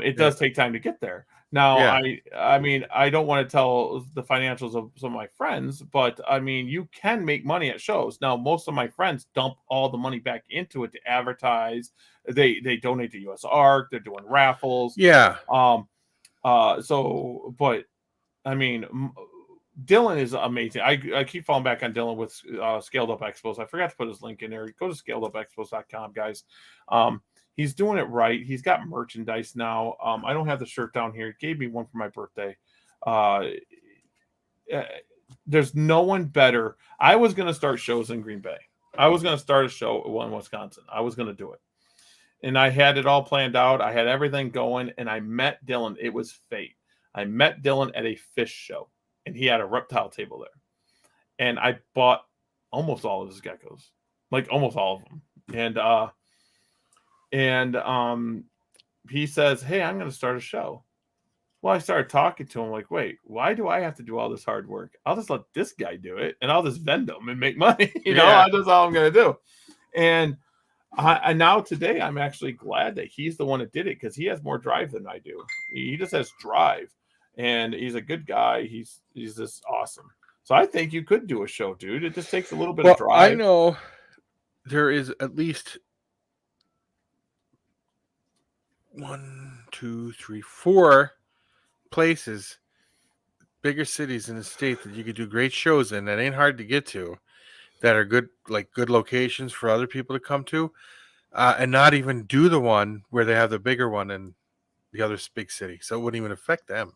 It does take time to get there. Now, Yeah. I mean, I don't want to tell the financials of some of my friends, but I mean, you can make money at shows. Now, most of my friends dump all the money back into it to advertise. They donate to US Arc. They're doing raffles. yeah, So, but I mean, Dylan is amazing. I keep falling back on Dylan with Scaled Up Expos. I forgot to put his link in there. Go to scaledupexpos.com, guys. He's doing it right. He's got merchandise now. I don't have the shirt down here. He gave me one for my birthday. There's no one better. I was going to start shows in Green Bay. I was going to start a show in Wisconsin. I was going to do it. And I had it all planned out. I had everything going, and I met Dylan. It was fate. I met Dylan at a fish show, and he had a reptile table there. And I bought almost all of his geckos, like almost all of them. And he says, "Hey, I'm going to start a show." Well, I started talking to him like, "Wait, why do I have to do all this hard work? I'll just let this guy do it, and I'll just vend them and make money. Yeah. That's all I'm going to do." And now today, I'm actually glad that he's the one that did it because he has more drive than I do. He just has drive, and he's a good guy. He's just awesome. So I think you could do a show, dude. It just takes a little bit of drive. I know there is at least 1, 2, 3, 4 places, bigger cities in the state that you could do great shows in that ain't hard to get to, that are good, like good locations for other people to come to, and not even do the one where they have the bigger one in the other big city, so it wouldn't even affect them.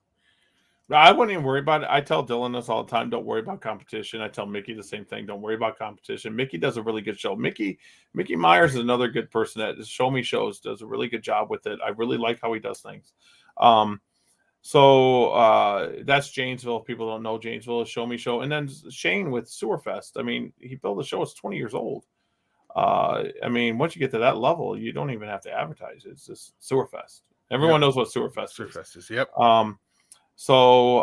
I wouldn't even worry about it. I tell Dylan this all the time. Don't worry about competition. I tell Mickey the same thing. Don't worry about competition. Mickey does a really good show. Mickey Myers is another good person that Show Me Shows, does a really good job with it. I really like how he does things. So that's Janesville. If people don't know, Janesville is Show Me Show. And then Shane with Sewerfest. I mean, he built the show. It's 20 years old. I mean, once you get to that level, you don't even have to advertise. It's just Sewerfest. Everyone knows what Sewerfest is. Surfest is, yep. So,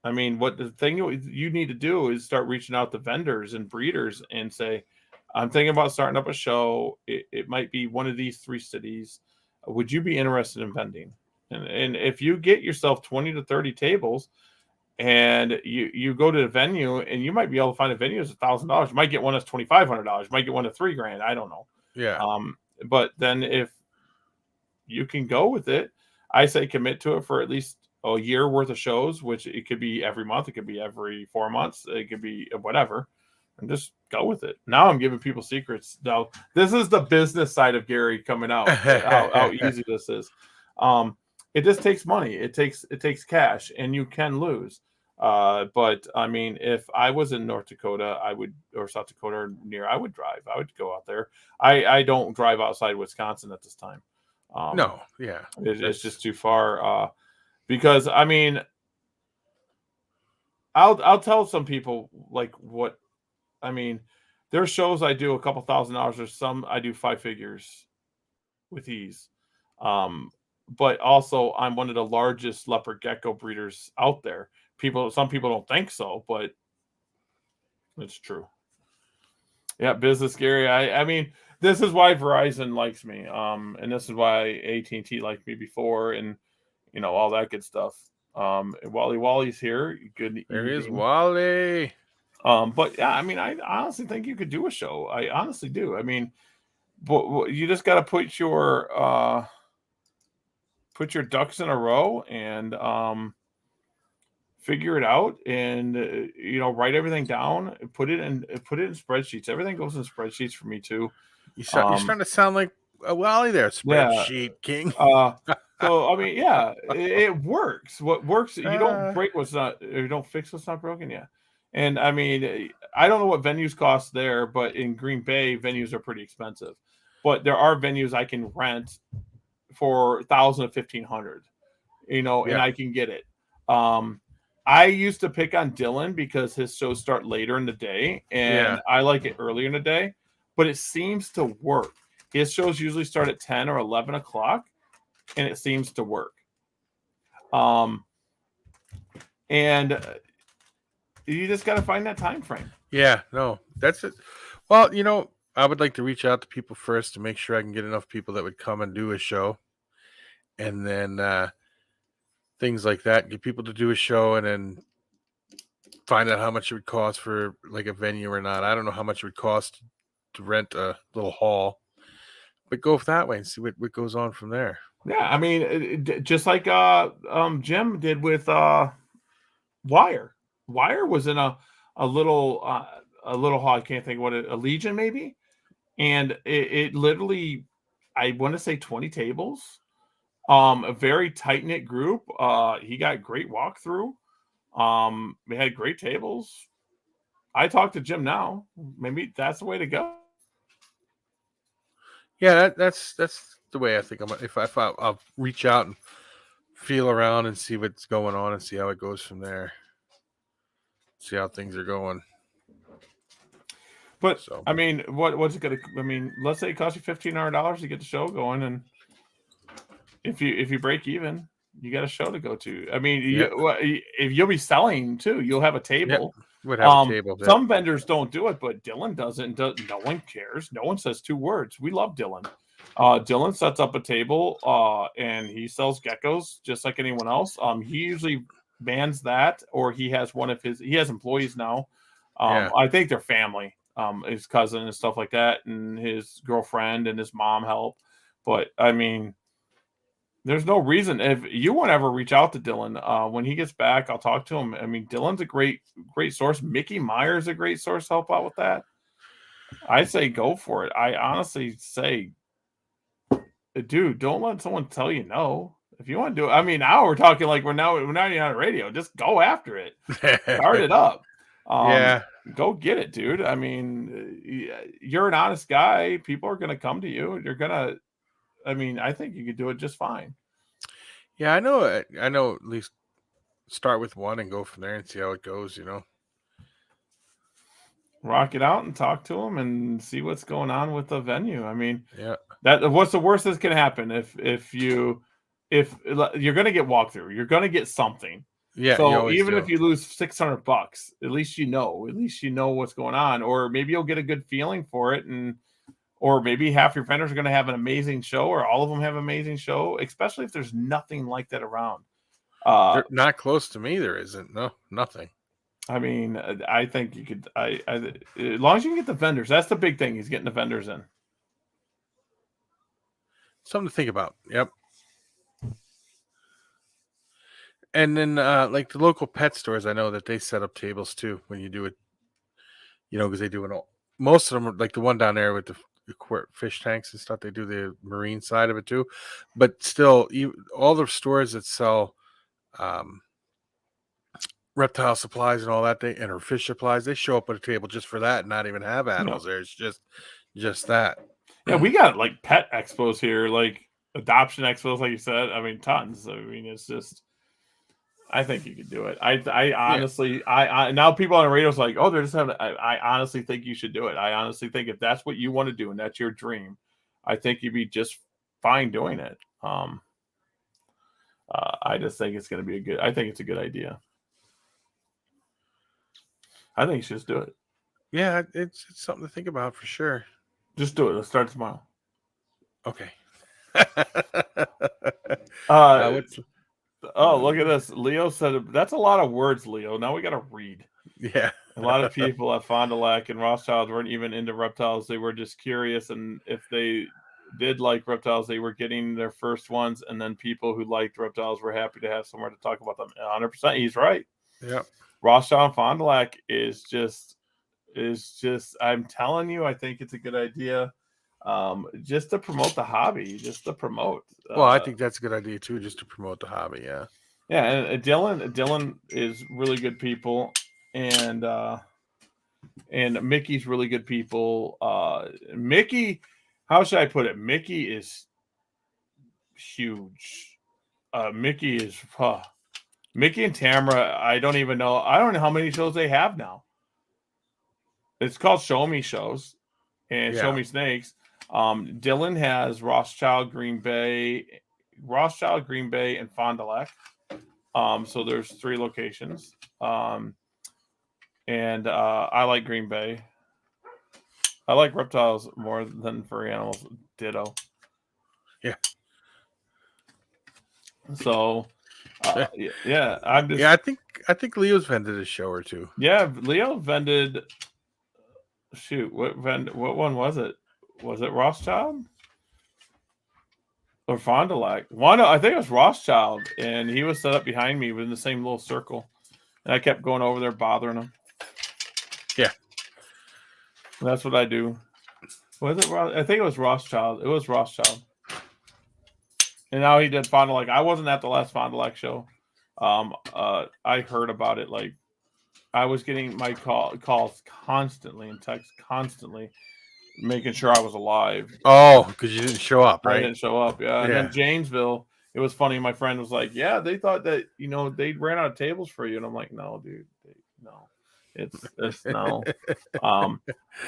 I mean, what the thing you need to do is start reaching out to vendors and breeders and say, "I'm thinking about starting up a show. It might be one of these 3 cities. Would you be interested in vending?" And if you get yourself 20 to 30 tables, and you go to the venue, and you might be able to find a venue that's $1,000. You might get one that's $2,500. You might get one that's $3,000. I don't know. Yeah. But then if you can go with it, I say commit to it for at least a year worth of shows, which it could be every month, it could be every 4 months, it could be whatever, and just go with it. Now I'm giving people secrets. Now this is the business side of Gary coming out. how easy this is. It just takes money. It takes cash, and you can lose. But I mean, if I was in North Dakota, or South Dakota or near, I would drive. I would go out there. I don't drive outside Wisconsin at this time. No, yeah. It's just too far. Because I mean, I'll tell some people like what I mean. There's shows I do a couple $1,000. There's some I do 5 figures with ease. But also I'm one of the largest leopard gecko breeders out there. Some people don't think so, but it's true. Yeah, business, Gary. I mean, this is why Verizon likes me. And this is why AT&T liked me before, and all that good stuff. Wally's here. Good There he is, evening. Wally. But yeah, I mean, I honestly think you could do a show. I honestly do. I mean, but you just got to put your ducks in a row and figure it out, and write everything down, put it in spreadsheets. Everything goes in spreadsheets for me too. You're starting to sound like a Wally there, spreadsheet king. So I mean, yeah, it works. What works, you don't break what's not, or you don't fix what's not broken. Yeah. And I mean, I don't know what venues cost there, but in Green Bay, venues are pretty expensive. But there are venues I can rent for 1,000 to 1,500, and I can get it. I used to pick on Dylan because his shows start later in the day, and I like it earlier in the day, but it seems to work. His shows usually start at 10 or 11 o'clock, and it seems to work. And you just got to find that time frame. Yeah, no, that's it. Well, I would like to reach out to people first to make sure I can get enough people that would come and do a show, and then things like that. Get people to do a show, and then find out how much it would cost for like a venue or not. I don't know how much it would cost to rent a little hall, but go that way and see what goes on from there. Yeah, I mean, just like Jim did with Wire. Wire was in a little hall. I can't think what a Legion maybe, and it literally, I want to say 20 tables. A very tight knit group. He got great walkthrough. We had great tables. I talked to Jim now. Maybe that's the way to go. Yeah, that's the way I think. If I'll reach out and feel around and see what's going on and see how it goes from there. See how things are going. But I mean, what's it gonna? I mean, let's say it costs you $1,500 to get the show going, and if you break even, you got a show to go to. I mean, if you'll be selling too, you'll have a table. Would have a table. Some vendors don't do it, but Dylan doesn't. No one cares. No one says two words. We love Dylan. Dylan sets up a table, and he sells geckos just like anyone else. He usually bans that, or he has he has employees now. I think they're family, his cousin and stuff like that, and his girlfriend and his mom help. But I mean, there's no reason. If you want to ever reach out to Dylan, when he gets back, I'll talk to him. I mean, Dylan's a great source. Mickey Meyer's a great source to help out with that. I say go for it. I honestly say, dude, don't let someone tell you no. If you want to do it, I mean, now we're talking like we're not even on the radio. Just go after it. Start it up. Go get it, dude. I mean, you're an honest guy. People are going to come to you. I mean, I think you could do it just fine. Yeah, I know. At least start with one and go from there and see how it goes. Rock it out and talk to them and see what's going on with the venue. I mean, what's the worst that can happen if you're going to get walkthrough, you're going to get something. Yeah. So even if you lose $600, at least you know what's going on, or maybe you'll get a good feeling for it, or maybe half your vendors are going to have an amazing show, or all of them have an amazing show, especially if there's nothing like that around. Not close to me, there isn't. No, nothing. I mean, I think you could. As long as you can get the vendors, that's the big thing. He's getting the vendors in. Something to think about. Yep. And then, like the local pet stores, I know that they set up tables too when you do it. Because they do it all. Most of them, like the one down there with the fish tanks and stuff, they do the marine side of it too. But still, all the stores that sell reptile supplies and all that, or fish supplies, they show up at a table just for that and not even have animals there. It's just that. Yeah, we got like pet expos here, like adoption expos, like you said. I mean, tons. I mean, it's just, I think you could do it. I honestly, I now people on the radio's like, oh, they're just having. I honestly think you should do it. I honestly think if that's what you want to do and that's your dream, I think you'd be just fine doing it. I just think it's going to be I think it's a good idea. I think you should just do it. Yeah, it's something to think about for sure. Just do it. Let's start tomorrow. Okay. What's Oh, look at this. Leo said that's a lot of words, Leo. Now we got to read. Yeah. A lot of people at Fond du Lac and Rothschild weren't even into reptiles. They were just curious. And if they did like reptiles, they were getting their first ones. And then people who liked reptiles were happy to have somewhere to talk about them. 100%. He's right. Yeah. Rothschild and Fond du Lac is just, I'm telling you, I think it's a good idea. Just to promote the hobby, just to promote. Well, I think that's a good idea too, just to promote the hobby. Yeah. Yeah, and Dylan is really good people, and Mickey's really good people. Mickey, how should I put it? Mickey is huge. Mickey is Mickey and Tamara. I don't know how many shows they have now. It's called Show Me Shows and Show Me Snakes. Dylan has Rothschild, Green Bay, and Fond du Lac. So there's 3 locations. And I like Green Bay. I like reptiles more than furry animals. Ditto. Yeah. So, yeah, I'm just. Yeah, I think Leo's vended a show or 2. Yeah, Leo vended. Shoot, what one was it? Was it Rothschild or Fond du Lac? I think it was Rothschild, and he was set up behind me within the same little circle, and I kept going over there bothering him. Yeah, and that's what I do. Was it? I think it was Rothschild. It was Rothschild, and now he did Fond du Lac. I wasn't at the last Fond du Lac show. I heard about it. Like, I was getting my calls constantly and texts constantly, making sure I was alive. Oh, because you didn't show up, right? I didn't show up, yeah. And then Janesville, it was funny. My friend was like, "Yeah, they thought that they ran out of tables for you," and I'm like, "No, dude, no, it's no."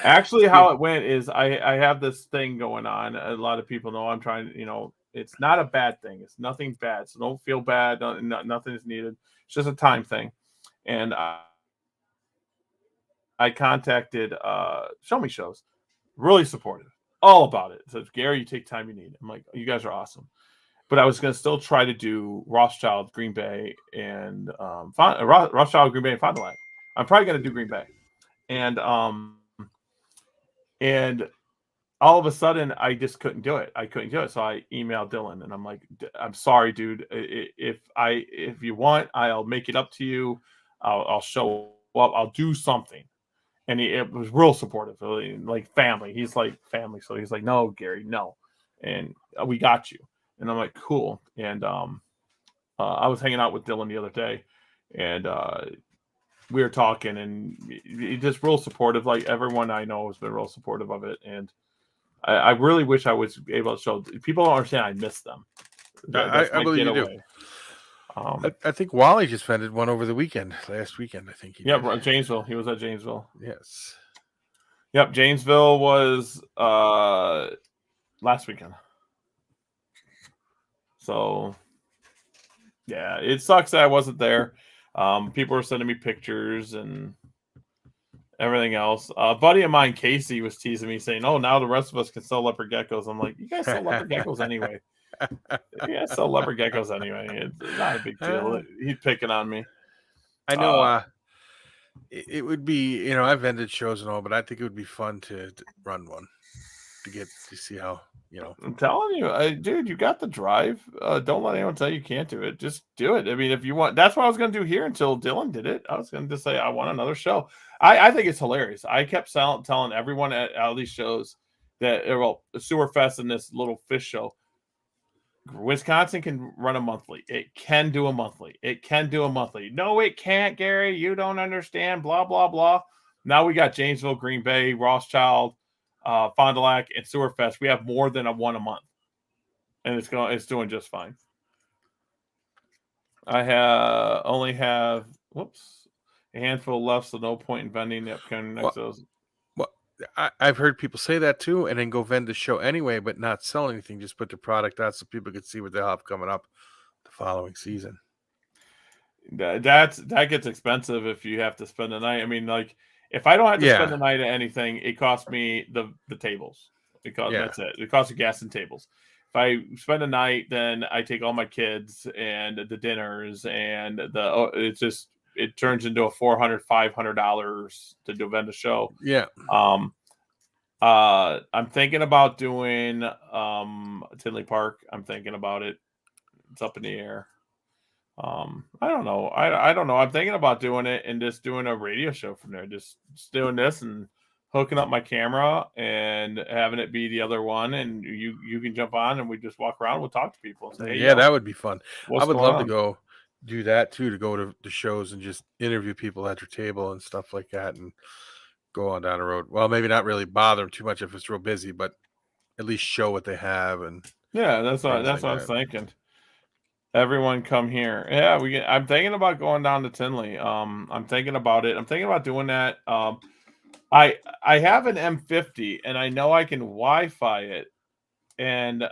Actually, how it went is I have this thing going on. A lot of people know I'm trying. It's not a bad thing. It's nothing bad, so don't feel bad. Nothing is needed. It's just a time thing, and I contacted Show Me Shows. Really supportive, all about it. So Gary, you take time you need. I'm like, you guys are awesome. But I was going to still try to do Rothschild, Green Bay, and Rothschild, Green Bay, and Fond du Lac. I'm probably going to do Green Bay, and all of a sudden I just couldn't do it. I couldn't do it, so I emailed Dylan, and I'm like, I'm sorry, dude. If you want, I'll make it up to you. I'll show up. I'll do something. And it was real supportive, like family. He's like family. So he's like, no, Gary, no. And we got you. And I'm like, cool. And I was hanging out with Dylan the other day, and we were talking, and he's just real supportive. Like, everyone I know has been real supportive of it. And I really wish I was able to show. People don't understand I miss them. I believe you do. I think Wally just vended one over the last weekend. I think he did. Janesville. He was at Janesville. Yes. Yep, Janesville was last weekend. So, yeah, it sucks that I wasn't there. People were sending me pictures and everything else. A buddy of mine, Casey, was teasing me saying, "Oh, now the rest of us can sell leopard geckos." I'm like, "You guys sell leopard geckos anyway." Yeah, sell leopard geckos anyway. It's not a big deal. He's picking on me. I know. It would be, I've vended shows and all, but I think it would be fun to run one to see how, I'm telling you, dude, you got the drive. Don't let anyone tell you can't do it. Just do it. I mean, if you want, that's what I was going to do here until Dylan did it. I was going to just say I want another show. I think it's hilarious. I kept telling everyone at all these shows that, the Sewer Fest and this little fish show. Wisconsin can run a monthly. It can do a monthly. No, it can't, Gary. You don't understand. Blah, blah, blah. Now we got Janesville, Green Bay, Rothschild, Fond du Lac, and Sewer Fest. We have more than one a month. And it's doing just fine. I only have a handful left, so no point in vending the upcoming next shows. I've heard people say that too, and then go vend the show anyway, but not sell anything. Just put the product out so people can see what they'll have coming up the following season. That gets expensive if you have to spend the night. I mean, like, if I don't have to spend the night at anything, it costs me the tables. That's it. It costs the gas and tables. If I spend a night, then I take all my kids and the dinners and it turns into a $400-$500 to defend a show. Yeah. I'm thinking about doing Tinley Park. I'm thinking about it. It's up in the air. I don't know. I don't know. I'm thinking about doing it and just doing a radio show from there. Just doing this and hooking up my camera and having it be the other one, and you can jump on and we just walk around. We'll talk to people. And say, hey, Yeah, that would be fun. I would love to on? go do that too, to go to the shows and just interview people at your table and stuff like that, and go on down the road. Well, maybe not really bother them too much if it's real busy, but at least show what they have. And yeah, that's what I was thinking. Everyone come here. Yeah, I'm thinking about going down to Tinley. I'm thinking about it. I'm thinking about doing that. I have an M50 and I know I can Wi-Fi it, and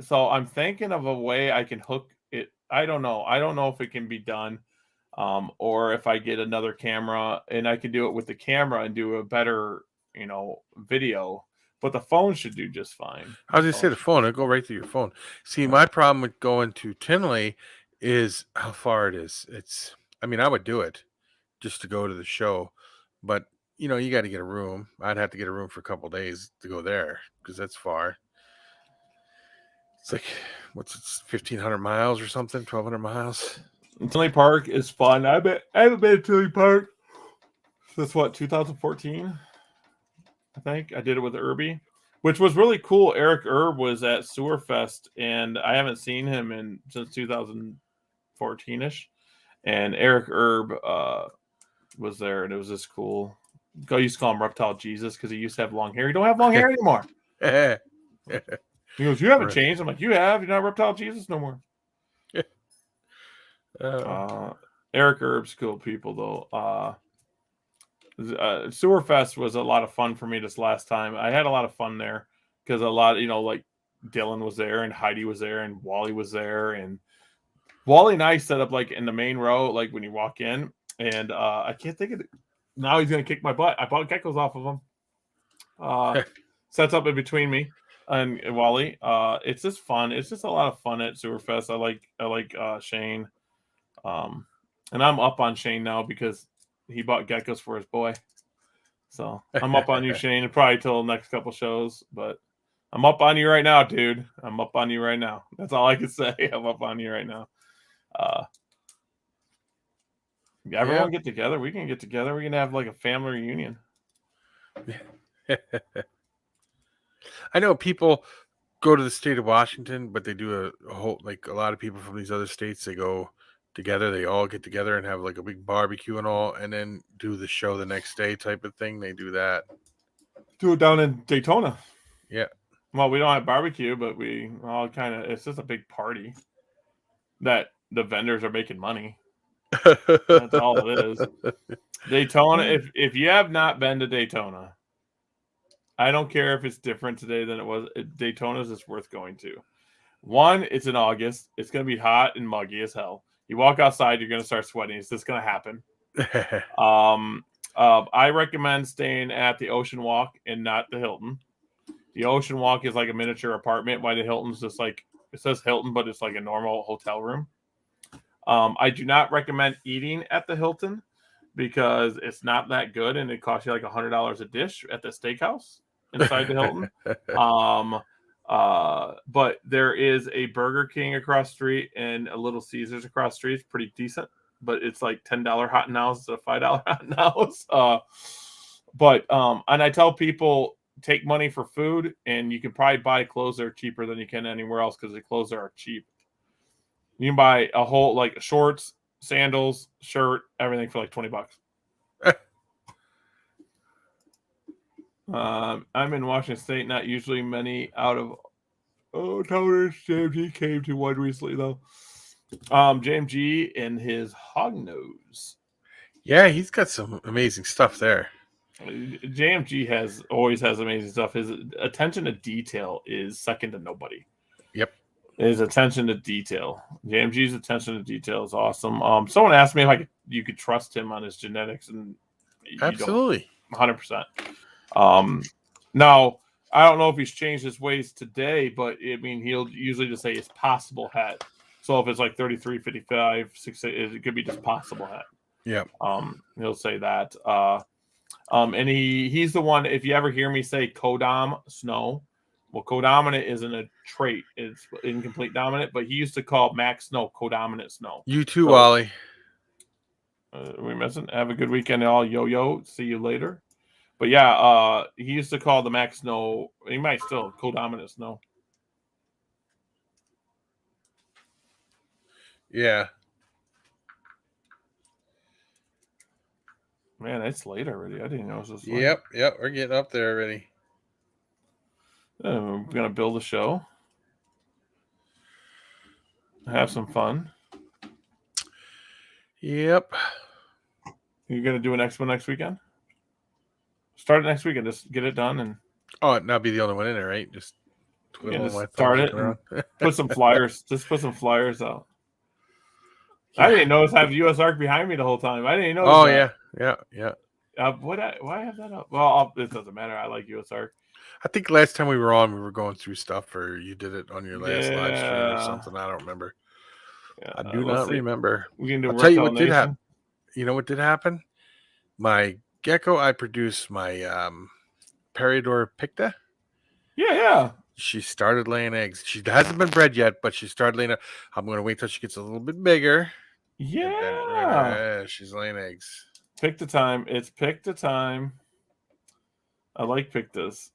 so I'm thinking of a way I can hook it. I don't know if it can be done, or if I get another camera and I can do it with the camera and do a better, video. But the phone should do just fine. I was gonna say the phone. It'll go right through your phone. See, my problem with going to Tinley is how far it is. I would do it just to go to the show, but you got to get a room. I'd have to get a room for a couple days to go there because that's far. It's like, 1,500 miles or something, 1,200 miles. Tinley Park is fun. I haven't been to Tinley Park since 2014. I think I did it with Irby, which was really cool. Eric Erb was at Sewerfest, and I haven't seen him since 2014ish. And Eric Erb was there, and it was just cool. I used to call him Reptile Jesus because he used to have long hair. He don't have long hair anymore. He goes, "You haven't changed." I'm like, "You have. You're not Reptile Jesus no more." Eric Erb's cool people though. Sewerfest was a lot of fun for me this last time. I had a lot of fun there because a lot, like Dylan was there and Heidi was there and Wally was there, and Wally and I set up like in the main row, like when you walk in, and I can't think of it. Now he's gonna kick my butt. I bought geckos off of him. Sets up in between me and Wally. It's just fun. It's just a lot of fun at Sewerfest. I like Shane. And I'm up on Shane now because he bought geckos for his boy. So I'm up on you, Shane, probably till the next couple shows. But I'm up on you right now, dude. I'm up on you right now. That's all I can say. I'm up on you right now. Everyone get together. We can get together. We can have like a family reunion. I know people go to the state of Washington, but they do a whole, like a lot of people from these other states, they go together. They all get together and have like a big barbecue and all, and then do the show the next day type of thing. They do that. Do it down in Daytona. Yeah. Well, we don't have barbecue, but we all it's just a big party that the vendors are making money. That's all it is. Daytona, if you have not been to Daytona, I don't care if it's different today than it was. Daytona's is worth going to. One, it's in August. It's going to be hot and muggy as hell. You walk outside, you're going to start sweating. It's just going to happen. I recommend staying at the Ocean Walk and not the Hilton. The Ocean Walk is like a miniature apartment, while the Hilton's just like, it says Hilton, but it's like a normal hotel room. I do not recommend eating at the Hilton because it's not that good, and it costs you like $100 a dish at the steakhouse inside the Hilton. But there is a Burger King across the street and a Little Caesars across the street. It's pretty decent, but it's like $10 hot and house instead of $5 hot and house. And I tell people, take money for food, and you can probably buy clothes that are cheaper than you can anywhere else because the clothes there are cheap. You can buy a whole like shorts, sandals, shirt, everything for like $20. I'm in Washington State. Not usually many out of Towers. JMG came to one recently though. JMG and his hog nose. Yeah, he's got some amazing stuff there. JMG always has amazing stuff. His attention to detail is second to nobody. Yep. His attention to detail. JMG's attention to detail is awesome. Someone asked me if you could trust him on his genetics, and absolutely, 100%. Now I don't know if he's changed his ways today, but I mean, he'll usually just say it's possible het. So if it's like 33, 55, 60, it could be just possible het. Yeah. He'll say that. And he's the one, if you ever hear me say codom snow, well, codominant isn't a trait, it's incomplete dominant, but he used to call Max Snow codominant snow. You too, So, Wally. we missing. Have a good weekend, all. Yo. See you later. But yeah, he used to call the Max Snow. He might still codominant snow. Yeah. Man, it's late already. I didn't know it was this late. Yep. We're getting up there already. We're gonna build a show. Have some fun. Yep. You're gonna do an expo next weekend? Start it next weekend. Just get it done and Now be the only one in there, right? Just twiddling just my start thumbs it around. put some flyers. Just put some flyers out. I didn't notice I have US Arc behind me the whole time. I didn't know. Oh yeah. Why have that up? Well, it doesn't matter. I like US Arc. I think last time we were on, we were going through stuff, or you did it on your last live stream or Yeah. something. I don't remember. Yeah, I do not remember. We can do. I'll tell you Reptile what did Nation. happen. You know what did happen? My gecko, I produced my Peridor picta. Yeah. She started laying eggs. She hasn't been bred yet, but she started laying. I'm going to wait till she gets a little bit bigger. Yeah. She's laying eggs. Pick the time. It's pick the time. I like pictas.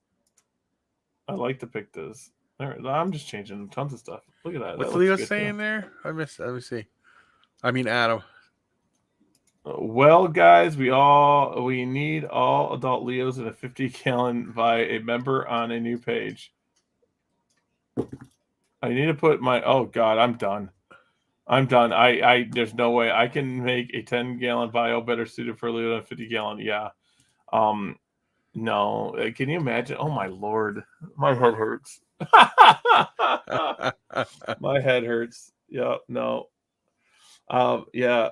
I like the pictas. I'm just changing tons of stuff. Look at that. What's That Leo looks good, saying too. there? I missed. Let me see. I mean, Adam. Well, guys, we need all adult Leos in a 50-gallon by a member on a new page. I need to put my. Oh God, I'm done. I there's no way I can make a 10-gallon vial better suited for a Leo than a 50-gallon. Yeah. No. Can you imagine? Oh my Lord, my head hurts. My head hurts. Yeah. No. Yeah.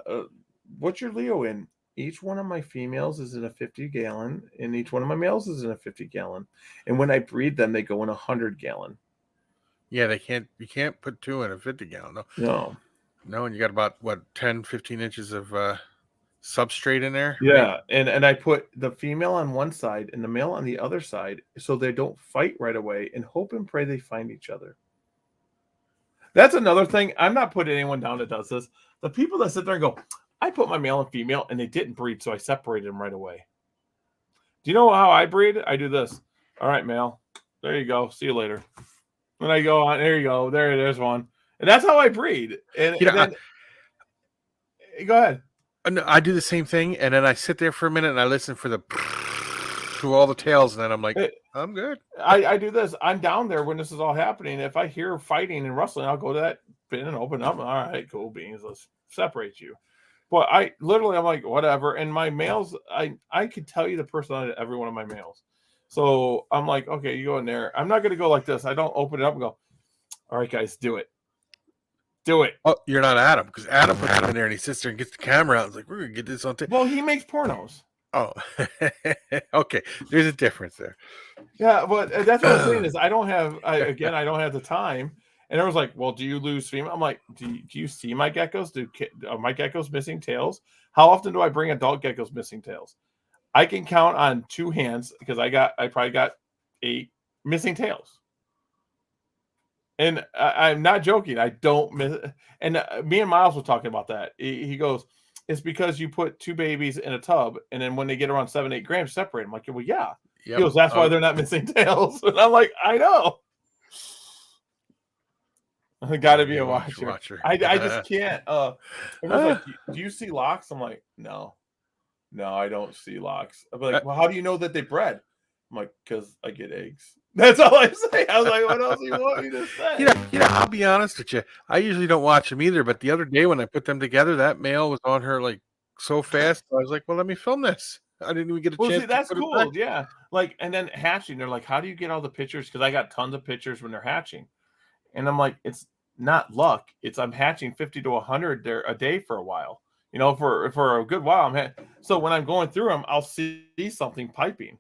What's your Leo in? Each one of my females is in a 50-gallon, and each one of my males is in a 50-gallon. And when I breed them, they go in a 100-gallon. Yeah, you can't put two in a 50-gallon. No, and you got about 10, 15 inches of substrate in there. Yeah, right? and I put the female on one side and the male on the other side, so they don't fight right away, and hope and pray they find each other. That's another thing. I'm not putting anyone down that does this. The people that sit there and go, I put my male and female, and they didn't breed, so I separated them right away. Do you know how I breed? I do this. All right, male. There you go. See you later. When I go on, there you go. There's one. And that's how I breed. And then go ahead. I do the same thing, and then I sit there for a minute and I listen for to all the tails, and then I'm like, I'm good. I do this. I'm down there when this is all happening. If I hear fighting and rustling, I'll go to that bin and open up. All right, cool beans. Let's separate you. But I'm like, whatever. And my males, I could tell you the personality of every one of my males. So I'm like, okay, you go in there. I'm not going to go like this. I don't open it up and go, all right, guys, do it. Do it. Oh, you're not Adam, because Adam puts it in there and he sits there and gets the camera out. He's like, we're going to get this on tape. Well, he makes pornos. Oh, okay. There's a difference there. Yeah, but that's what I'm saying is I don't have the time. And everyone's like, well, do you lose female? I'm like, do you see my geckos? Are my geckos missing tails? How often do I bring adult geckos missing tails? I can count on two hands because I probably got 8 missing tails. And I'm not joking. I don't miss. And me and Miles were talking about that. He goes, it's because you put 2 babies in a tub, and then when they get around 7-8 grams, separate them. I'm like, well, yeah. Yep. He goes, that's why they're not missing tails. And I'm like, I know. I got to be a watcher. I just can't. Everyone's like, do you see locks? I'm like, no, I don't see locks. I'm like, well, how do you know that they bred? I'm like, because I get eggs. That's all I say. I was like, what else do you want me to say? I'll be honest with you. I usually don't watch them either, but the other day when I put them together, that male was on her like so fast. I was like, well, let me film this. I didn't even get a chance. See, that's cool. Yeah. Like, and then hatching, they're like, how do you get all the pictures? Because I got tons of pictures when they're hatching. And I'm like, it's not luck. I'm hatching 50 to 100 there a day for a while. You know, for a good while. So when I'm going through them, I'll see something piping.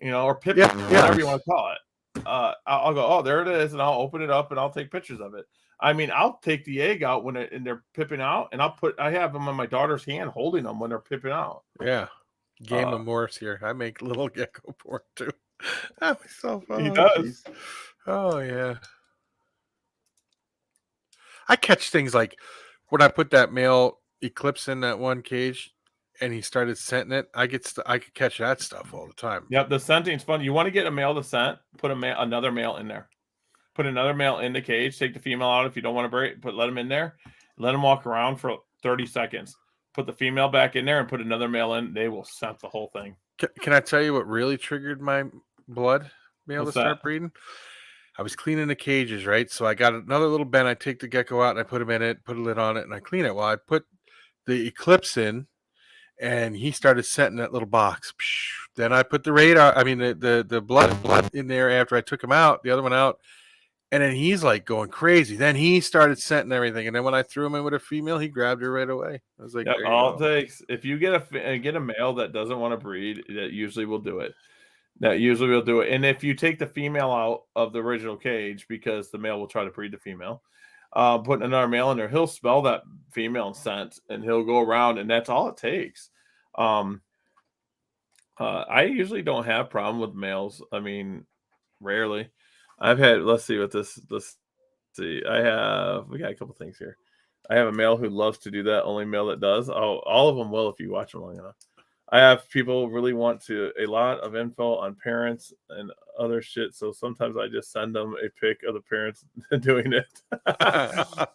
You know, or pipping, whatever you want to call it. I'll go, oh, there it is, and I'll open it up and I'll take pictures of it. I mean, I'll take the egg out and they're pipping out, and I have them on my daughter's hand holding them when they're pipping out. Yeah. Game of Morse here. I make little gecko porn too. I myself. He Oh, does. geez. Oh yeah. I catch things like when I put that male eclipse in that one cage, and he started scenting it. I could catch that stuff all the time. Yep, the scenting's fun. You want to get a male to scent? Put another male in there. Put another male in the cage. Take the female out if you don't want to break. Let him in there. Let him walk around for 30 seconds. Put the female back in there and put another male in. They will scent the whole thing. Can I tell you what really triggered my blood male What's to start that? breeding? I was cleaning the cages, right? So I got another little bin. I take the gecko out and I put him in it, put a lid on it, and I clean it. Well, I put the eclipse in, and he started scenting that little box. Then I put the radar, the blood in there after I took him out, the other one out, and then he's like going crazy. Then he started scenting everything, and then when I threw him in with a female, he grabbed her right away. I was like, Yep, there you all go. it takes, if you get a male that doesn't want to breed, that usually will do it. That usually will do it. And if you take the female out of the original cage, because the male will try to breed the female, putting another male in there, he'll smell that female scent and he'll go around, and that's all it takes. I usually don't have problem with males. I mean, rarely. Let's see. We got a couple things here. I have a male who loves to do that. Only male that does. Oh, all of them will if you watch them long enough. I have people really want a lot of info on parents and other shit. So sometimes I just send them a pic of the parents doing it.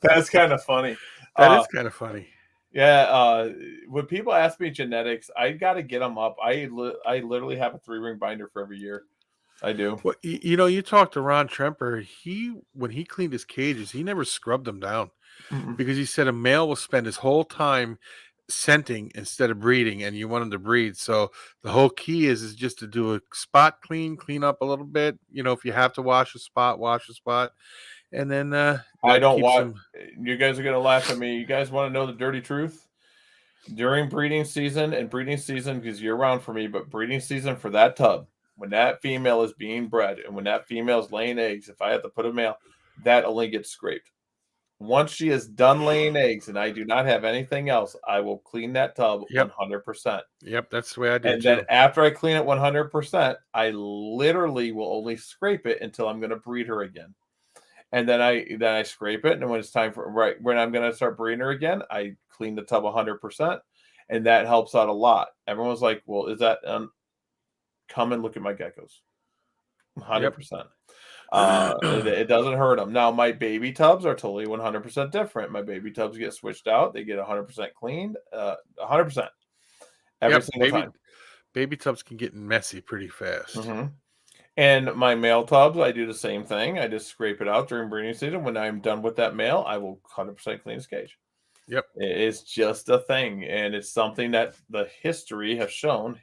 That's kind of funny. That is kind of funny. Yeah. When people ask me genetics, I got to get them up. I literally have a 3-ring binder for every year. I do. Well, you talked to Ron Tremper. When he cleaned his cages, he never scrubbed them down because he said a male will spend his whole time scenting instead of breeding, and you want him to breed. So the whole key is just to do a spot clean up a little bit. If you have to wash a spot, and then I don't keeps want. You guys are gonna laugh at me. You guys want to know the dirty truth? During breeding season, because you're around for me, but breeding season for that tub, when that female is being bred and when that female is laying eggs, if I have to put a male, that only gets scraped. Once she is done laying eggs and I do not have anything else, I will clean that tub 100%. Yep, that's the way I do. And then after I clean it 100%, I literally will only scrape it until I'm going to breed her again. And then I scrape it, and when it's time when I'm going to start breeding her again, I clean the tub 100%, and that helps out a lot. Everyone's like, "Well, is that come and look at my geckos?" 100%. It doesn't hurt them. Now, my baby tubs are totally 100% different. My baby tubs get switched out; they get 100% cleaned, 100% every single time. Baby tubs can get messy pretty fast. Mm-hmm. And my male tubs, I do the same thing. I just scrape it out during breeding season. When I'm done with that male, I will 100% clean his cage. Yep. It's just a thing. And it's something that the history has shown,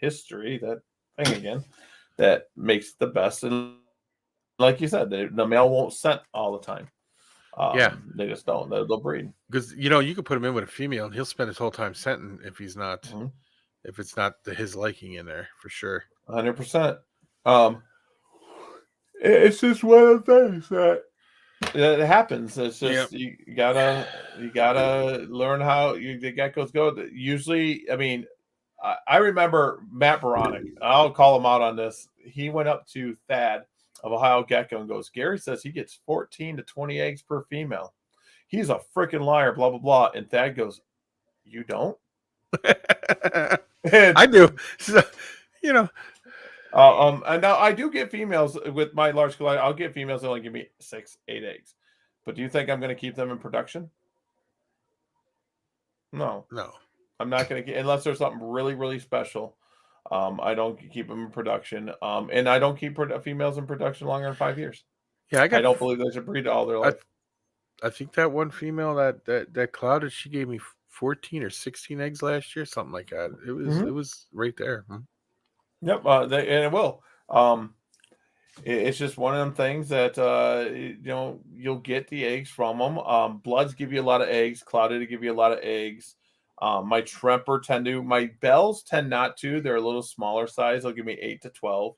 that makes the best. And like you said, the male won't scent all the time. They just don't. They'll breed. Because, you could put him in with a female, and he'll spend his whole time scenting if he's not, if it's not his liking in there, for sure. 100%. It's just one of the things that it happens. It's just you gotta learn how the geckos go. Usually, I mean, I remember Matt Baronic. I'll call him out on this. He went up to Thad of Ohio Gecko and goes, "Gary says he gets 14 to 20 eggs per female. He's a freaking liar." Blah blah blah. And Thad goes, "You don't?" I do. So, and now I do get females with my large collider. I'll get females that only give me 6, 8 eggs. But do you think I'm going to keep them in production? No. I'm not going to get, unless there's something really, really special. I don't keep them in production. And I don't keep females in production longer than 5 years. Yeah, I don't believe they should breed all their life. I think that one female that clouded, she gave me 14 or 16 eggs last year, something like that. It was right there. Yep, and it will. It's just one of them things that you'll get the eggs from them. Bloods give you a lot of eggs. Clouded give you a lot of eggs. My Tremper my bells tend not to. They're a little smaller size. They'll give me 8 to 12.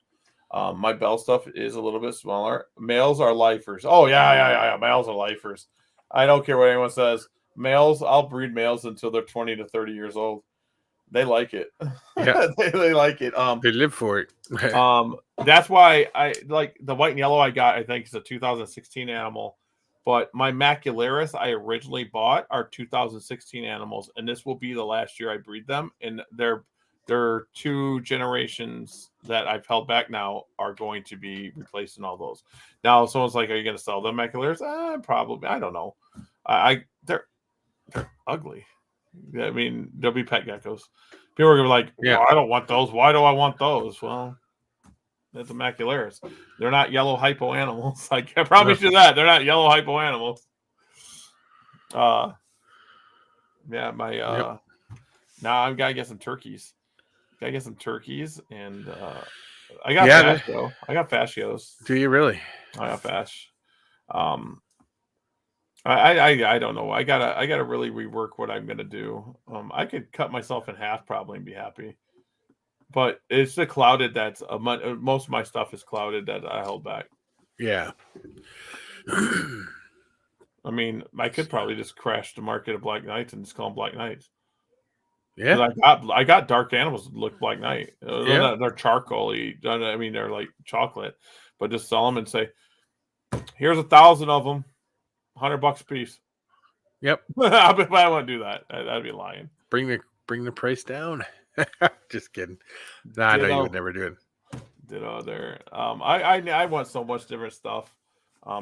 My Bell stuff is a little bit smaller. Males are lifers. Oh yeah. Males are lifers. I don't care what anyone says. Males, I'll breed males until they're 20 to 30 years old. They like it. Yeah. they like it. They live for it. That's why I like the white and yellow I got. I think is a 2016 animal, but my macularis I originally bought are 2016 animals, and this will be the last year I breed them. And they're 2 generations that I've held back now are going to be replacing all those. Now, someone's like, "Are you going to sell them macularis?" Probably. I don't know. They're ugly. I mean, they'll be pet geckos. People are gonna be like, Yeah. well, I don't want those. Why do I want those? Well, that's a macularis. They're not yellow hypo animals. I can promise you that. They're not yellow hypo animals. Yeah, my now I've got to get some turkeys. Gotta get some turkeys, and I got fascio. I got fascios. Do you really? I got fash. I don't know. I gotta really rework what I'm gonna do. I could cut myself in half probably and be happy, but it's the clouded that's most of my stuff is clouded that I held back. Yeah. I mean, I could probably just crash the market of Black Knights and just call them Black Knights. Yeah. I got dark animals that look Black Knight. Yeah. They're charcoaly. I mean, they're like chocolate, but just sell them and say, "Here's 1,000 of them, $100 a piece." Yep. I wouldn't do that. That'd be lying. Bring the price down. Just kidding. Nah, I know you would never do it. Ditto there. I want so much different stuff.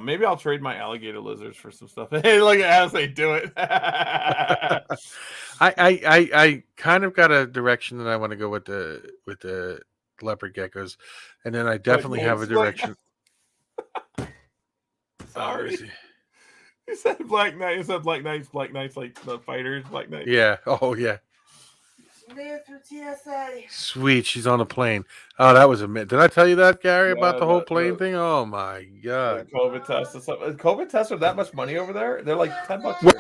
Maybe I'll trade my alligator lizards for some stuff. Hey, look at how they do it. I kind of got a direction that I want to go with the leopard geckos, and then I definitely have a direction. Sorry. You said Black Knight. You said Black Knights. Black Knights like the fighters. Black Knights. Yeah. Oh yeah. Live through TSA. Sweet. She's on a plane. Oh, that was a minute. Did I tell you that, Gary, Yeah, about the whole plane thing? Oh my god. COVID tests and stuff. COVID tests are that much money over there? They're like $10. Well,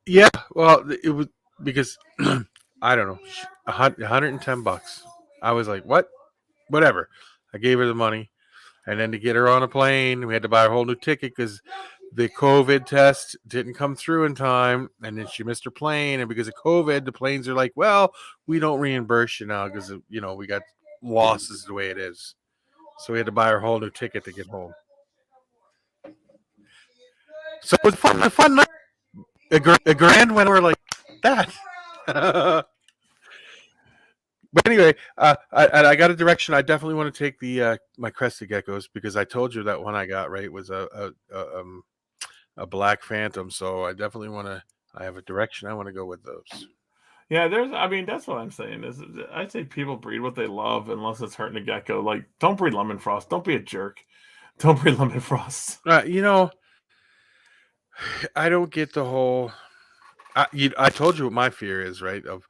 yeah. Well, it was because I don't know, $110. I was like, what? Whatever. I gave her the money, and then to get her on a plane, we had to buy a whole new ticket because the COVID test didn't come through in time, and then she missed her plane. And because of COVID, the planes are like, well, we don't reimburse you now because, we got losses the way it is. So we had to buy her a whole new ticket to get home. So it was a fun night. A grand went over like that. But anyway, I got a direction. I definitely want to take the my crested geckos because I told you that one I got right was a black phantom. So I definitely want to. I have a direction. I want to go with those. Yeah, that's what I'm saying. I'd say people breed what they love unless it's hurting a gecko. Like, don't breed lemon frost. Don't be a jerk. Don't breed lemon frost. I don't get the whole. I told you what my fear is, right? Of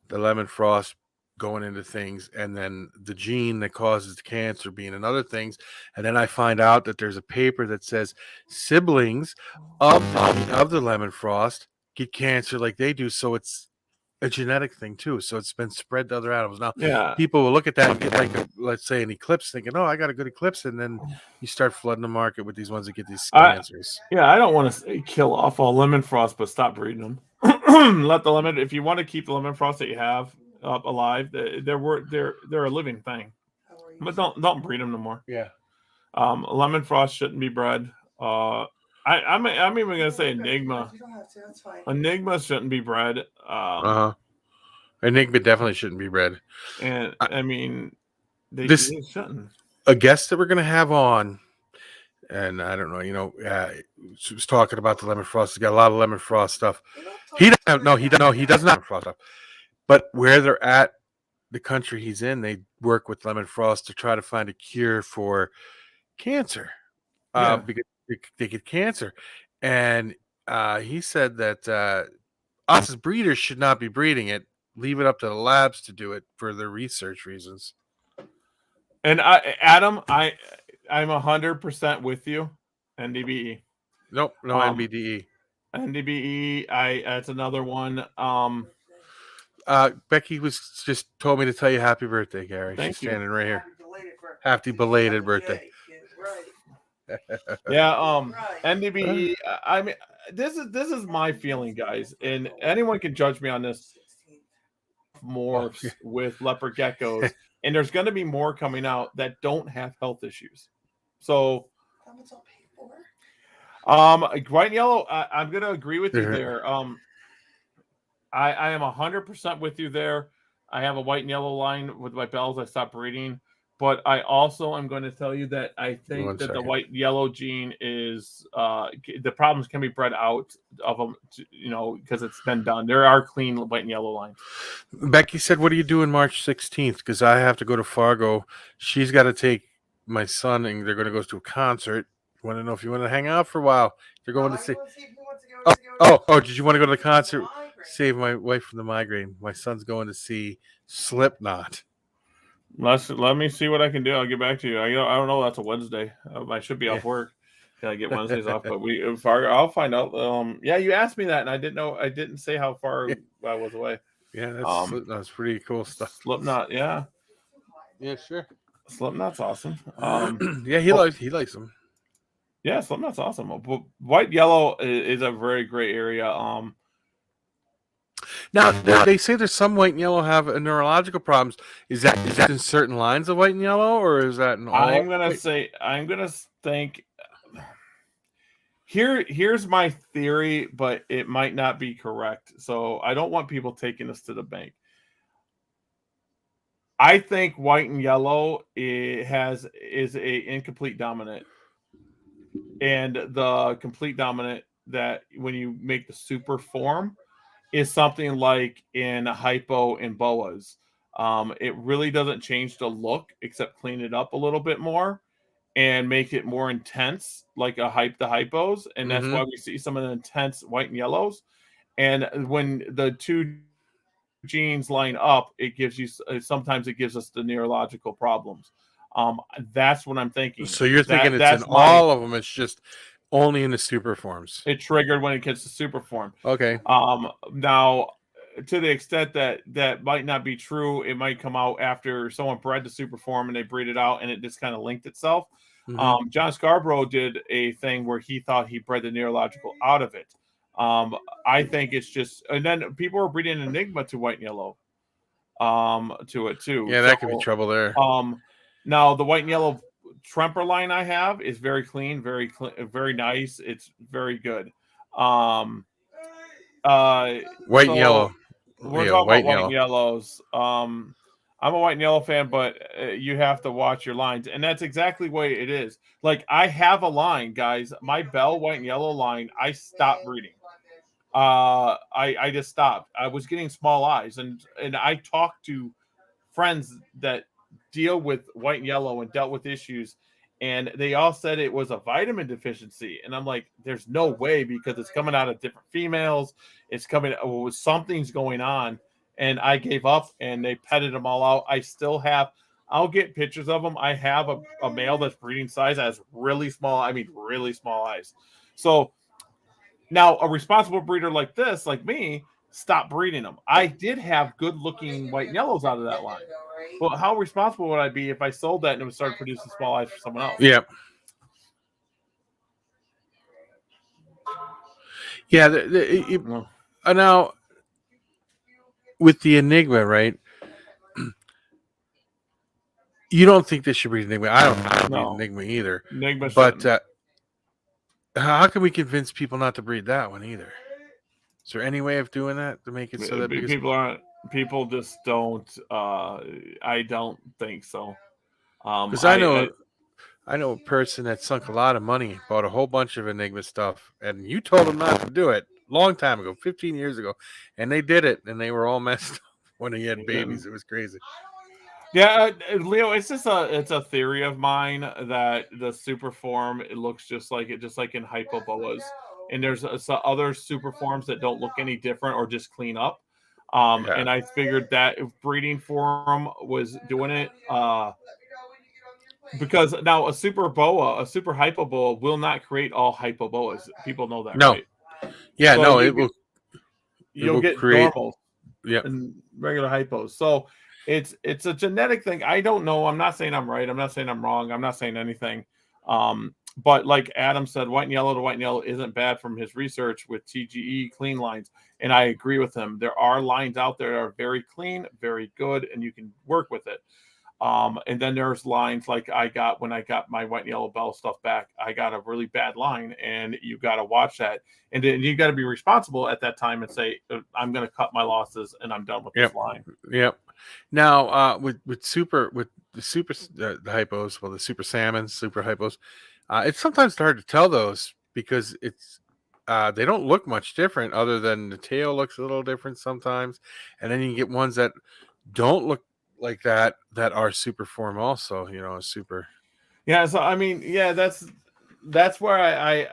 the lemon frost going into things, and then the gene that causes cancer being in other things, and then I find out that there's a paper that says siblings of the lemon frost get cancer like they do, so it's a genetic thing too. So it's been spread to other animals. Now, Yeah, people will look at that and get like, let's say, an eclipse, thinking, "Oh, I got a good eclipse," and then you start flooding the market with these ones that get these cancers. I don't want to say kill off all lemon frost, but stop breeding them. Let the lemon. If you want to keep the lemon frost that you have up alive, they're a living thing. But don't breed them no more. Yeah. Lemon frost shouldn't be bred. I'm even gonna say Enigma. You don't have to. That's fine. Enigma shouldn't be bred. Enigma definitely shouldn't be bred. And I mean, they shouldn't. A guest that we're gonna have on, and I don't know, she was talking about the lemon frost. He's got a lot of lemon frost stuff. He doesn't have frost stuff. But where they're at, the country he's in, they work with lemon frost to try to find a cure for cancer. Because they get cancer. And he said that us as breeders should not be breeding it. Leave it up to the labs to do it for their research reasons. And Adam, I'm 100% with you. NDBE. Nope, no NBDE. NDBE. That's another one. Becky was just told me to tell you happy birthday, Gary. Thank She's you. standing right here. Happy belated birthday. Yeah, NDBE. I mean, this is my feeling, guys, and anyone can judge me on this. Morphs with leopard geckos, and there's going to be more coming out that don't have health issues. So, white and yellow. I'm going to agree with you there. I am 100% with you there. I have a white and yellow line with my bells. I stopped breeding. But I also am going to tell you that I think that the white and yellow gene is the problems can be bred out of them, because it's been done. There are clean white and yellow lines. Becky said, "What are you doing March 16th? Because I have to go to Fargo. She's got to take my son, and they're going to go to a concert. Want to know if you want to hang out for a while? They're going to see. Oh! Did you want to go to the concert? Save my wife from the migraine. My son's going to see Slipknot." Let me see what I can do. I'll get back to you. I don't know. That's a Wednesday. I should be off work. I get Wednesdays off, but I'll find out. Yeah, you asked me that, and I didn't know. I didn't say how far I was away. Yeah, that's pretty cool stuff. Slipknot, yeah, sure. Slipknot's awesome. Yeah, he likes them. Yeah, Slipknot's awesome. But white yellow is a very great area. Now they say there's some white and yellow have neurological problems. Is that in certain lines of white and yellow, or is that in all? I'm gonna think. Here's my theory, but it might not be correct. So I don't want people taking this to the bank. I think white and yellow is a incomplete dominant, and the complete dominant that when you make the super form is something like in hypo and boas. It really doesn't change the look except clean it up a little bit more and make it more intense, like the hypos, and that's why we see some of the intense white and yellows. And when the two genes line up, it gives you sometimes it gives us the neurological problems. That's what I'm thinking. So you're thinking it's in all of them. It's just only in the super forms. It triggered when it gets to super form. Okay. Now, to the extent that might not be true, it might come out after someone bred the super form and they breed it out and it just kind of linked itself. John Scarborough did a thing where he thought he bred the neurological out of it. I think it's just, and then people are breeding Enigma to white and yellow, to it too. Yeah, that could be trouble there. Now the white and yellow Tremper line I have is very clean, very nice. It's very good. White and yellow. We're talking about white and yellows. I'm a white and yellow fan, but you have to watch your lines, and that's exactly the way it is. Like I have a line, guys. My Bell white and yellow line, I stopped breeding. I just stopped. I was getting small eyes, and I talked to friends that deal with white and yellow and dealt with issues, and they all said it was a vitamin deficiency. And I'm like, there's no way, because it's coming out of different females. It's coming, something's going on. And I gave up, and they petted them all out. I still have, I'll get pictures of them. I have a male that's breeding size that has really small eyes. So now a responsible breeder like this, like me, stop breeding them. I did have good looking white and yellows out of that line. But how responsible would I be if I sold that and it would start producing small eyes for someone else? Yeah. Yeah. Now, with the Enigma, right? You don't think they should breed Enigma? I don't breed Enigma either. Enigma, but how can we convince people not to breed that one either? Is there any way of doing that to make it so that people just don't? I don't think so. Because I know a person that sunk a lot of money, bought a whole bunch of Enigma stuff, and you told them not to do it a long time ago, 15 years ago, and they did it, and they were all messed up when he had babies. It was crazy. Yeah, Leo, it's a theory of mine that the super form, it looks just like in hypoboas, and there's other super forms that don't look any different or just clean up. And I figured that if breeding form was doing it, because now a super hypoboa will not create all hypoboas. People know that, right? Yeah, so it will. You'll get create normals and regular hypos. So it's a genetic thing. I don't know. I'm not saying I'm right. I'm not saying I'm wrong. I'm not saying anything. But like Adam said, white and yellow to white and yellow isn't bad from his research with TGE clean lines. And I agree with him. There are lines out there that are very clean, very good, and you can work with it. And then there's lines like I got when I got my white and yellow bell stuff back. I got a really bad line, and you got to watch that. And then you got to be responsible at that time and say, I'm going to cut my losses and I'm done with this line. Yep. Now, with the super the hypos, well, the super salmons, super hypos, it's sometimes hard to tell those because it's they don't look much different other than the tail looks a little different sometimes, and then you get ones that don't look like that are super form also. You know, super. Yeah. So I mean, yeah, that's where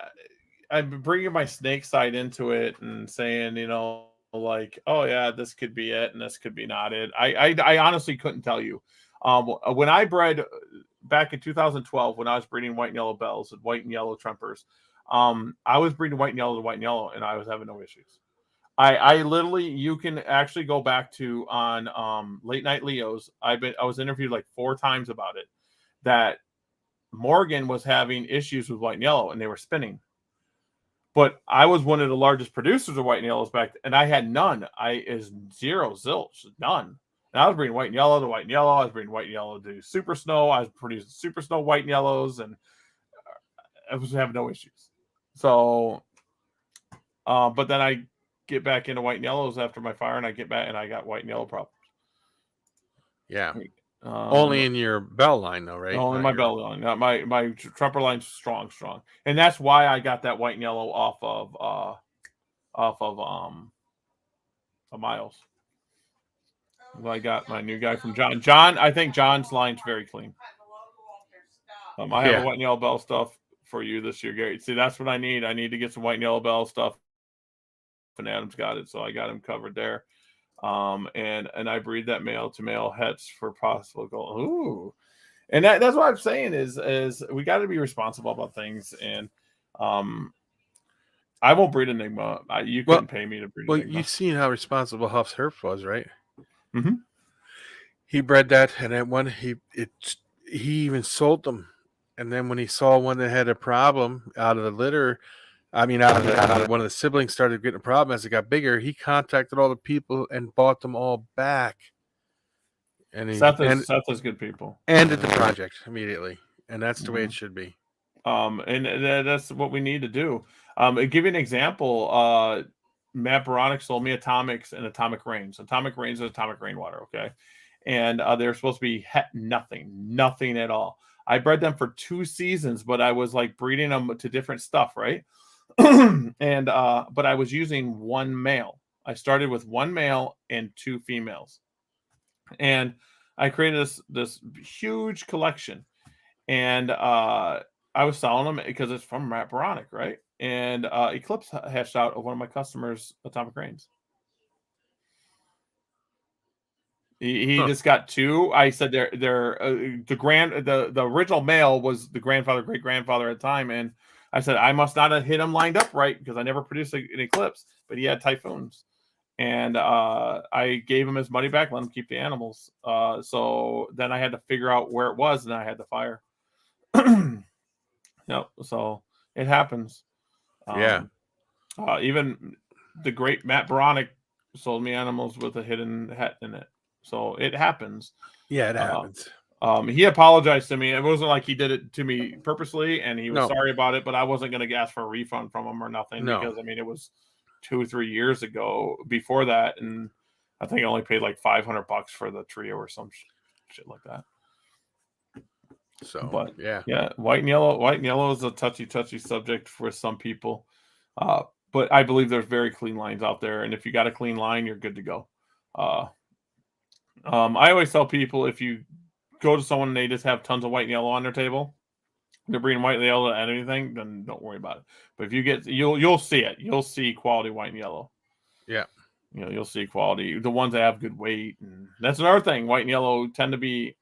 I'm bringing my snake side into it and saying, like, oh yeah, this could be it and this could be not it. I honestly couldn't tell you. When I bred back in 2012, when I was breeding white and yellow bells and white and yellow trumpers, I was breeding white and yellow to white and yellow, and I was having no issues. I literally, you can actually go back to on Late Night Leos. I was interviewed like 4 times about it. That Morgan was having issues with white and yellow, and they were spinning. But I was one of the largest producers of white and yellows back, and I had none. I is zero, zilch, none. And I was breeding white and yellow to white and yellow. I was breeding white and yellow to super snow. I was producing super snow white and yellows, and I was having no issues. So, but then I get back into white and yellows after my fire, and I get back and I got white and yellow problems. Yeah. Only in your bell line, though, right? Only my bell line. Not my trumper line's strong, and that's why I got that white and yellow off of Miles. I got my new guy from John. John, I think John's line's very clean. I have a white and yellow bell stuff for you this year, Gary. See, that's what I need. I need to get some white and yellow bell stuff, and Adam's got it, so I got him covered there. And I breed that male to male hets for possible gold. Ooh, and that's what I'm saying is we got to be responsible about things. And I won't breed Enigma. You couldn't pay me to breed Enigma. Well, you've seen how responsible Huff's Herf was, right? Mm-hmm. He bred that, and then one he even sold them. And then when he saw one that had a problem out of the litter, out of one of the siblings started getting a problem as it got bigger, he contacted all the people and bought them all back. And Seth is good people. Ended the project immediately, and that's the way it should be. And that's what we need to do. I'll give you an example. Matt Baronic sold me Atomics and Atomic Rains. Atomic Rains is Atomic Rainwater, okay? And they're supposed to be nothing at all. I bred them for 2 seasons, but I was like breeding them to different stuff, right? And but I was using one male. I started with one male and 2 females, and I created this huge collection, and I was selling them because it's from Matt Baronic, right? And Eclipse hashed out of one of my customers' Atomic Rains. He just got 2. I said they're the original male was the grandfather, great grandfather at the time, and I said I must not have hit him lined up right because I never produced an Eclipse, but he had typhoons, and I gave him his money back, let him keep the animals. So then I had to figure out where it was, and I had to fire. Yep. So it happens. Even the great Matt Baronic sold me animals with a hidden het in it. So it happens. Yeah, it happens. He apologized to me. It wasn't like he did it to me purposely, and he was sorry about it, but I wasn't going to ask for a refund from him or nothing because, I mean, it was 2 or 3 years ago before that, and I think I only paid like $500 for the trio or some shit like that. So, but yeah, white and yellow is a touchy subject for some people. But I believe there's very clean lines out there, and if you got a clean line, you're good to go. I always tell people if you go to someone and they just have tons of white and yellow on their table, they're breeding white and yellow and anything, then don't worry about it. But if you get, you'll see it. You'll see quality white and yellow. Yeah. You'll see quality. The ones that have good weight, and that's another thing. White and yellow tend to be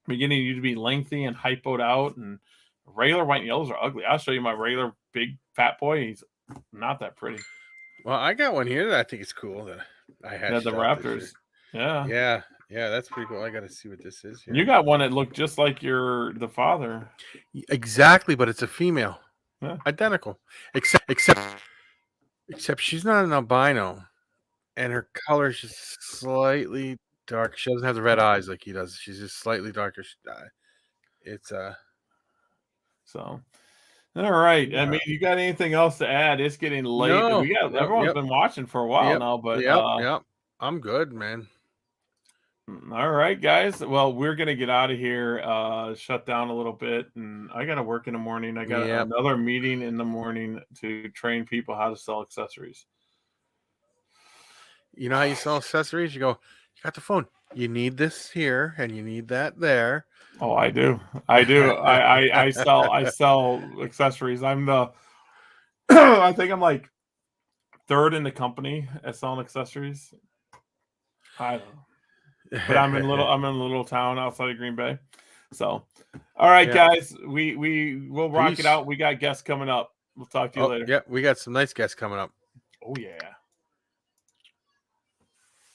beginning to be lengthy and hypoed out, and regular white and yellows are ugly. I'll show you my regular big fat boy. He's not that pretty. Well, I got one here that I think is cool that I had. The Raptors. Yeah. Yeah, that's pretty cool. I got to see what this is here. You got one that looked just like the father. Exactly, but it's a female. Yeah. Identical. Except she's not an albino, and her color is just slightly dark. She doesn't have the red eyes like he does. She's just slightly darker. It's So, all right. I mean, you got anything else to add? It's getting late. No. Everyone's been watching for a while now, but yep. I'm good, man. all right, guys. Well, we're gonna get out of here, shut down a little bit, and I gotta work in the morning. I got Yep. another meeting in the morning to train people how to sell accessories. You know how you sell accessories? You go, you got the phone. You need this here, and you need that there. Oh, I do. I sell accessories. I'm the I think I'm like third in the company at selling accessories. I don't know. But I'm in a little town outside of Green Bay. So all right, guys, we'll rock it out. We got guests coming up. We'll talk to you later. Yeah, we got some nice guests coming up. Oh yeah.